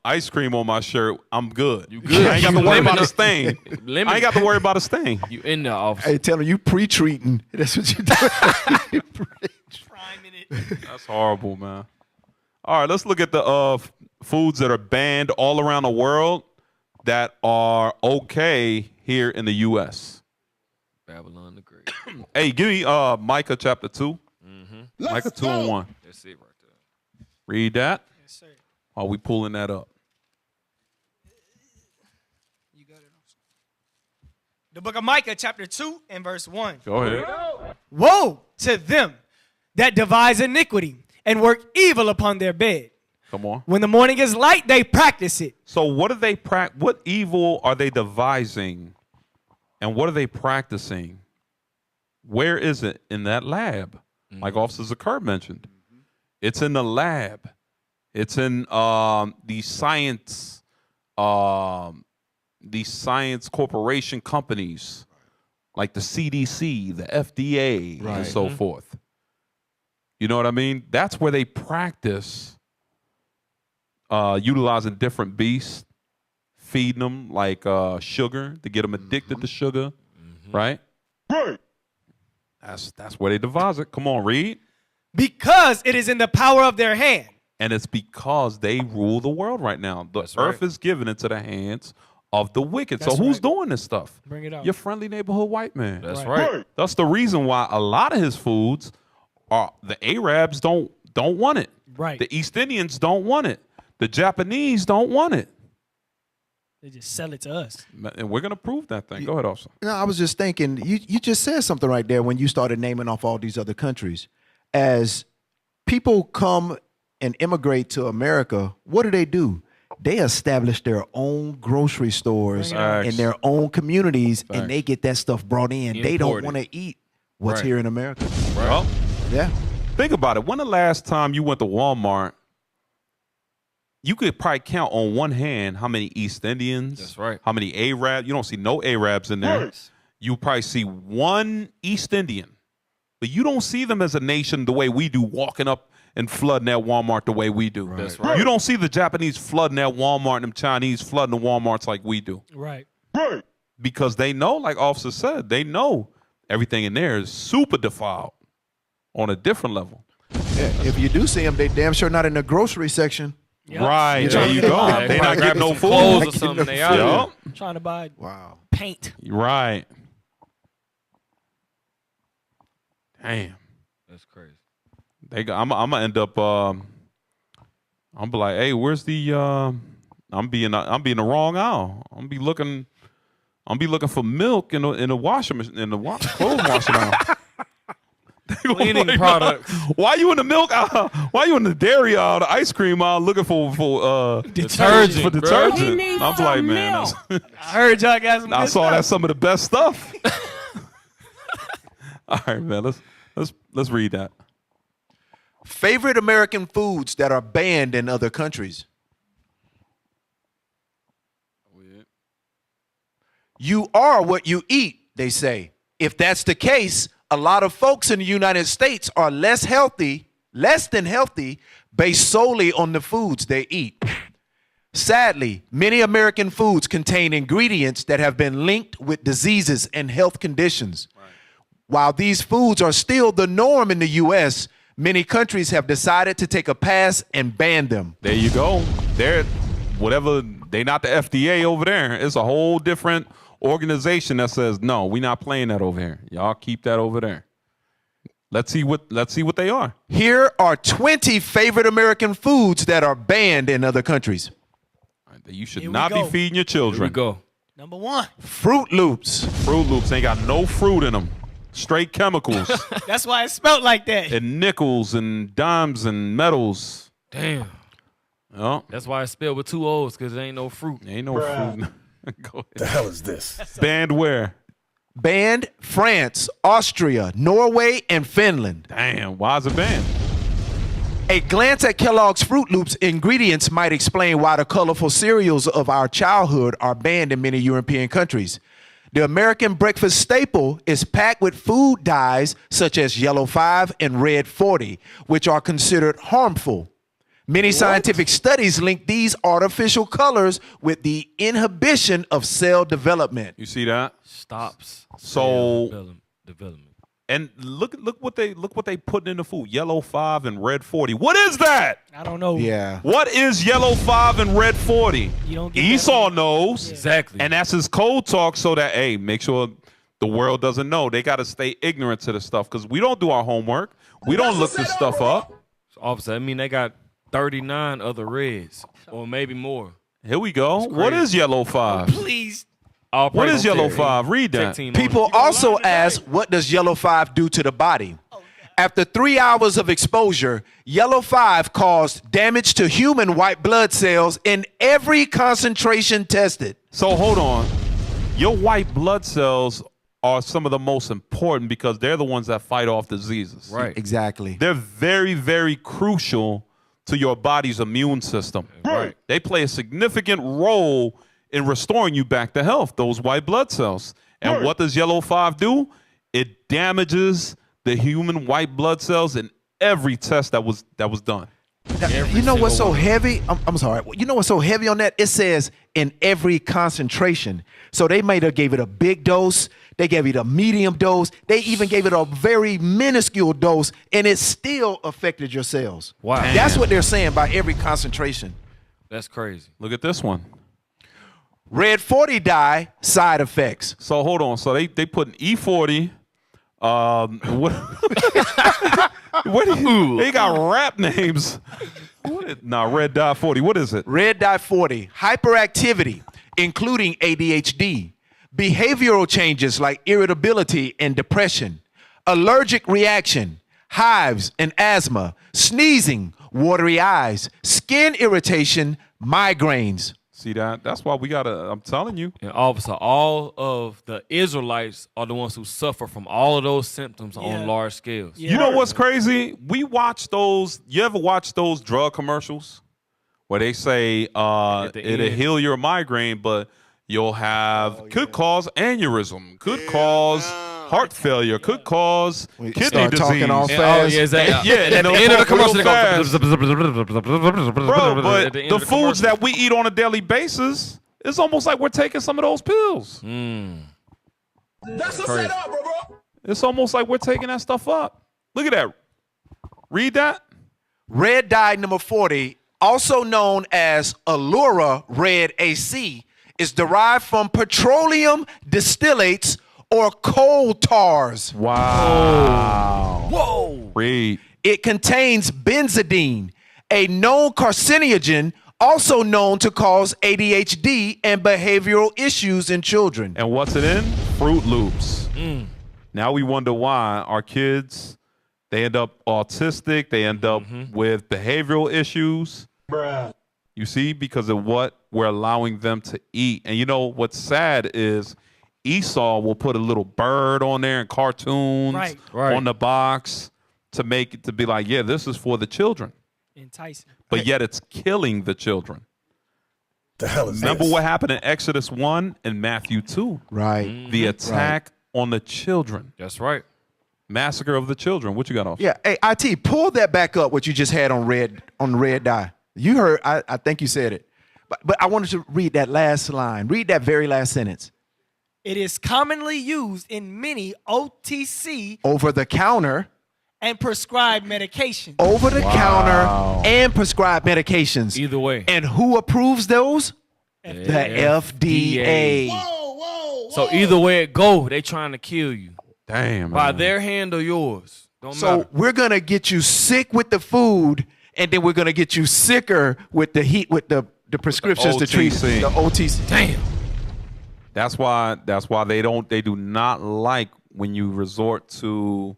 ice cream on my shirt, I'm good. You good. I ain't got to worry about a stain. Lemon. I ain't got to worry about a stain. You in there, officer. Hey, tell him you pre-treating. That's what you do. That's horrible, man. All right, let's look at the foods that are banned all around the world that are okay here in the U.S. Babylon the Great. Hey, give me Micah chapter 2. Micah 2 and 1. That's it right there. Read that. Yes, sir. While we pulling that up. You got it. The book of Micah, chapter 2 and verse 1. Go ahead. Woe to them that devise iniquity and work evil upon their bed. Come on. When the morning is light, they practice it. So what do they what evil are they devising? And what are they practicing? Where is it in that lab? Like Officer Zakir mentioned. It's in the lab. It's in the science corporation companies like the CDC, the FDA, and so forth. You know what I mean? That's where they practice utilizing different beasts, feeding them like sugar to get them addicted to sugar, right? Right. That's where they devise it. Come on, read. Because it is in the power of their hand. And it's because they rule the world right now. The earth is given into the hands of the wicked. That's so who's right. doing this stuff? Bring it out. Your friendly neighborhood white man. That's right. That's the reason why a lot of his foods are the Arabs don't want it. Right. The East Indians don't want it. The Japanese don't want it. They just sell it to us. And we're gonna prove that thing. Go ahead, officer. No, I was just thinking, you just said something right there when you started naming off all these other countries. As people come and immigrate to America, what do? They establish their own grocery stores in their own communities, and they get that stuff brought in. They don't want to eat what's here in America. Right. Well, yeah. Think about it. When the last time you went to Walmart, you could probably count on one hand how many East Indians. That's right. How many Arabs? You don't see no Arabs in there. Right. You probably see one East Indian, but you don't see them as a nation the way we do, walking up and flooding that Walmart the way we do. That's right. You don't see the Japanese flooding that Walmart and them Chinese flooding the Walmarts like we do. Right. Right. Because they know, like Officer said, they know everything in there is super defiled on a different level. Yeah, if you do see them, they damn sure not in the grocery section. Yep. Right. Yeah. There you go. They not getting no food. Clothes or something. They out Yup. here. Trying to buy wow paint. Right. Damn. That's crazy. I'm gonna end up. I'm be like, hey, where's the? I'm being the wrong aisle. I'm be looking for milk in the washing machine clothes washing aisle. Cleaning products. Why you in the milk aisle? Why you in the dairy aisle, the ice cream aisle, looking for Detergent, For bro. detergent. I'm like, man. I heard y'all got some I good saw stuff. that's some of the best stuff. All right, man. Let's read that. Favorite American foods that are banned in other countries. You are what you eat, they say. If that's the case, a lot of folks in the United States are less than healthy, based solely on the foods they eat. Sadly, many American foods contain ingredients that have been linked with diseases and health conditions. Right. While these foods are still the norm in the U.S., many countries have decided to take a pass and ban them. There you go. They not the F.D.A. over there. It's a whole different organization that says, no, we're not playing that over here. Y'all keep that over there. Let's see what they are. Here are 20 favorite American foods that are banned in other countries. You should not be feeding your children. Here we go. Number 1. Fruit Loops. Fruit Loops ain't got no fruit in them. Straight chemicals. That's why it's spelled like that. And nickels and dimes and metals. Damn. Oh. That's why it's spelled with 2 O's, because there ain't no fruit. Ain't no fruit. Go ahead. The hell is this? Banned where? Banned France, Austria, Norway, and Finland. Damn, why is it banned? A glance at Kellogg's Fruit Loops ingredients might explain why the colorful cereals of our childhood are banned in many European countries. The American breakfast staple is packed with food dyes such as yellow 5 and red 40, which are considered harmful. Many scientific studies link these artificial colors with the inhibition of cell development. You see that? Stops. So development. And look what they put in the food. Yellow 5 and red 40. What is that? I don't know. Yeah. What is yellow 5 and red 40? You don't get Esau knows. Exactly. And that's his code talk so that, hey, make sure the world doesn't know. They got to stay ignorant to this stuff because we don't do our homework. We don't look this stuff up. So officer, I mean, they got 39 other reds or maybe more. Here we go. What is yellow 5? Please. What is yellow 5? Read that. People also ask, what does yellow 5 do to the body? After 3 hours of exposure, yellow 5 caused damage to human white blood cells in every concentration tested. So hold on. Your white blood cells are some of the most important because they're the ones that fight off diseases. Right. Exactly. They're very, very crucial to your body's immune system. Right. They play a significant role in restoring you back to health, those white blood cells. And what does yellow 5 do? It damages the human white blood cells in every test that was done. You know what's so heavy? I'm sorry. You know what's so heavy on that? It says in every concentration. So they might have gave it a big dose. They gave it a medium dose. They even gave it a very minuscule dose, and it still affected your cells. Wow. That's what they're saying by every concentration. That's crazy. Look at this one. Red 40 dye, side effects. So hold on. So they put an E40. They got rap names. Red dye 40. What is it? Red dye 40, hyperactivity, including ADHD, behavioral changes like irritability and depression, allergic reaction, hives and asthma, sneezing, watery eyes, skin irritation, migraines. See that? That's why we gotta. I'm telling you. And officer, all of the Israelites are the ones who suffer from all of those symptoms on large scales. Yeah. You know what's crazy? We watch those. You ever watch those drug commercials where they say it'll heal your migraine, but you'll have could cause aneurysm, could cause heart failure, could cause kidney start disease. talking all fast. Yeah, exactly. And At the end of the commercial, they go. Bro, but the foods that we eat on a daily basis, it's almost like we're taking some of those pills. That's a setup, bro. It's almost like we're taking that stuff up. Look at that. Read that. Red dye number 40, also known as Allura Red AC, is derived from petroleum distillates or coal tars. Wow. Whoa. Read. It contains benzidine, a known carcinogen also known to cause ADHD and behavioral issues in children. And what's it in? Fruit Loops. Now we wonder why our kids, they end up autistic, they end up with behavioral issues. Bruh. You see, because of what we're allowing them to eat. And you know what's sad is Esau will put a little bird on there and cartoons on the box to make it to be like, yeah, this is for the children. Enticing. But yet it's killing the children. The hell is Remember this? what happened in Exodus 1 and Matthew 2? Right. The attack on the children. That's right. Massacre of the children. What you got off? Yeah. Hey, IT, pull that back up, what you just had on red dye. You heard, I think you said it. But I wanted to read that last line. Read that very last sentence. It is commonly used in many OTC Over-the-counter. and prescribed medications. Over-the-counter and prescribed medications. Either way. And who approves those? The FDA. So either way it go, they trying to kill you. Damn. By man. their hand or yours. Don't So matter. we're going to get you sick with the food, and then we're going to get you sicker with the heat, with the prescriptions to treat OTC. the OTC. Damn. That's why they do not like when you resort to.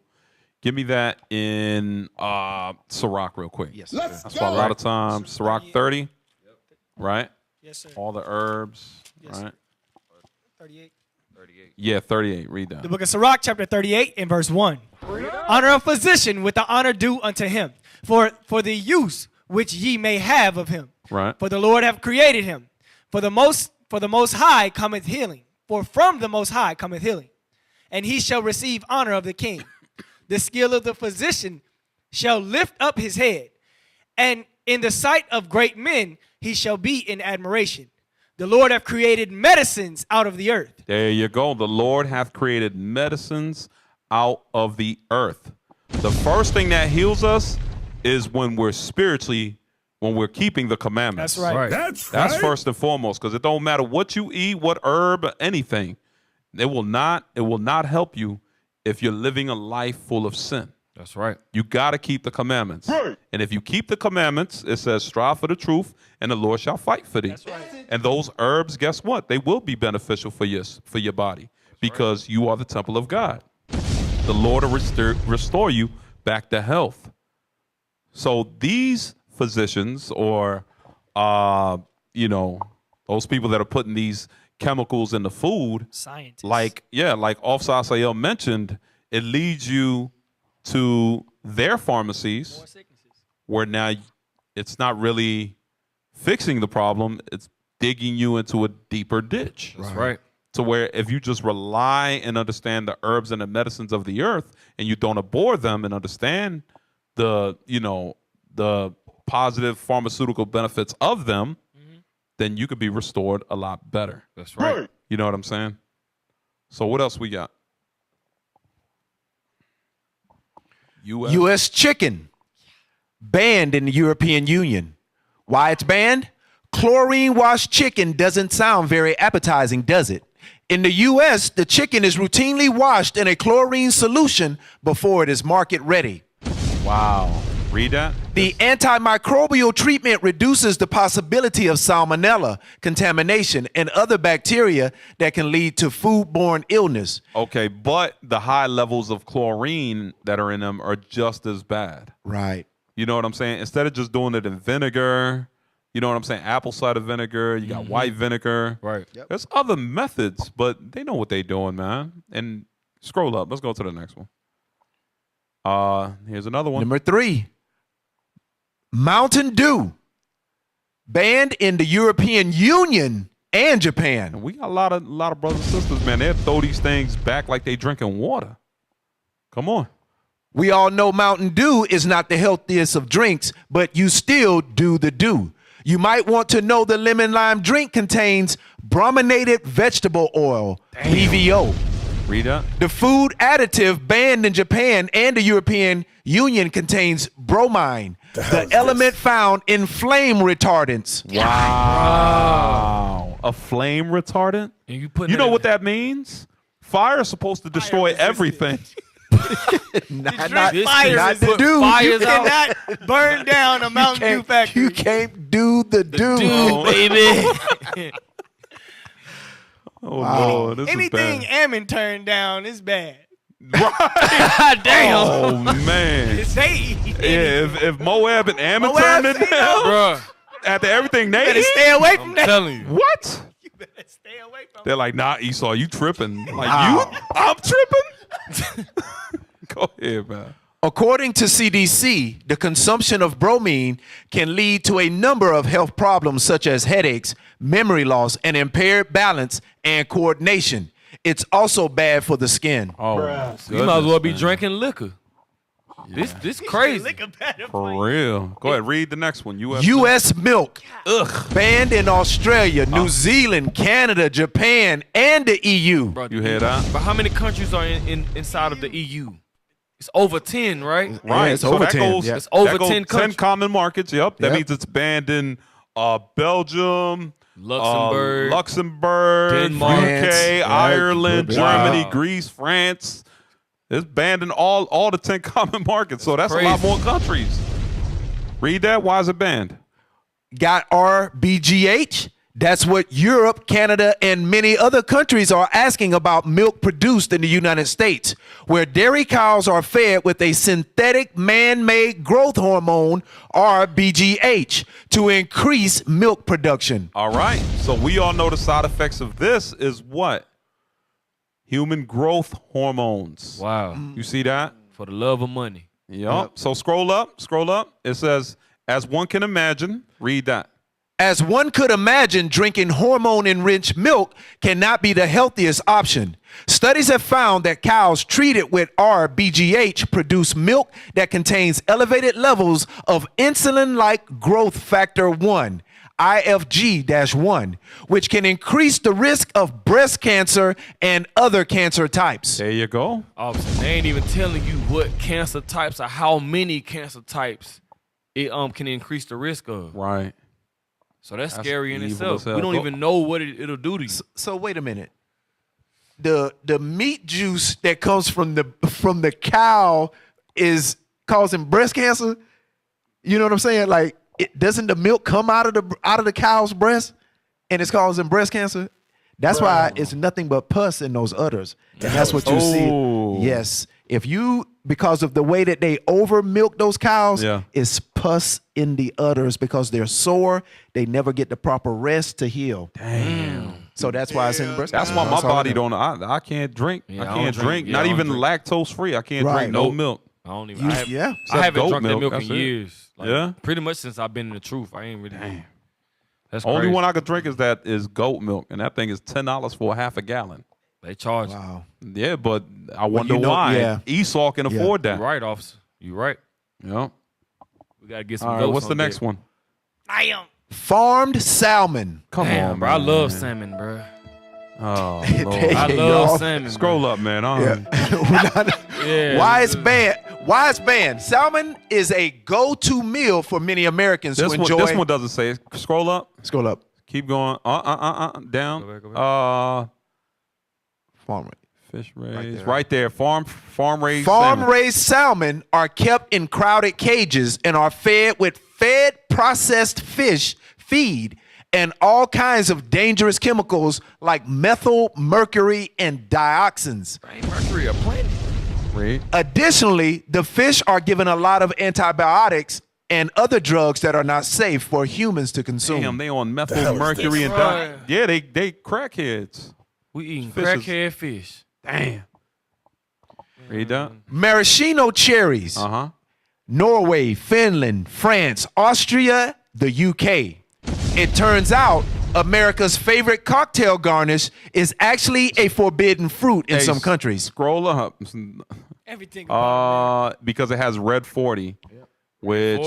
Give me that in Ciroc real quick. Yes. That's why a lot of times Ciroc 30, right? Yes, sir. All the herbs, Yes, right? 38. Yeah, 38. Read that. The book of Sirach, chapter 38, and verse 1. Honor a physician with the honor due unto him, for the use which ye may have of him. Right. For the Lord hath created him. For the most high cometh healing. For from the Most High cometh healing, and he shall receive honor of the king. The skill of the physician shall lift up his head, and in the sight of great men he shall be in admiration. The Lord hath created medicines out of the earth. There you go. The Lord hath created medicines out of the earth. The first thing that heals us is when we're keeping the commandments. That's right. That's first and foremost, because it don't matter what you eat, what herb, anything. It will not help you if you're living a life full of sin. That's right. You got to keep the commandments. Right. And if you keep the commandments, it says, strive for the truth, and the Lord shall fight for thee. That's right. And those herbs, guess what? They will be beneficial for your body, because you are the temple of God. The Lord will restore you back to health. So these physicians, or those people that are putting these chemicals in the food, scientists, like Officer Asael mentioned, it leads you to their pharmacies, where now it's not really fixing the problem, it's digging you into a deeper ditch. That's right. To where if you just rely and understand the herbs and the medicines of the earth, and you don't abhor them and understand the positive pharmaceutical benefits of them, then you could be restored a lot better. That's right. You know what I'm saying? So what else we got? U.S. chicken banned in the European Union. Why it's banned? Chlorine-washed chicken doesn't sound very appetizing, does it? In the U.S., the chicken is routinely washed in a chlorine solution before it is market ready. Wow. Read that. The antimicrobial treatment reduces the possibility of salmonella, contamination, and other bacteria that can lead to foodborne illness. Okay, but the high levels of chlorine that are in them are just as bad. Right. You know what I'm saying? Instead of just doing it in vinegar, you know what I'm saying? Apple cider vinegar, you got white vinegar. Right. Yep. There's other methods, but they know what they're doing, man. And scroll up. Let's go to the next one. Here's another one. Number 3. Mountain Dew, banned in the European Union and Japan. And we got a lot of brothers and sisters, man. They'll throw these things back like they drinking water. Come on. We all know Mountain Dew is not the healthiest of drinks, but you still do the do. You might want to know the lemon lime drink contains brominated vegetable oil, BVO. Read that. The food additive banned in Japan and the European Union contains bromine, the element found in flame retardants. Wow. A flame retardant? And you know what that means? Fire is supposed to destroy everything. not the Dew. You cannot burn down a Mountain Dew factory. You can't do the Dew. Baby. Oh, Lord. This Anything is bad. Ammon turned down is bad. Right. Damn. Oh, man. If Moab and Ammon turned it down, Bruh. after everything they better eat, stay away from that. Telling you. What? You better stay away from They're like, nah, Esau, you tripping. Like, I'm tripping? Go ahead, man. According to CDC, the consumption of bromine can lead to a number of health problems such as headaches, memory loss, and impaired balance and coordination. It's also bad for the skin. Oh, you might as well be drinking liquor. This crazy. For real. Go ahead, read the next one. U.S. milk. Banned in Australia, New Zealand, Canada, Japan, and the EU. Bro, You hear that? But how many countries are inside of the EU? It's over 10, right? Right. Yeah, it's over 10. Goes, Yeah. It's over that goes 10 countries. 10 common markets. Yep. That Yep. means it's banned in Belgium, Luxembourg, Denmark, France, UK, Ireland, Wow. Germany, Greece, France. It's banned in all the 10 common markets. So that's Crazy. a lot more countries. Read that. Why is it banned? Got RBGH? That's what Europe, Canada, and many other countries are asking about milk produced in the United States, where dairy cows are fed with a synthetic man-made growth hormone, RBGH, to increase milk production. All right. So we all know the side effects of this is what? Human growth hormones. Wow. You see that? For the love of money. Yep. So scroll up. It says, as one can imagine, read that. As one could imagine, drinking hormone-enriched milk cannot be the healthiest option. Studies have found that cows treated with RBGH produce milk that contains elevated levels of insulin-like growth factor 1, IFG-1, which can increase the risk of breast cancer and other cancer types. There you go. Officer, they ain't even telling you what cancer types or how many cancer types it can increase the risk of. Right. So that's scary in evil itself. as hell. We don't even know what it'll do to you. So wait a minute. The meat juice that comes from the cow is causing breast cancer. You know what I'm saying? Like, doesn't the milk come out of the cow's breast and it's causing breast cancer? That's why it's nothing but pus in those udders. And that's what you see. Yes. If you, because of the way that they over milk those cows, it's pus in the udders because they're sore. They never get the proper rest to heal. Damn. So that's why it's in breast That's cancer. why my body don't. I can't drink. I can't drink. Not even lactose free. I can't drink no milk. I don't even. I haven't goat drunk that milk in that's it. years. Like, Yeah? Pretty much since I've been in the truth. I ain't really. Damn. That's Only crazy. one I could drink is goat milk, and that thing is $10 for a half a gallon. They charge. Wow. Yeah, but I wonder you know- why yeah. Esau can afford that. You right, officer. You right. Yeah. We gotta get some. All right. goats What's the on next deck. one? Farmed salmon. Come Damn, on, bro. I man. love salmon, bro. Oh, There Lord. you I go. love salmon. Scroll up, man. Yeah. Why it's banned? Why it's banned? Salmon is a go-to meal for many Americans This who one, enjoy. this one doesn't say it. Scroll up. Scroll up. Keep going. Down. Go back. Farm Fish raised. Right there. Farm raised. Farm-raised salmon are kept in crowded cages and are fed with processed fish feed and all kinds of dangerous chemicals like methyl, mercury, and dioxins. Ain't mercury a plant? Read. Additionally, the fish are given a lot of antibiotics and other drugs that are not safe for humans to consume. Damn, they on methyl, mercury, and yeah, they crackheads. We eating Fishes. crackhead fish. Damn. Read that. Maraschino cherries. Norway, Finland, France, Austria, the UK. It turns out America's favorite cocktail garnish is actually a forbidden fruit in some countries. Scroll up. Everything. Because it has red 40, which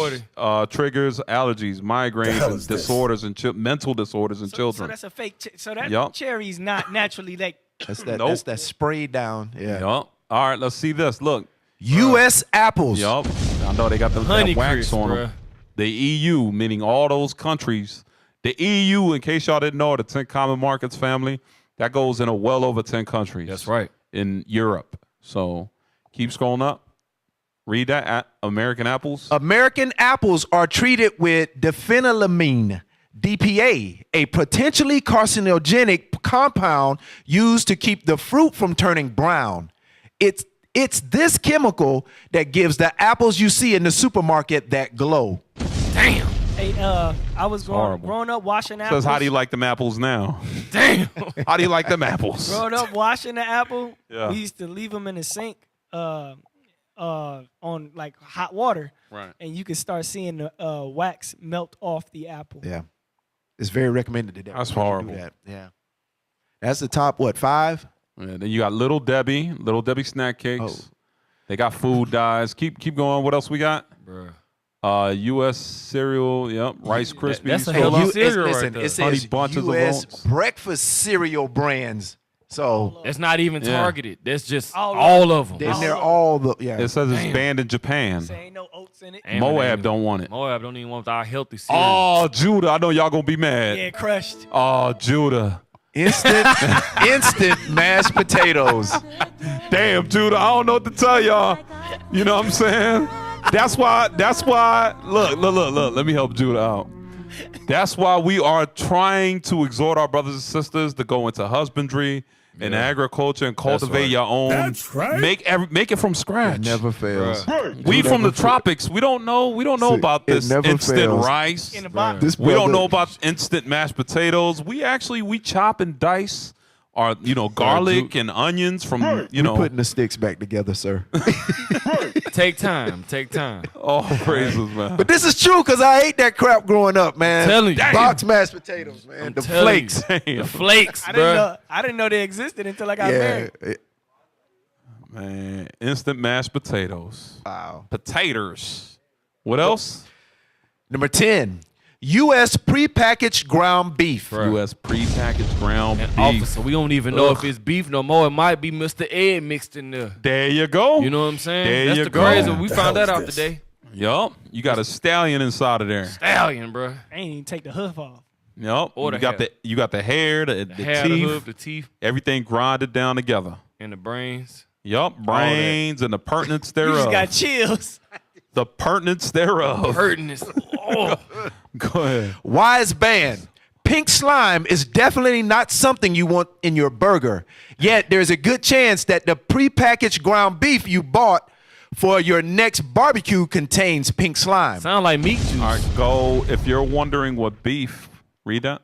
triggers allergies, migraines, and disorders and mental disorders in So children. that's a fake. So that cherry's not naturally like. That's that sprayed down. Yeah. Yup. All right, let's see this. Look. U.S. apples. Yup. I know they got the Honey wax crisp, on bruh. them. The EU, meaning all those countries. The EU, in case y'all didn't know, the 10 Common Markets family, that goes in well over 10 countries. That's right. In Europe. So keep scrolling up. Read that. American apples. American apples are treated with diphenylamine, DPA, a potentially carcinogenic compound used to keep the fruit from turning brown. It's this chemical that gives the apples you see in the supermarket that glow. Damn. Hey, I was growing up washing apples. Says, how do you like them apples now? Damn. How do you like them apples? Growing up washing the apple, Yeah. we used to leave them in the sink on like hot water. Right. And you could start seeing the wax melt off the apple. Yeah. It's very recommended that That's everybody horrible. do that. Yeah. That's the top, 5? Yeah, then you got Little Debbie snack cakes. They got food dyes. Keep going. What else we got? Bruh. U.S. cereal. Yep. Rice Krispies. That's a healthy cereal right there. It Honey says bunches U.S. of oats. breakfast cereal brands. So That's not even Yeah. targeted. That's just All all of them. they're all the It says it's banned in Japan. There ain't no oats in it. Moab don't want it. Moab don't even want our healthy cereal. Oh, Judah. I know y'all gonna be mad. Yeah, crushed. Oh, Judah. instant mashed potatoes. Damn, Judah. I don't know what to tell y'all. You know what I'm saying? That's why. Look. Let me help Judah out. That's why we are trying to exhort our brothers and sisters to go into husbandry and agriculture and cultivate your own. That's right. Make it from scratch. It never fails. We from the tropics. We don't know. We don't know about it this never instant fails. rice. In the box. This We don't brother- know about instant mashed potatoes. We chop and dice our garlic and onions from We're putting the sticks back together, sir. Take time. Take time. All praises, man. But this is true because I ate that crap growing up, man. Telling you. Box mashed potatoes, man. The flakes. The flakes, I bro. didn't know they existed until I got married. Man, instant mashed potatoes. Wow. Potatoes. What else? Number 10, U.S. prepackaged ground beef. U.S. prepackaged ground beef. Officer, we don't even know if it's beef no more. It might be Mr. Ed mixed in there. There you go. You know what I'm saying? There That's you the go. crazy. We found that out today. Yup. You got a stallion inside of there. Stallion, bro. I ain't even take the hoof off. Yup. Or the You got the hair, the hair, teeth, the hoof, the teeth, everything grinded down together. and the brains. Yup. Brains and the pertinence thereof. You just got chills. The pertinence thereof. Pertinence. Oh. Go ahead. Wise band. Pink slime is definitely not something you want in your burger. Yet there's a good chance that the prepackaged ground beef you bought for your next barbecue contains pink slime. Sound like meat juice. All right, go. If you're wondering what beef, read that.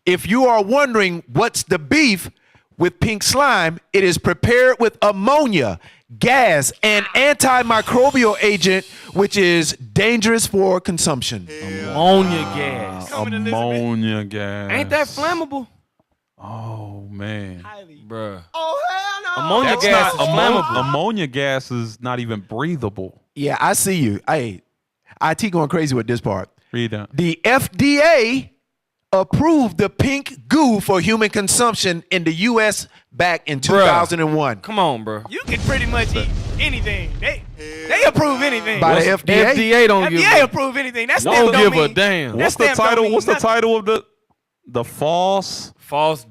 If you are wondering what's the beef with pink slime, it is prepared with ammonia, gas, and antimicrobial agent, which is dangerous for consumption. Ammonia gas. Ammonia gas. Ain't that flammable? Oh, man. Bruh. Oh, hell no. Ammonia That's gas not is flammable. ammonia gas is not even breathable. Yeah, I see you. Hey, IT going crazy with this part. Read that. The F.D.A. approved the pink goo for human consumption in the U.S. back in 2001. Come on, bro. You can pretty much eat anything. They approve anything. By the FDA? FDA don't give FDA a, approve anything. That don't stamp don't give a mean, damn. What's the title? What's the title of the false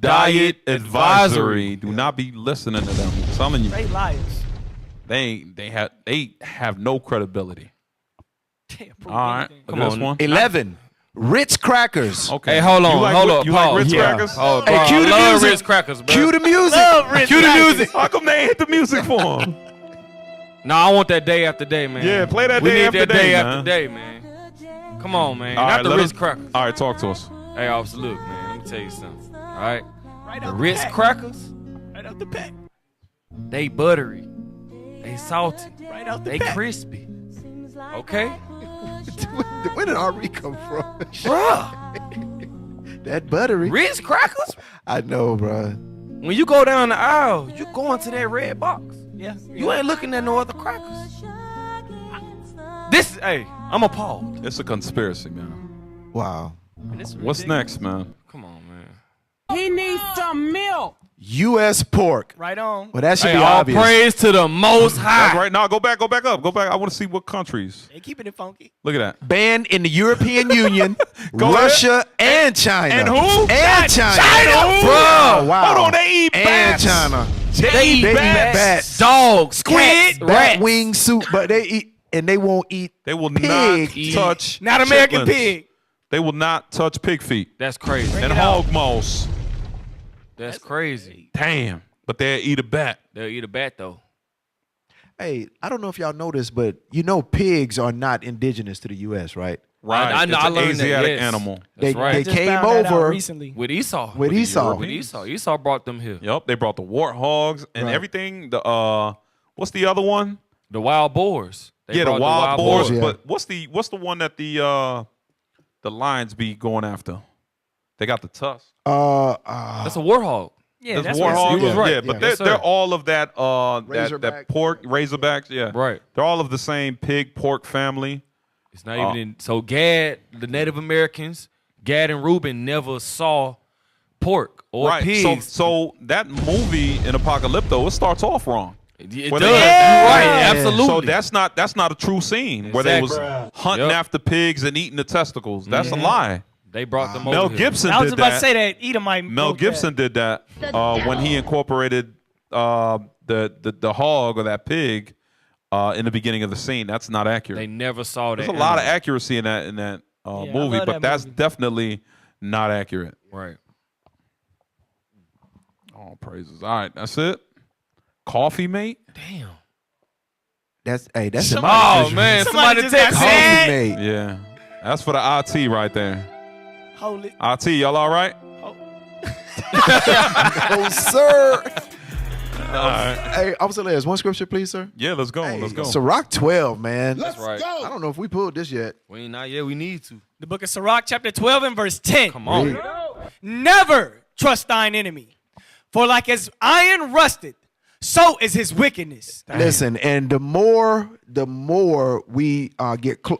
diet advisory? Do not be listening to them. I'm telling you, They liars. they have no credibility. They approve All right, anything. come on. One. 11. Ritz crackers. Okay. Hey, hold on, You like, hold up. You like pause. Ritz Yeah. crackers? Oh, Hey, bro, cue I the love music. Ritz crackers, bro. Cue the music. Love Ritz Cue the crackers. music. How come they ain't hit the music for him? Nah, I want that day after day, man. Yeah, play that we day need after that day, day man. after day, man. Come on, man. All Not right, the let Ritz us- crackers. All right, talk to us. Hey, officer, look, man. Let me tell you something. All right, Right the out Ritz the pack. crackers, Right out the pack. they buttery, they salty, Right out the they pack. crispy. Okay, Where did RE come from? bruh. That buttery. Ritz crackers. I know, bro. When you go down the aisle, you go into that red box. Yeah. You ain't looking at no other crackers. Hey, I'm appalled. It's a conspiracy, man. Wow. What's next, man? Come on, man. He needs some milk. U.S. pork. Right on. Well, that should Hey, be all obvious. praise to the Most That's High. right. Now go back up. Go back. I want to see what countries. They keeping it funky. Look at that. Banned in the European Union, Go Russia, and China. And who? And China. China. Bro, wow. Hold on, they eat And bats. China. They eat bats, dogs, squid, Bat rats. wing soup, but they eat, and they won't eat. They will Pig. not touch. Not American chitlins. pig. They will not touch pig feet That's crazy. and hog moss. That's crazy. Damn. But they'll eat a bat. They'll eat a bat though. Hey, I don't know if y'all noticed, but you know pigs are not indigenous to the U.S., right? Right. I know. It's I an learned that, Asiatic yes. animal. That's They right. Just came found that out over recently. With Esau. with Esau. With Esau. Esau brought them here. Yup. They brought the warthogs and Right. everything. The what's the other one? The wild boars. They Yeah, the brought wild boars. boars. Yeah. But what's the one that the lions be going after? They got the tusk. That's a warthog. Yeah, that's warthog. what You was right. Yeah, but Yes, they're sir. all of that that Razorback. pork razorbacks. Yeah, Right. They're all of the same pig pork family. It's not even in. So Gad, the Native Americans, Gad and Reuben never saw pork or Right. pigs. So that movie in Apocalypto, it starts off wrong. It Where does. they- You're right. Yeah. Absolutely. So that's not a true scene where they was Exactly. hunting Yep. after pigs and eating the testicles. That's a lie. They brought them Mel over here. Gibson I was did about that. to say that Edomite. Mel wrote Gibson did that when he incorporated the hog or that pig in the beginning of the scene. That's not accurate. They never saw that. There's a lot of animal. accuracy in that I movie, love but that that's movie. definitely not accurate. Right. All praises. All right, that's it. Coffee mate. Damn. That's that's Oh man, somebody just text got me. sad. mate. Yeah, that's for the IT right there. that. Hold it. IT, y'all all right? Oh, sir. Hey, Officer Les, one scripture, please, sir. Yeah, let's go. Let's go. Sirach 12, man. Let's right. go. I don't know if we pulled this yet. We ain't not yet. We need to. The book of Sirach, chapter 12 and verse 10. Come on. Never trust thine enemy, for like as iron rusted, so is his wickedness. Listen, and the more we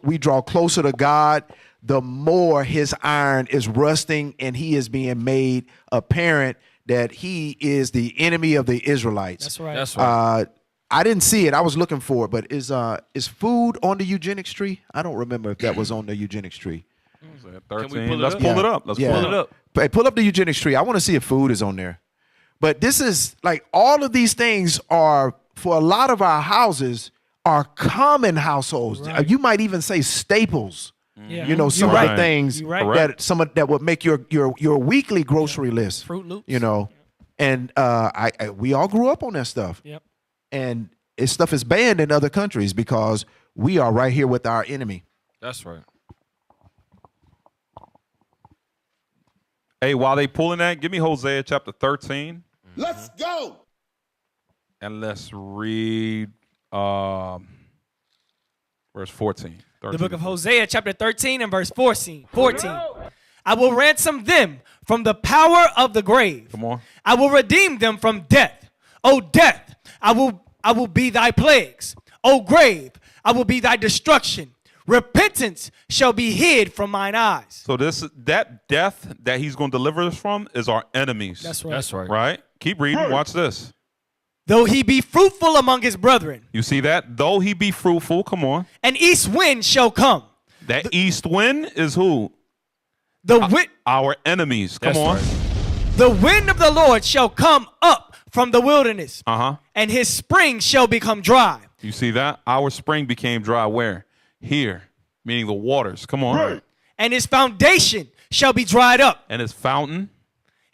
we draw closer to God, the more his iron is rusting, and he is being made apparent that he is the enemy of the Israelites. That's right. That's right. I didn't see it. I was looking for it, but is food on the eugenics tree? I don't remember if that was on the eugenics tree. 13. Let's pull it up. Let's pull it up. Hey, pull up the eugenics tree. I want to see if food is on there. But this is like all of these things are for a lot of our houses are common households. Right. You might even say staples. Yeah. You know, some You're of the right. things You're right. that would make your weekly grocery list. Fruit Loops. You know, and we all grew up on that stuff. Yep. And stuff is banned in other countries because we are right here with our enemy. That's right. Hey, while they pulling that, give me Hosea chapter 13. Let's go. And let's read verse 14. The book of Hosea, chapter 13 and verse 14. I will ransom them from the power of the grave. Come on. I will redeem them from death. O death, I will be thy plagues. O grave, I will be thy destruction. Repentance shall be hid from mine eyes. So that death that he's going to deliver us from is our enemies. That's right. That's right. Right? Keep reading. Watch this. Though he be fruitful among his brethren, You see that? Though he be fruitful, come on. an east wind shall come. That east wind is who? Our enemies. Come That's on. right. The wind of the Lord shall come up from the wilderness, Uh-huh. and his spring shall become dry. You see that? Our spring became dry where? Here. Meaning the waters. Come on. And his foundation shall be dried up. And his fountain.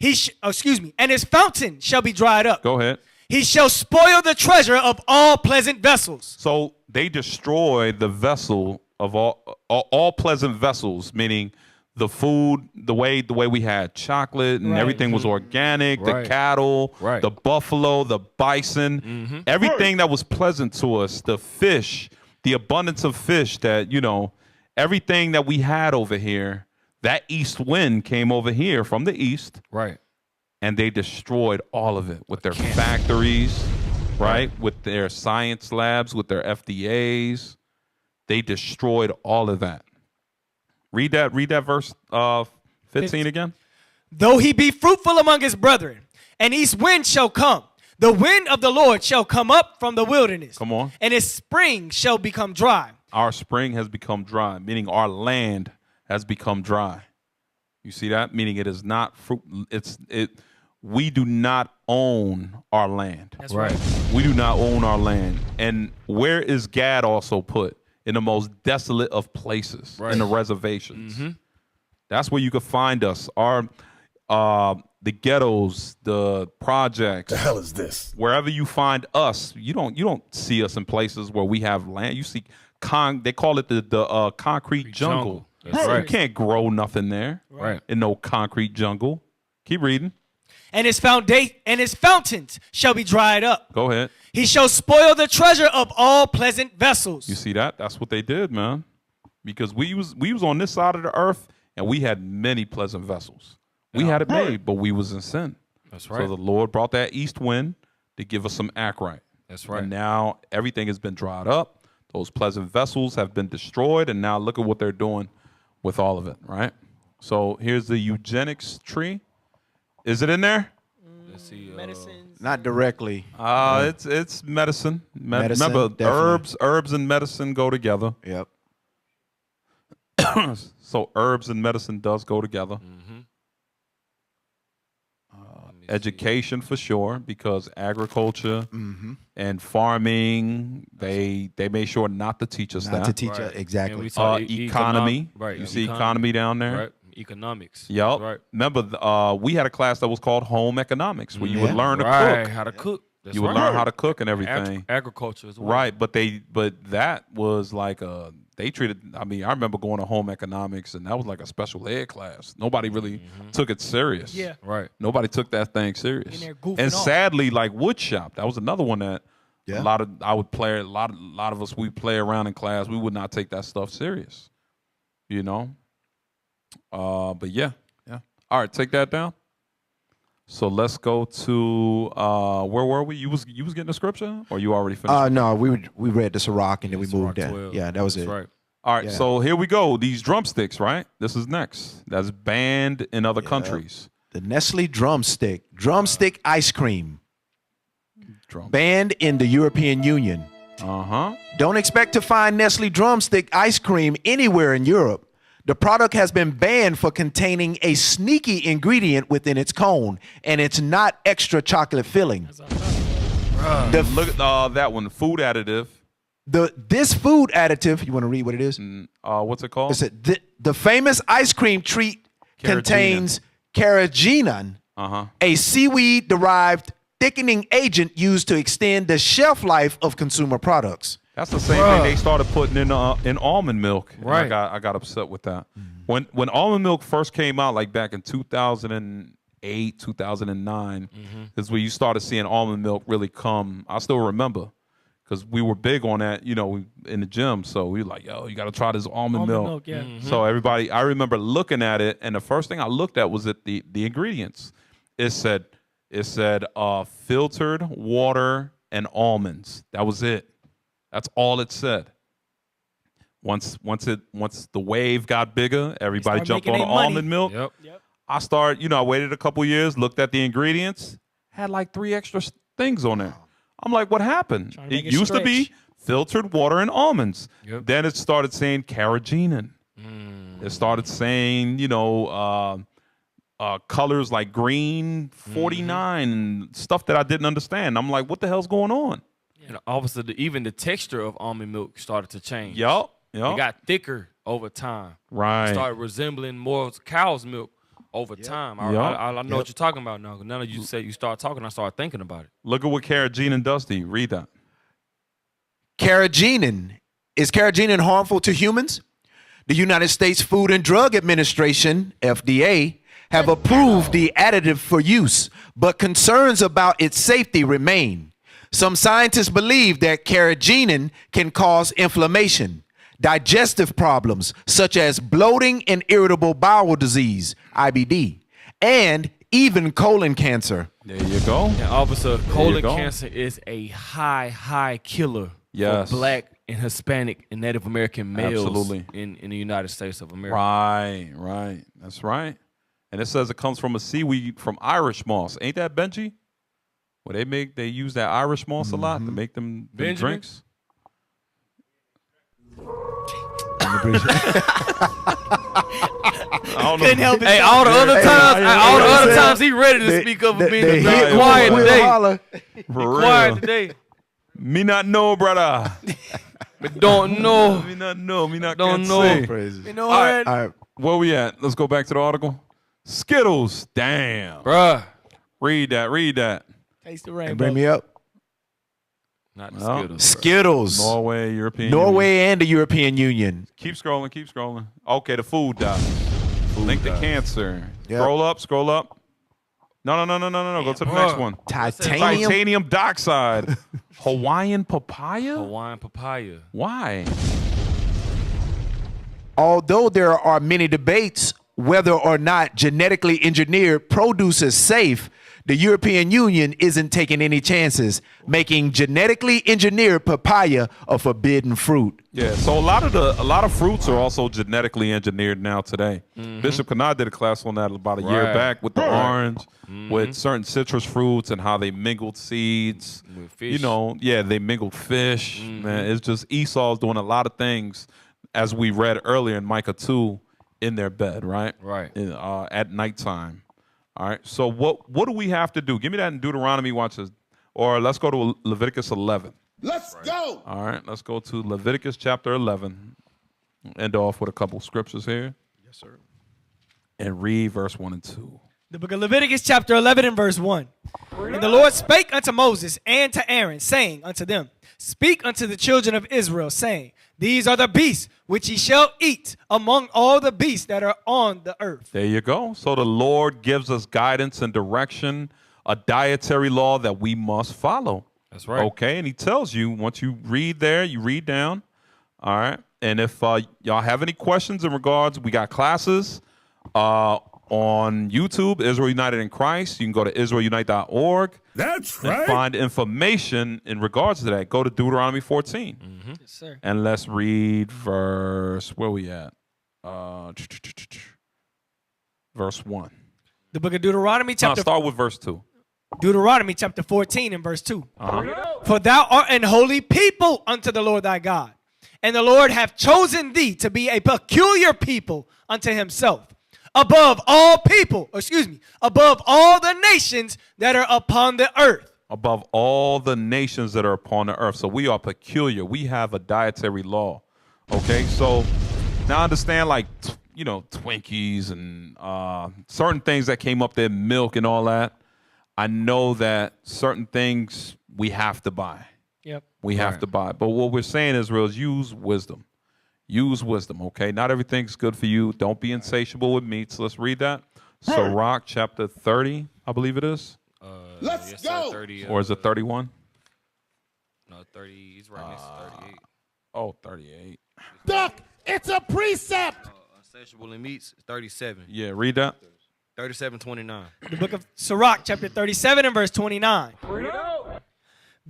And his fountain shall be dried up. Go ahead. He shall spoil the treasure of all pleasant vessels. So they destroyed the vessel of all pleasant vessels, meaning the food, the way we had chocolate and everything was organic, the cattle, the buffalo, the bison, everything that was pleasant to us, the fish, the abundance of fish that, everything that we had over here, that east wind came over here from the east. Right. And they destroyed all of it with their factories, right? With their science labs, with their F.D.As. They destroyed all of that. Read that verse 15 again. Though he be fruitful among his brethren, an east wind shall come. The wind of the Lord shall come up from the wilderness. Come on. And his spring shall become dry. Our spring has become dry, meaning our land has become dry. You see that? Meaning it is not fruit. We do not own our land. That's right. We do not own our land. And where is Gad also put? In the most desolate of places, in the reservations. That's where you could find us. Our the ghettos, the projects. The hell is this? Wherever you find us, you don't see us in places where we have land. You see they call it the concrete jungle. That's right. You can't grow nothing there. Right. In no concrete jungle. Keep reading. And his fountains shall be dried up. Go ahead. He shall spoil the treasure of all pleasant vessels. You see that? That's what they did, man. Because we was on this side of the earth and we had many pleasant vessels. We had it made, but we was in sin. That's right. So the Lord brought that east wind to give us some acrite. That's right. And now everything has been dried up. Those pleasant vessels have been destroyed, and now look at what they're doing with all of it, right? So here's the eugenics tree. Is it in there? Let's see. Not directly. It's medicine. Medicine, Remember, definitely. herbs and medicine go together. Yep. So herbs and medicine does go together. Education for sure, because agriculture and farming, they made sure not to teach us Not that. to teach us, exactly. And we saw economy. Right. You see economy down there? Right. Economics. Yep. Right. Remember, we had a class that was called home economics, where you would learn to Right. cook. How to cook. That's you would learn how to cook and everything. Agriculture as well. Right, but that was like they treated. I mean, I remember going to home economics, and that was like a special ed class. Nobody really took it serious. Yeah. Right. Nobody took that thing serious. In there goofing And off. sadly, like wood shop, that was another one that a lot of us we play around in class. We would not take that stuff serious. You know. But yeah. All right, take that down. So let's go to where were we? You was getting the scripture, or you already finished? No, we read the Sirach and then we moved down. 12. Yeah, that was That's it. right. All right, Yeah. so here we go. These drumsticks, right? This is next. That's banned in other countries. The Nestle drumstick ice cream, banned in the European Union. Don't expect to find Nestle drumstick ice cream anywhere in Europe. The product has been banned for containing a sneaky ingredient within its cone, and it's not extra chocolate filling. Look at that one, food additive. This food additive, you want to read what it is? What's it called? It's the famous ice cream treat contains carrageenan, a seaweed-derived thickening agent used to extend the shelf life of consumer products. That's the same thing they started putting in almond milk. And Right. I got upset with that. When almond milk first came out, like back in 2008, 2009, is where you started seeing almond milk really come. I still remember because we were big on that, you know, in the gym. So we were like, yo, you got to try this almond milk. Yeah. So everybody, I remember looking at it, and the first thing I looked at was the ingredients. It said filtered water and almonds. That was it. That's all it said. Once the wave got bigger, everybody jumped on the almond milk. Yep. I waited a couple years, looked at the ingredients, had like 3 extra things on there. I'm like, what happened? Trying to make It it used to be stretch. filtered water and almonds. Yep. Then it started saying carrageenan. It started saying, colors like green 49 and stuff that I didn't understand. I'm like, what the hell's going on? And obviously, even the texture of almond milk started to change. Yup. It got thicker over time. Right. It started resembling more cow's milk over time. I know what you're talking about now. Now that you said you start talking, I started thinking about it. Look at what carrageenan does to you. Read that. Is carrageenan harmful to humans? The United States Food and Drug Administration, FDA, have approved the additive for use, but concerns about its safety remain. Some scientists believe that carrageenan can cause inflammation, digestive problems such as bloating and irritable bowel disease, IBD, and even colon cancer. There you go. And officer, colon go. cancer is a high killer Yes. for Black and Hispanic and Native American males Absolutely. in the United States of America. Right. That's right. And it says it comes from a seaweed from Irish moss. Ain't that Benji? Where they use that Irish moss a lot to make them Benjamin? drinks. I don't know. Couldn't help it. Hey, all the other times he ready to speak up for being quiet today. For Quiet real. today. Me not know, brother. But don't know. Me not know. Me not Don't can't know. say. You know All right. what? All right. Where we at? Let's go back to the article. Skittles. Damn. Bruh. Read that. Taste the Hey, rainbow. bring me up. Not the No. Skittles. Skittles. Norway, European Norway Union. and the European Union. Keep scrolling. Okay, the food dye. Link to cancer. Yep. Scroll up. No. Go to the next one. Titanium dioxide. Hawaiian papaya? Hawaiian papaya. Why? Although there are many debates whether or not genetically engineered produce is safe, the European Union isn't taking any chances, making genetically engineered papaya a forbidden fruit. Yeah, so a lot of fruits are also genetically engineered now today. Bishop Kanai did a class on that about a year back with the orange, with certain citrus fruits and how they mingled seeds. With fish. You know, yeah, they mingled fish. Man, it's just Esau's doing a lot of things, as we read earlier in Micah 2, in their bed, right? Right. At nighttime. All right. So what do we have to do? Give me that in Deuteronomy. Watch this. Or let's go to Leviticus 11. Let's go. All right. Let's go to Leviticus chapter 11. End off with a couple scriptures here. Yes, sir. And read verse 1 and 2. The book of Leviticus chapter 11 and verse 1. And the Lord spake unto Moses and to Aaron, saying unto them, speak unto the children of Israel, saying, these are the beasts which ye shall eat among all the beasts that are on the earth. There you go. So the Lord gives us guidance and direction, a dietary law that we must follow. That's right. Okay, and he tells you, once you read there, you read down. All right. And if y'all have any questions in regards, we got classes on YouTube, Israel United in Christ. You can go to israelunite.org. That's and right. find information in regards to that. Go to Deuteronomy 14. Yes, sir. And let's read verse, where we at? Verse 1. The book of Deuteronomy chapter... start with verse 2. Deuteronomy chapter 14 and verse 2. For thou art an holy people unto the Lord thy God, and the Lord hath chosen thee to be a peculiar people unto himself, above all people, above all the nations that are upon the earth. Above all the nations that are upon the earth. So we are peculiar. We have a dietary law. Okay, so now I understand, like, Twinkies and certain things that came up there, milk and all that. I know that certain things we have to buy. Yep. We have to buy. But what we're saying, Israel, is use wisdom. Use wisdom, okay? Not everything's good for you. Don't be insatiable with meats. Let's read that. Sirach chapter 30, I believe it is. Let's go. 30, or is it 31? No, 30. He's right next to 38. Oh, 38. Duck, it's a precept. Insatiable in meats, 37. Yeah, read that. 37:29. The book of Sirach, chapter 37 and verse 29.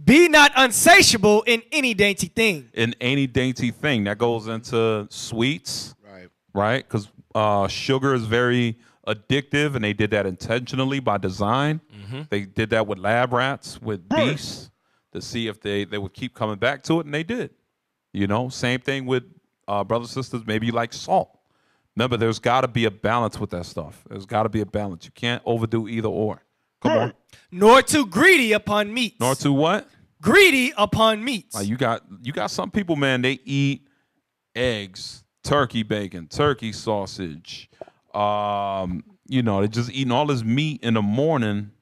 Be not unsatiable in any dainty thing. In any dainty thing. That goes into sweets. Right? Because sugar is very addictive, and they did that intentionally by design. They did that with lab rats, with beasts, to see if they would keep coming back to it, and they did. Same thing with brothers and sisters, maybe you like salt. Remember, there's got to be a balance with that stuff. There's got to be a balance. You can't overdo either or. Come on. Nor too greedy upon meats. Nor too what? Greedy upon meats. Like you got some people, man, they eat eggs, turkey bacon, turkey sausage. They're just eating all this meat in the morning,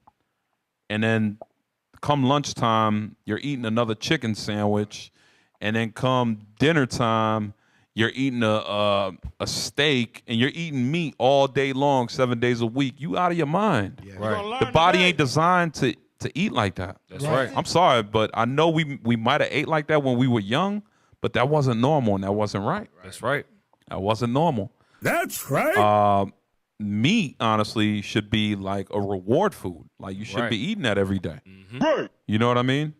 and then come lunchtime, you're eating another chicken sandwich, and then come dinner time, you're eating a steak, and you're eating meat all day long, 7 days a week. You out of your mind. Yeah. Right. The body ain't designed to eat like that. That's right. I'm sorry, but I know we might have ate like that when we were young, but that wasn't normal, and that wasn't right. That's right. That wasn't normal. That's right. Meat, honestly, should be like a reward food. Like you should be eating that every day. Right. You know what I mean?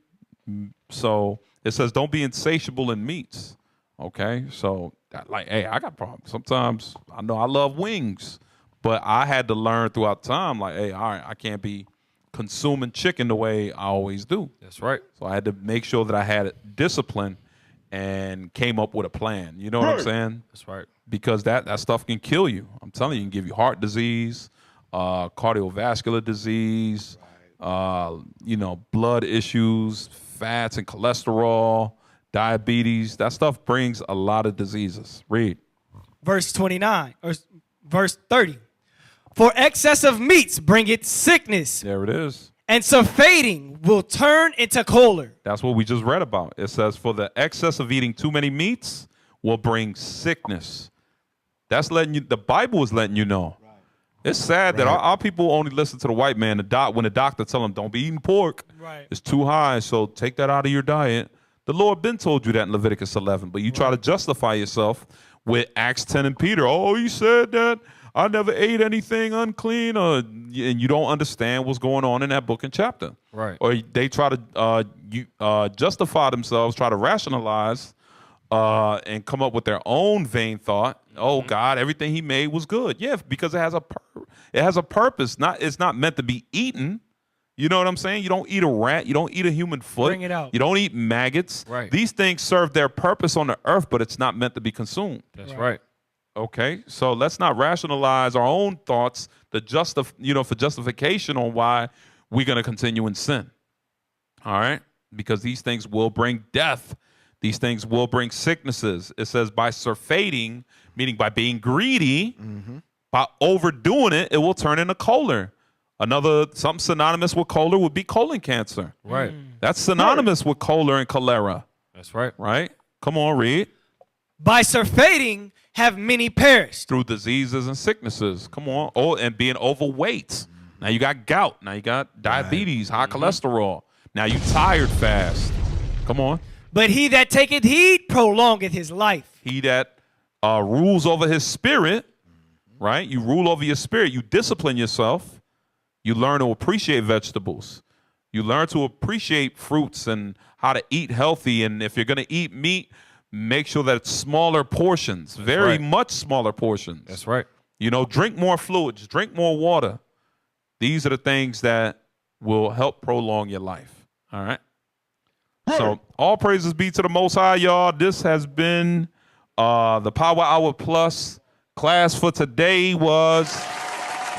So it says don't be insatiable in meats. Okay? So, hey, I got problems. Sometimes I know I love wings, but I had to learn throughout time, like, hey, all right, I can't be consuming chicken the way I always do. That's right. So I had to make sure that I had discipline and came up with a plan. You know what I'm saying? That's right. Because that stuff can kill you. I'm telling you, it can give you heart disease, cardiovascular disease, blood issues, fats and cholesterol, diabetes. That stuff brings a lot of diseases. Read. Verse 29, or verse 30. For excess of meats bringeth sickness. There it is. And surfeiting will turn into choler. That's what we just read about. It says, for the excess of eating too many meats will bring sickness. That's letting you, the Bible is letting you know. Right. It's sad that our people only listen to the white man. When the doctor tell them, don't be eating pork. Right. It's too high, so take that out of your diet. The Lord been told you that in Leviticus 11, but you try to justify yourself with Acts 10 and Peter. Oh, he said that I never ate anything unclean, and you don't understand what's going on in that book and chapter. Right. Or they try to justify themselves, try to rationalize, and come up with their own vain thought. Oh, God, everything he made was good. Yeah, because it has a purpose. It's not meant to be eaten. You know what I'm saying? You don't eat a rat. You don't eat a human foot. Bring it out. You don't eat maggots. Right. These things serve their purpose on the earth, but it's not meant to be consumed. That's right. Okay, so let's not rationalize our own thoughts for justification on why we're going to continue in sin. All right? Because these things will bring death. These things will bring sicknesses. It says by surfeiting, meaning by being greedy, By overdoing it, it will turn into choler. Something synonymous with choler would be colon cancer. Right. That's synonymous with choler and cholera. That's right. Right? Come on, read. By surfeiting have many perished. Through diseases and sicknesses. Come on. Oh, and being overweight. Now you got gout. Now you got diabetes, high cholesterol. Now you tired fast. Come on. But he that taketh heed prolongeth his life. He that rules over his spirit, right? You rule over your spirit. You discipline yourself. You learn to appreciate vegetables. You learn to appreciate fruits and how to eat healthy. And if you're going to eat meat, make sure that it's smaller portions, very much smaller portions. That's right. You know, drink more fluids, drink more water. These are the things that will help prolong your life. All right. So all praises be to the Most High, y'all. This has been the Power Hour Plus. Class for today was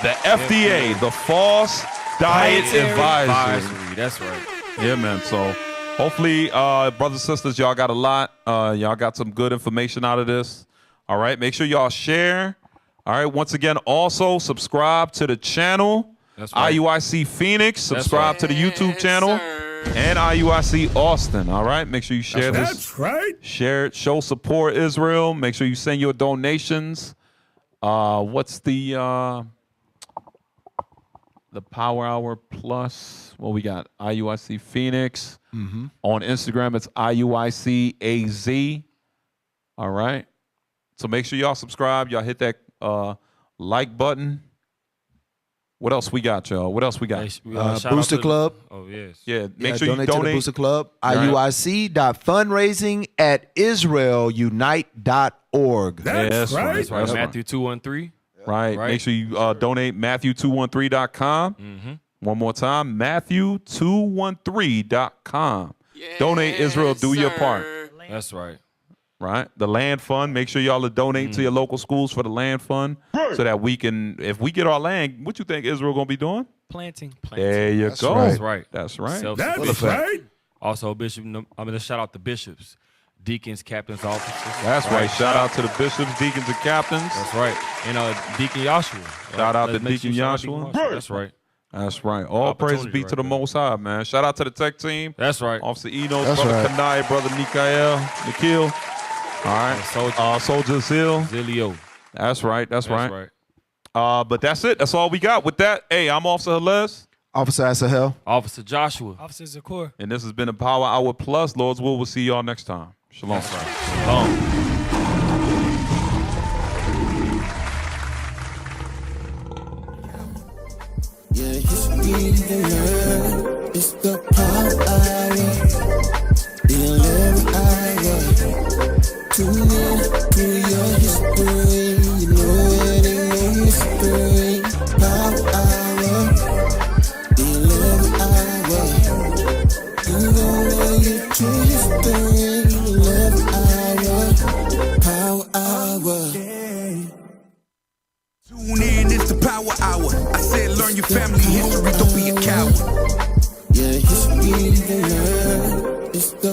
the F.D.A, the False Diet Advisory. That's right. Yeah, man. So hopefully, brothers and sisters, y'all got a lot. Y'all got some good information out of this. All right. Make sure y'all share. All right. Once again, also subscribe to the channel. That's right. IUIC Phoenix. Subscribe to the YouTube channel. And IUIC Austin. All right. Make sure you share this. That's right. Share it. Show support Israel. Make sure you send your donations. What's the Power Hour Plus? What we got? IUIC Phoenix. On Instagram, it's IUIC-AZ. All right. So make sure y'all subscribe. Y'all hit that like button. What else we got, y'all? What else we got? Booster Club. Oh, yes. Yeah, make sure you donate to the donate. Booster Club. Right. IUIC.fundraising@israelunite.org. That's right. That's right. Matthew 213. Right. Make sure you donate Matthew213.com. One more time, Matthew213.com. Donate Israel, do your part. That's right. Right. The land fund. Make sure y'all are donating to your local schools for the land fund, so that we can, if we get our land, what you think Israel gonna be doing? Planting. There you go. That's right. That's right. That's right. Also, Bishop, I'm going to shout out the bishops, deacons, captains, officers. That's right. Shout out to the bishops, deacons, and captains. That's right. And Deacon Joshua. Shout out to Let's make Deacon sure shout out Joshua. That's right. That's right. All praises be to the Most High, man. Shout out to the tech team. That's right. Officer Enos, That's Brother right. Kanai, Brother Nikhil. All right. Soldier Zil. Zilio. That's right. That's right. But that's it. That's all we got. With that, hey, I'm Officer Halez. Officer Asahel. Officer Joshua. Officer Zakor. And this has been a Power Hour Plus. Lord's will, we'll see y'all next time. Shalom. That's right. Shalom. Yeah, history to learn. It's the Power Hour. The 11th hour. Tune in to your history. You know it ain't no mystery. Power Hour. The 11th hour. You gonna get your history. 11th hour. Power Hour. Tune in, it's the Power Hour. I said learn your family history, don't be a coward. Yeah, history to learn. It's the